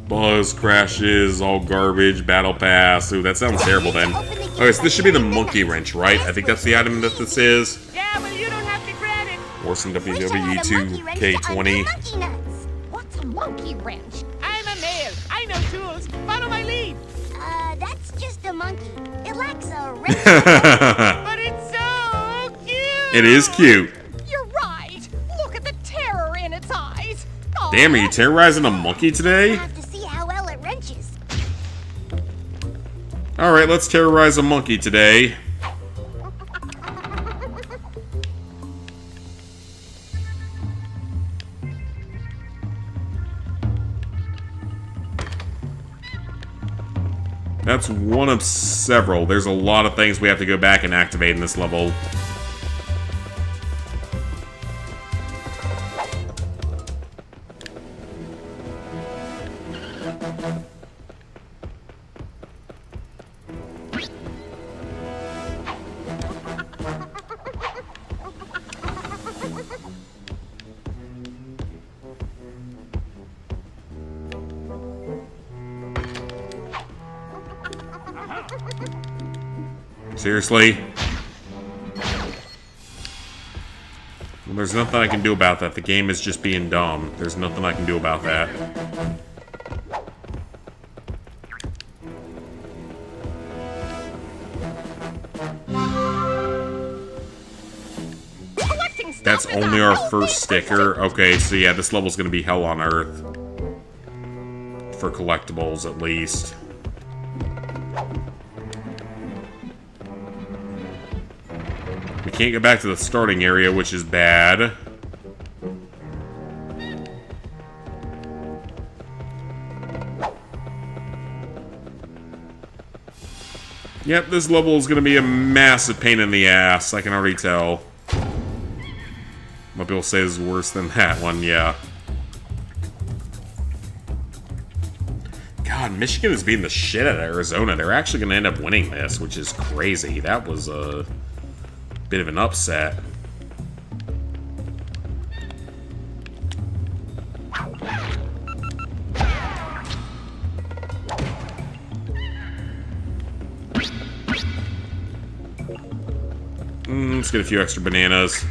Buzz, crashes, all garbage, battle pass. Ooh, that sounds terrible then. Okay, so this should be the monkey wrench, right? I think that's the item that this is. Yeah, well, you don't have to grab it. Or some WWE2K20. What's a monkey wrench? I'm a male. I know tools. Follow my lead. That's just a monkey. It lacks a wrench. But it's so cute. It is cute. You're right. Look at the terror in its eyes. Aw. Damn, are you terrorizing a monkey today? Have to see how well it wrenches. Alright, let's terrorize a monkey today. That's one of several. There's a lot of things we have to go back and activate in this level. Seriously? Well, there's nothing I can do about that. The game is just being dumb. There's nothing I can do about that. That's only our first sticker. Okay, so yeah, this level's gonna be hell on earth. For collectibles, at least. We can't get back to the starting area, which is bad. Yep, this level is going to be a massive pain in the ass, I can already tell. What people say is worse than that one, yeah. God, Michigan is beating the shit out of Arizona. They're actually going to end up winning this, which is crazy. That was a bit of an upset. Let's get a few extra bananas.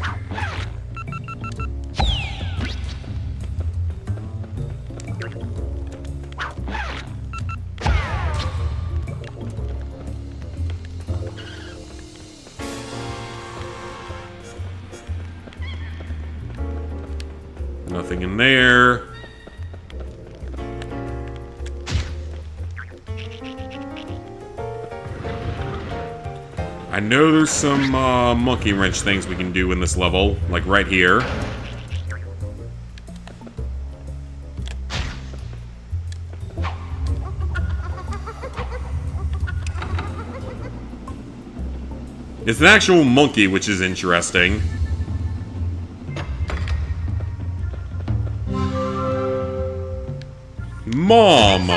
Nothing in there. I know there's some monkey wrench things we can do in this level, like right here. It's an actual monkey, which is interesting. Mom!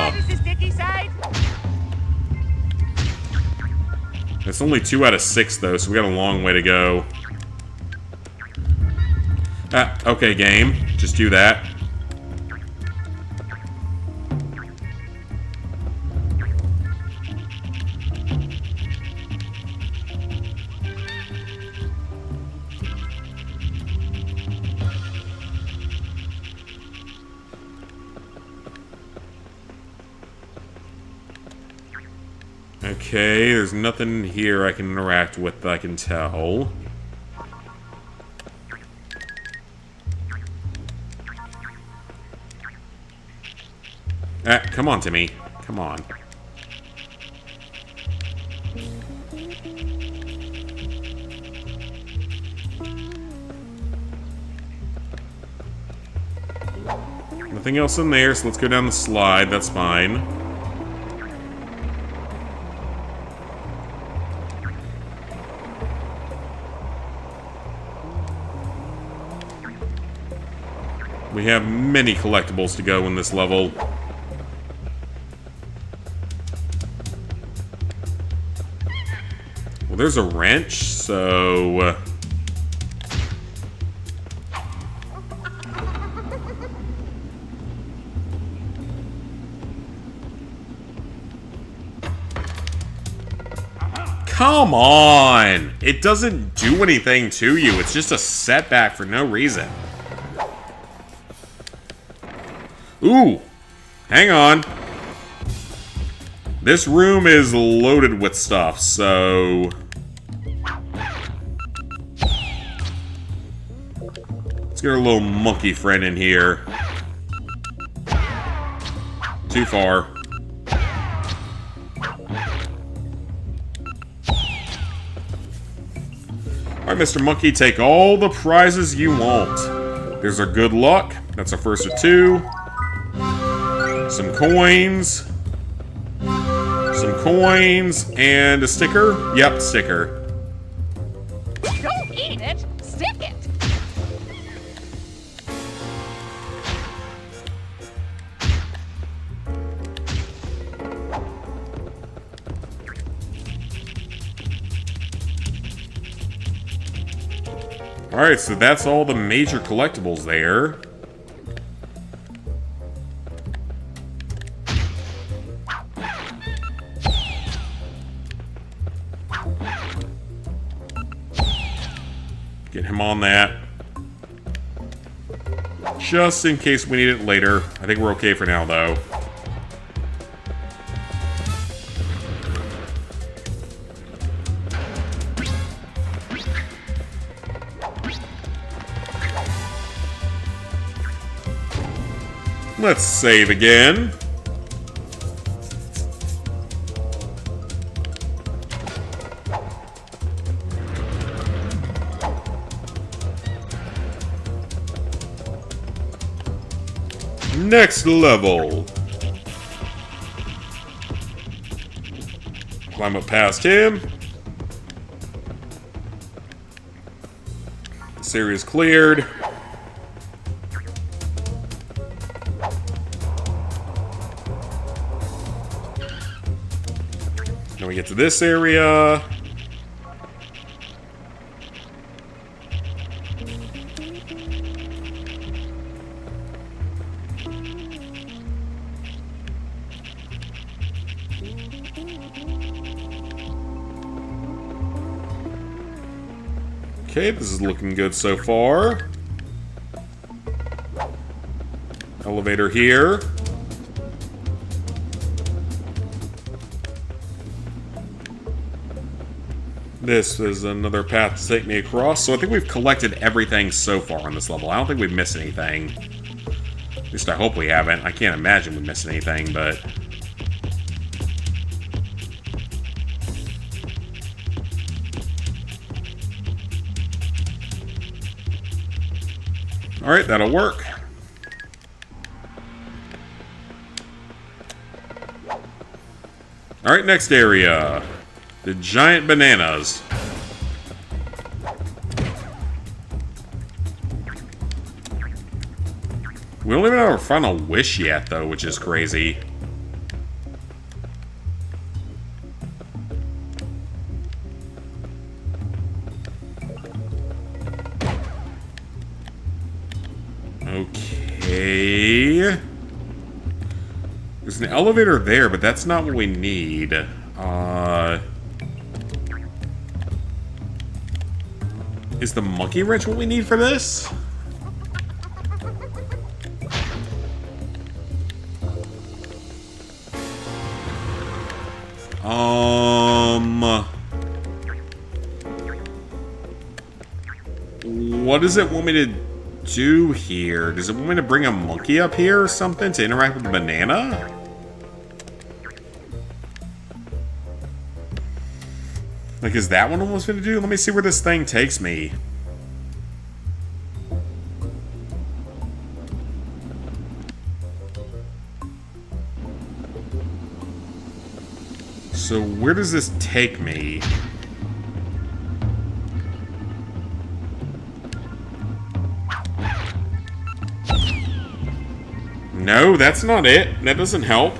It's only 2 out of 6, though, so we got a long way to go. Okay, game. Just do that. Okay, there's nothing here I can interact with that I can tell. Come on, Timmy. Come on. Nothing else in there, so let's go down the slide. That's fine. We have many collectibles to go in this level. Well, there's a wrench, so... Come on! It doesn't do anything to you. It's just a setback for no reason. Ooh! Hang on. This room is loaded with stuff, so... let's get our little monkey friend in here. Too far. Alright, Mr. Monkey, take all the prizes you want. There's our good luck. That's our first of 2. Some coins. Some coins. And a sticker? Yep, sticker. Don't eat it, stick it. Alright, so that's all the major collectibles there. Get him on that. Just in case we need it later. I think we're okay for now, though. Let's save again. Next level. Climb up past him. This area's cleared. Now we get to this area. Okay, this is looking good so far. Elevator here. This is another path to take me across. So I think we've collected everything so far on this level. I don't think we've missed anything. At least I hope we haven't. I can't imagine we missed anything, but... alright, that'll work. Alright, next area. The giant bananas. We don't even have our final wish yet, though, which is crazy. Okay. There's an elevator there, but that's not what we need. Is the monkey wrench what we need for this? What does it want me to do here? Does it want me to bring a monkey up here or something to interact with the banana? Like, is that what it wants me to do? Let me see where this thing takes me. So, where does this take me? No, that's not it. That doesn't help.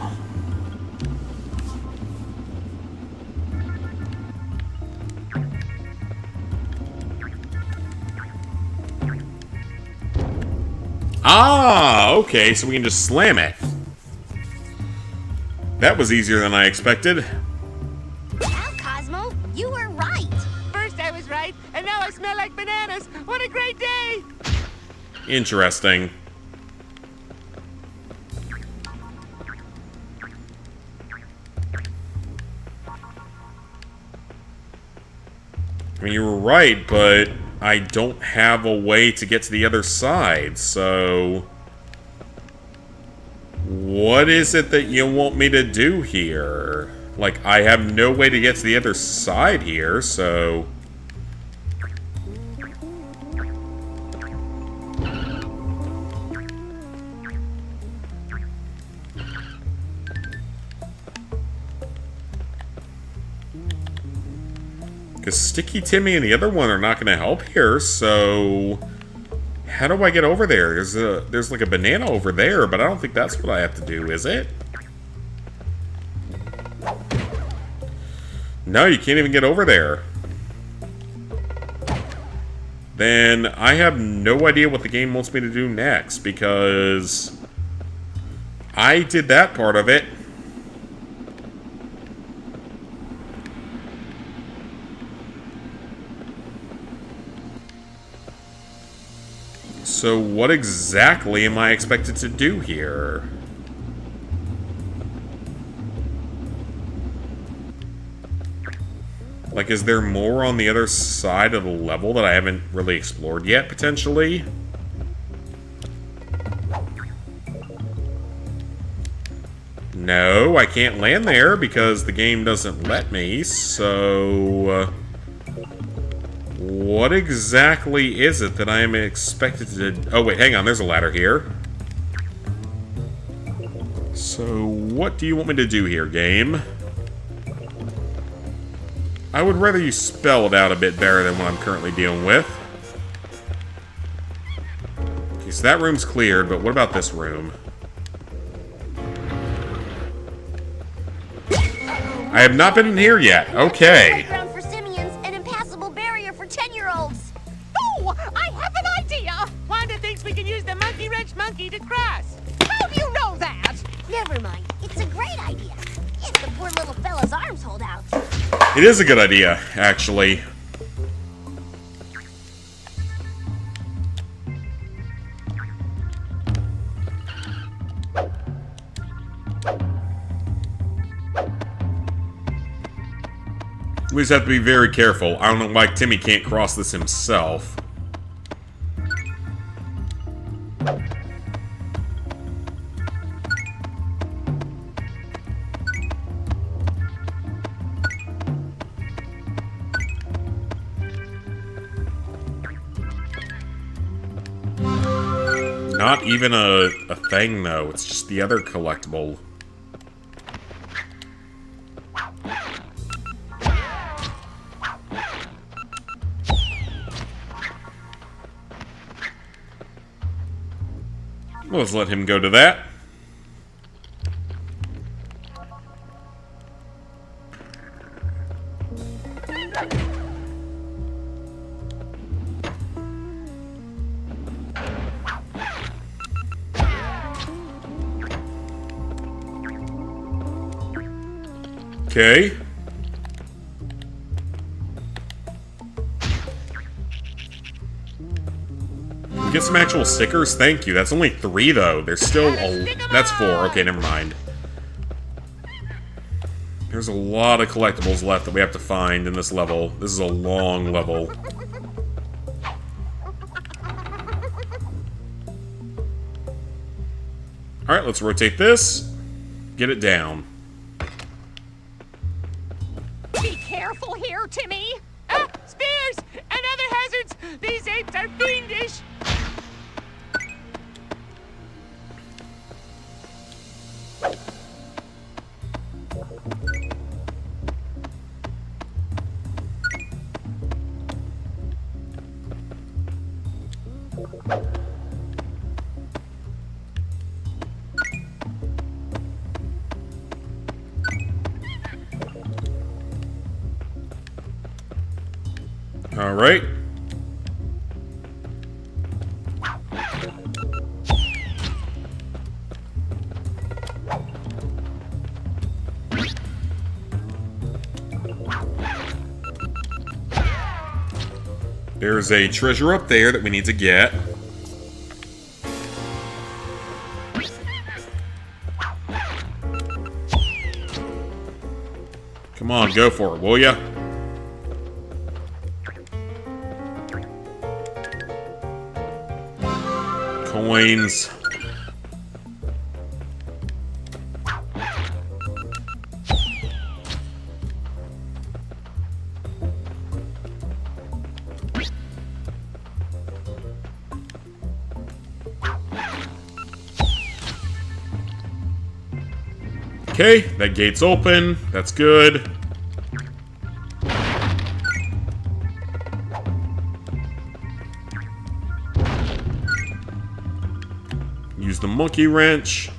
Ah, okay, so we can just slam it. That was easier than I expected. Wow, Cosmo, you were right. First I was right, and now I smell like bananas. What a great day! Interesting. I mean, you were right, but I don't have a way to get to the other side, so... What is it that you want me to do here? Like, I have no way to get to the other side here, so... Because Sticky Timmy and the other one are not going to help here, so... How do I get over there? There's like a banana over there, but I don't think that's what I have to do, is it? No, you can't even get over there. Then I have no idea what the game wants me to do next, because I did that part of it. So what exactly am I expected to do here? Like, is there more on the other side of the level that I haven't really explored yet, potentially? No, I can't land there because the game doesn't let me, so... what exactly is it that I am expected to... Oh, wait, hang on, there's a ladder here. So, what do you want me to do here, game? I would rather you spell it out a bit better than what I'm currently dealing with. Okay, so that room's cleared, but what about this room? I have not been in here yet. Okay. Playground for simians, an impassable barrier for 10-year-olds. Oh, I have an idea! Wanda thinks we can use the monkey wrench monkey to cross. How do you know that? Never mind. It's a great idea. If the poor little fella's arms hold out. It is a good idea, actually. We just have to be very careful. I don't know why Timmy can't cross this himself. Not even a thing, though. It's just the other collectible. Let's let him go to that. Okay. We get some actual stickers? Thank you. That's only 3, though. There's still a... That's 4. Okay, never mind. There's a lot of collectibles left that we have to find in this level. This is a long level. Alright, let's rotate this. Get it down. Be careful here, Timmy! Ah, spears! And other hazards! These apes are fiendish! Alright. There's a treasure up there that we need to get. Come on, go for it, will ya? Coins. Okay, that gate's open. That's good. Use the monkey wrench.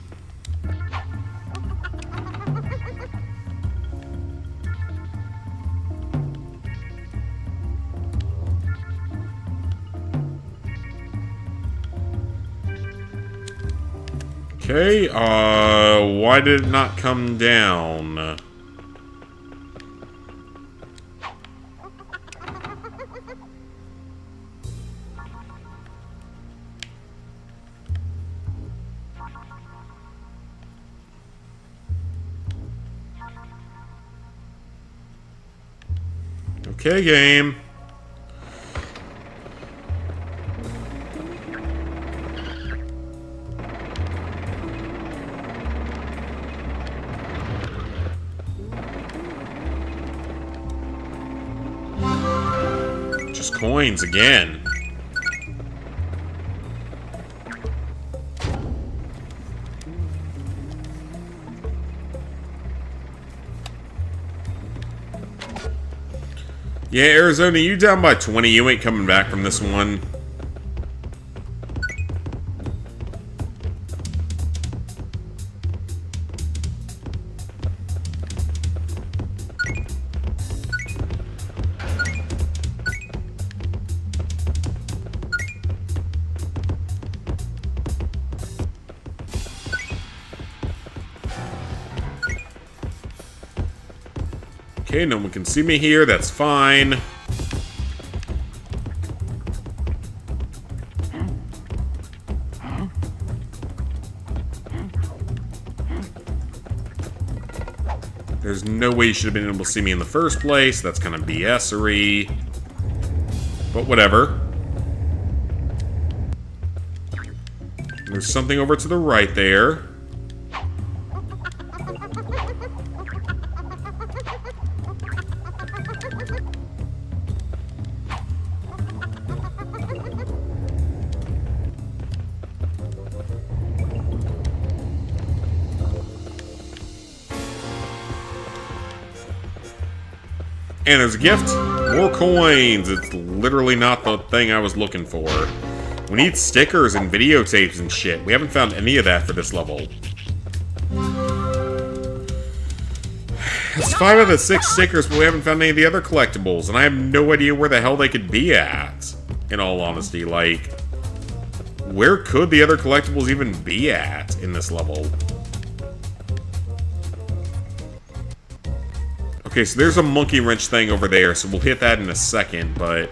Okay, why did it not come down? Okay, game. Just coins again. Yeah, Arizona, you down by 20. You ain't coming back from this one. Okay, no one can see me here. That's fine. There's no way you should have been able to see me in the first place. That's kind of BS-ery. But whatever. There's something over to the right there. And there's a gift. More coins. It's literally not the thing I was looking for. We need stickers and videotapes and shit. We haven't found any of that for this level. It's 5 of the 6 stickers, but we haven't found any of the other collectibles. And I have no idea where the hell they could be at. In all honesty, like... where could the other collectibles even be at in this level? Okay, so there's a monkey wrench thing over there, so we'll hit that in a second, but...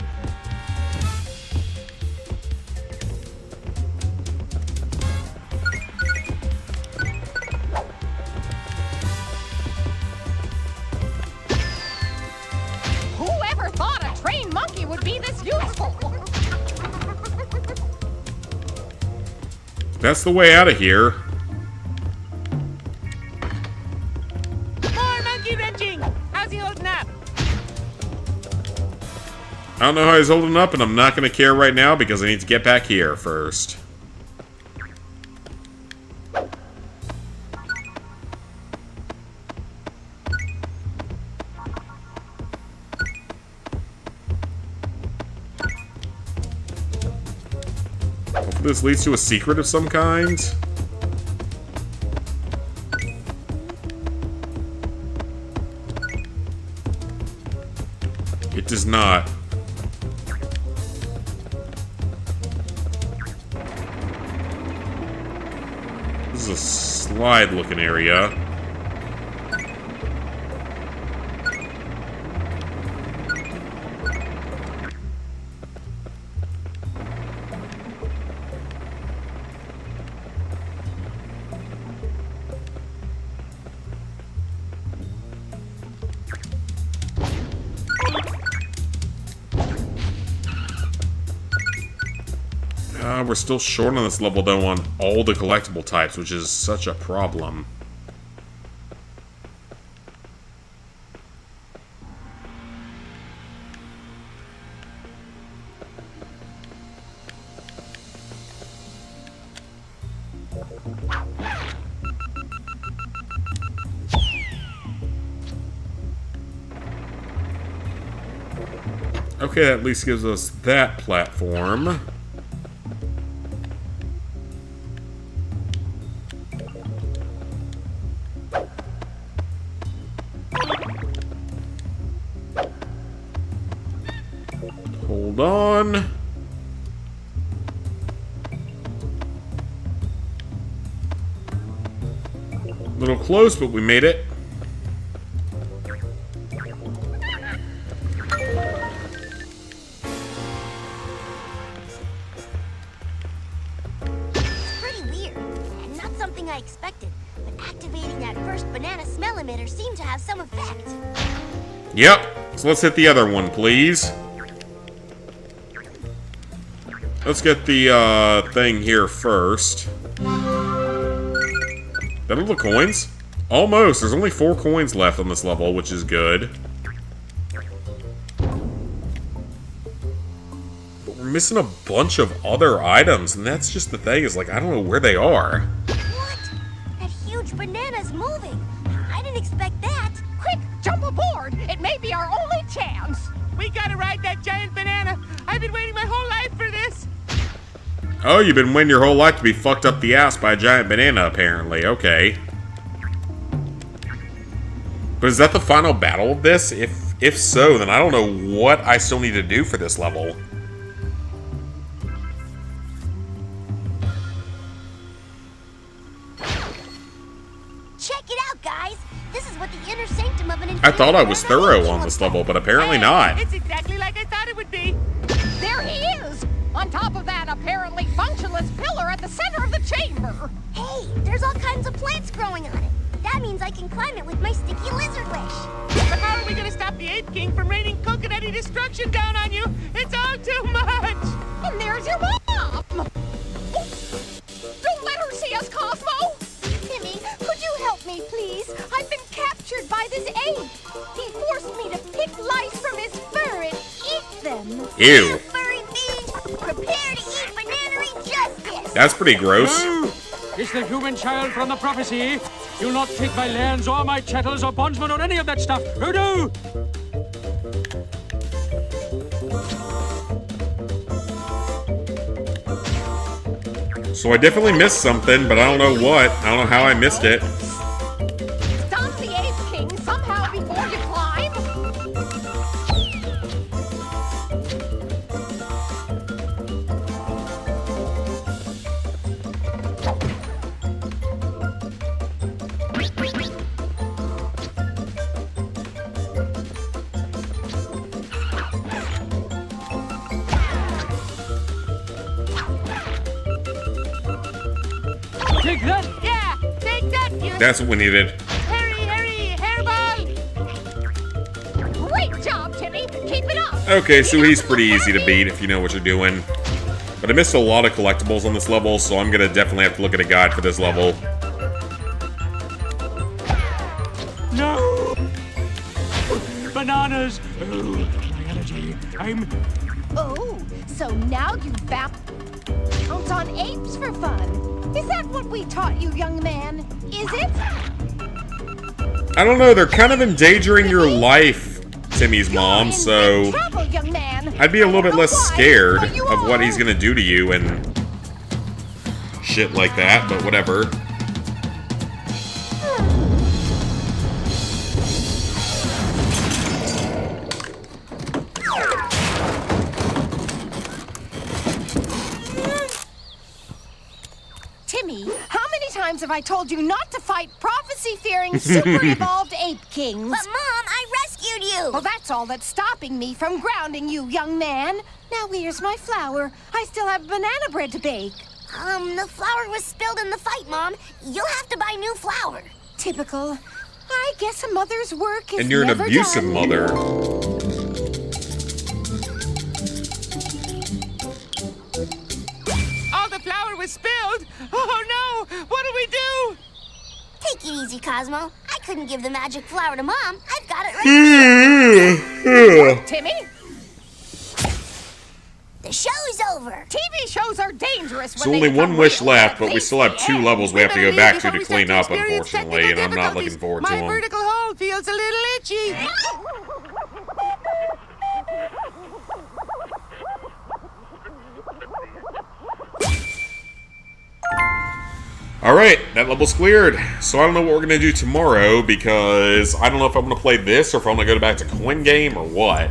Whoever thought a trained monkey would be this useful? That's the way out of here. More monkey wrenching! How's he holding up? I don't know how he's holding up, and I'm not going to care right now because I need to get back here first. Hopefully this leads to a secret of some kind. It does not. This is a slide-looking area. We're still short on this level, though, on all the collectible types, which is such a problem. Okay, that at least gives us that platform. Hold on. A little close, but we made it. Pretty weird, and not something I expected. But activating that first banana smell emitter seemed to have some effect. Yep. So let's hit the other one, please. Let's get the thing here first. That are the coins? Almost. There's only 4 coins left on this level, which is good. But we're missing a bunch of other items, and that's just the thing, is like, I don't know where they are. What? That huge banana's moving. I didn't expect that. Quick, jump aboard! It may be our only chance! We gotta ride that giant banana. I've been waiting my whole life for this. Oh, you've been waiting your whole life to be fucked up the ass by a giant banana, apparently. Okay. But is that the final battle of this? If so, then I don't know what I still need to do for this level. Check it out, guys. This is what the inner sanctum of an I thought I was thorough on this level, but apparently not. It's exactly like I thought it would be. There he is! On top of that apparently functionless pillar at the center of the chamber! Hey, there's all kinds of plants growing on it. That means I can climb it with my sticky lizard wish. But how are we gonna stop the Ape King from raining coconutty destruction down on you? It's all too much! And there's your mom! Don't let her see us, Cosmo! Timmy, could you help me, please? I've been captured by this ape. He forced me to pick lice from his fur and eat them. Ew. Furry beings, prepare to eat bananery justice. That's pretty gross. It's the human child from the prophecy. You'll not take my lands or my chattels or bondsmen or any of that stuff. Hoodoo! So I definitely missed something, but I don't know what. I don't know how I missed it. Stop the Ape King somehow before you climb! Take that! Yeah, take that, you That's what we needed. hairy hairball! Great job, Timmy! Keep it up! Okay, so he's pretty easy to beat if you know what you're doing. But I missed a lot of collectibles on this level, so I'm gonna definitely have to look at a guide for this level. No! Bananas! Oh, my allergy. Oh, so now you bounce on apes for fun. Is that what we taught you, young man? Is it? I don't know, they're kind of endangering your life, Timmy's mom, so Trouble, young man. I'd be a little bit less Why? scared But you of what are. he's gonna do to you and shit like that, but whatever. Timmy, how many times if I told you not to fight prophecy-fearing, super-evolved ape kings. But, Mom, I rescued you! Well, that's all that's stopping me from grounding you, young man. Now where's my flour? I still have banana bread to bake. The flour was spilled in the fight, Mom. You'll have to buy new flour. Typical. I guess a mother's work is And you're an never abusive done. mother. All the flour was spilled. Oh no! What do we do? Take it easy, Cosmo. I couldn't give the magic flour to Mom. I've got it right here. Timmy, The show's over. TV shows are dangerous There's when only they one become wish real. left, but we still have 2 levels we have to go back to Before we clean start up, experience unfortunately, and I'm technical not looking difficulties, forward to my them. vertical hold feels a little itchy. Alright, that level's cleared. So I don't know what we're going to do tomorrow, because I don't know if I'm going to play this or if I'm going to go back to Coin Game or what.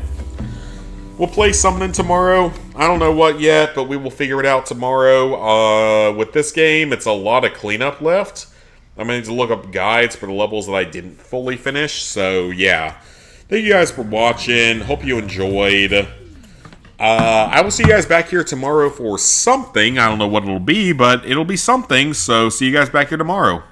We'll play something tomorrow. I don't know what yet, but we will figure it out tomorrow. With this game, it's a lot of cleanup left. I'm going to need to look up guides for the levels that I didn't fully finish. So, yeah. Thank you guys for watching. Hope you enjoyed. I will see you guys back here tomorrow for something. I don't know what it'll be, but it'll be something. So, see you guys back here tomorrow.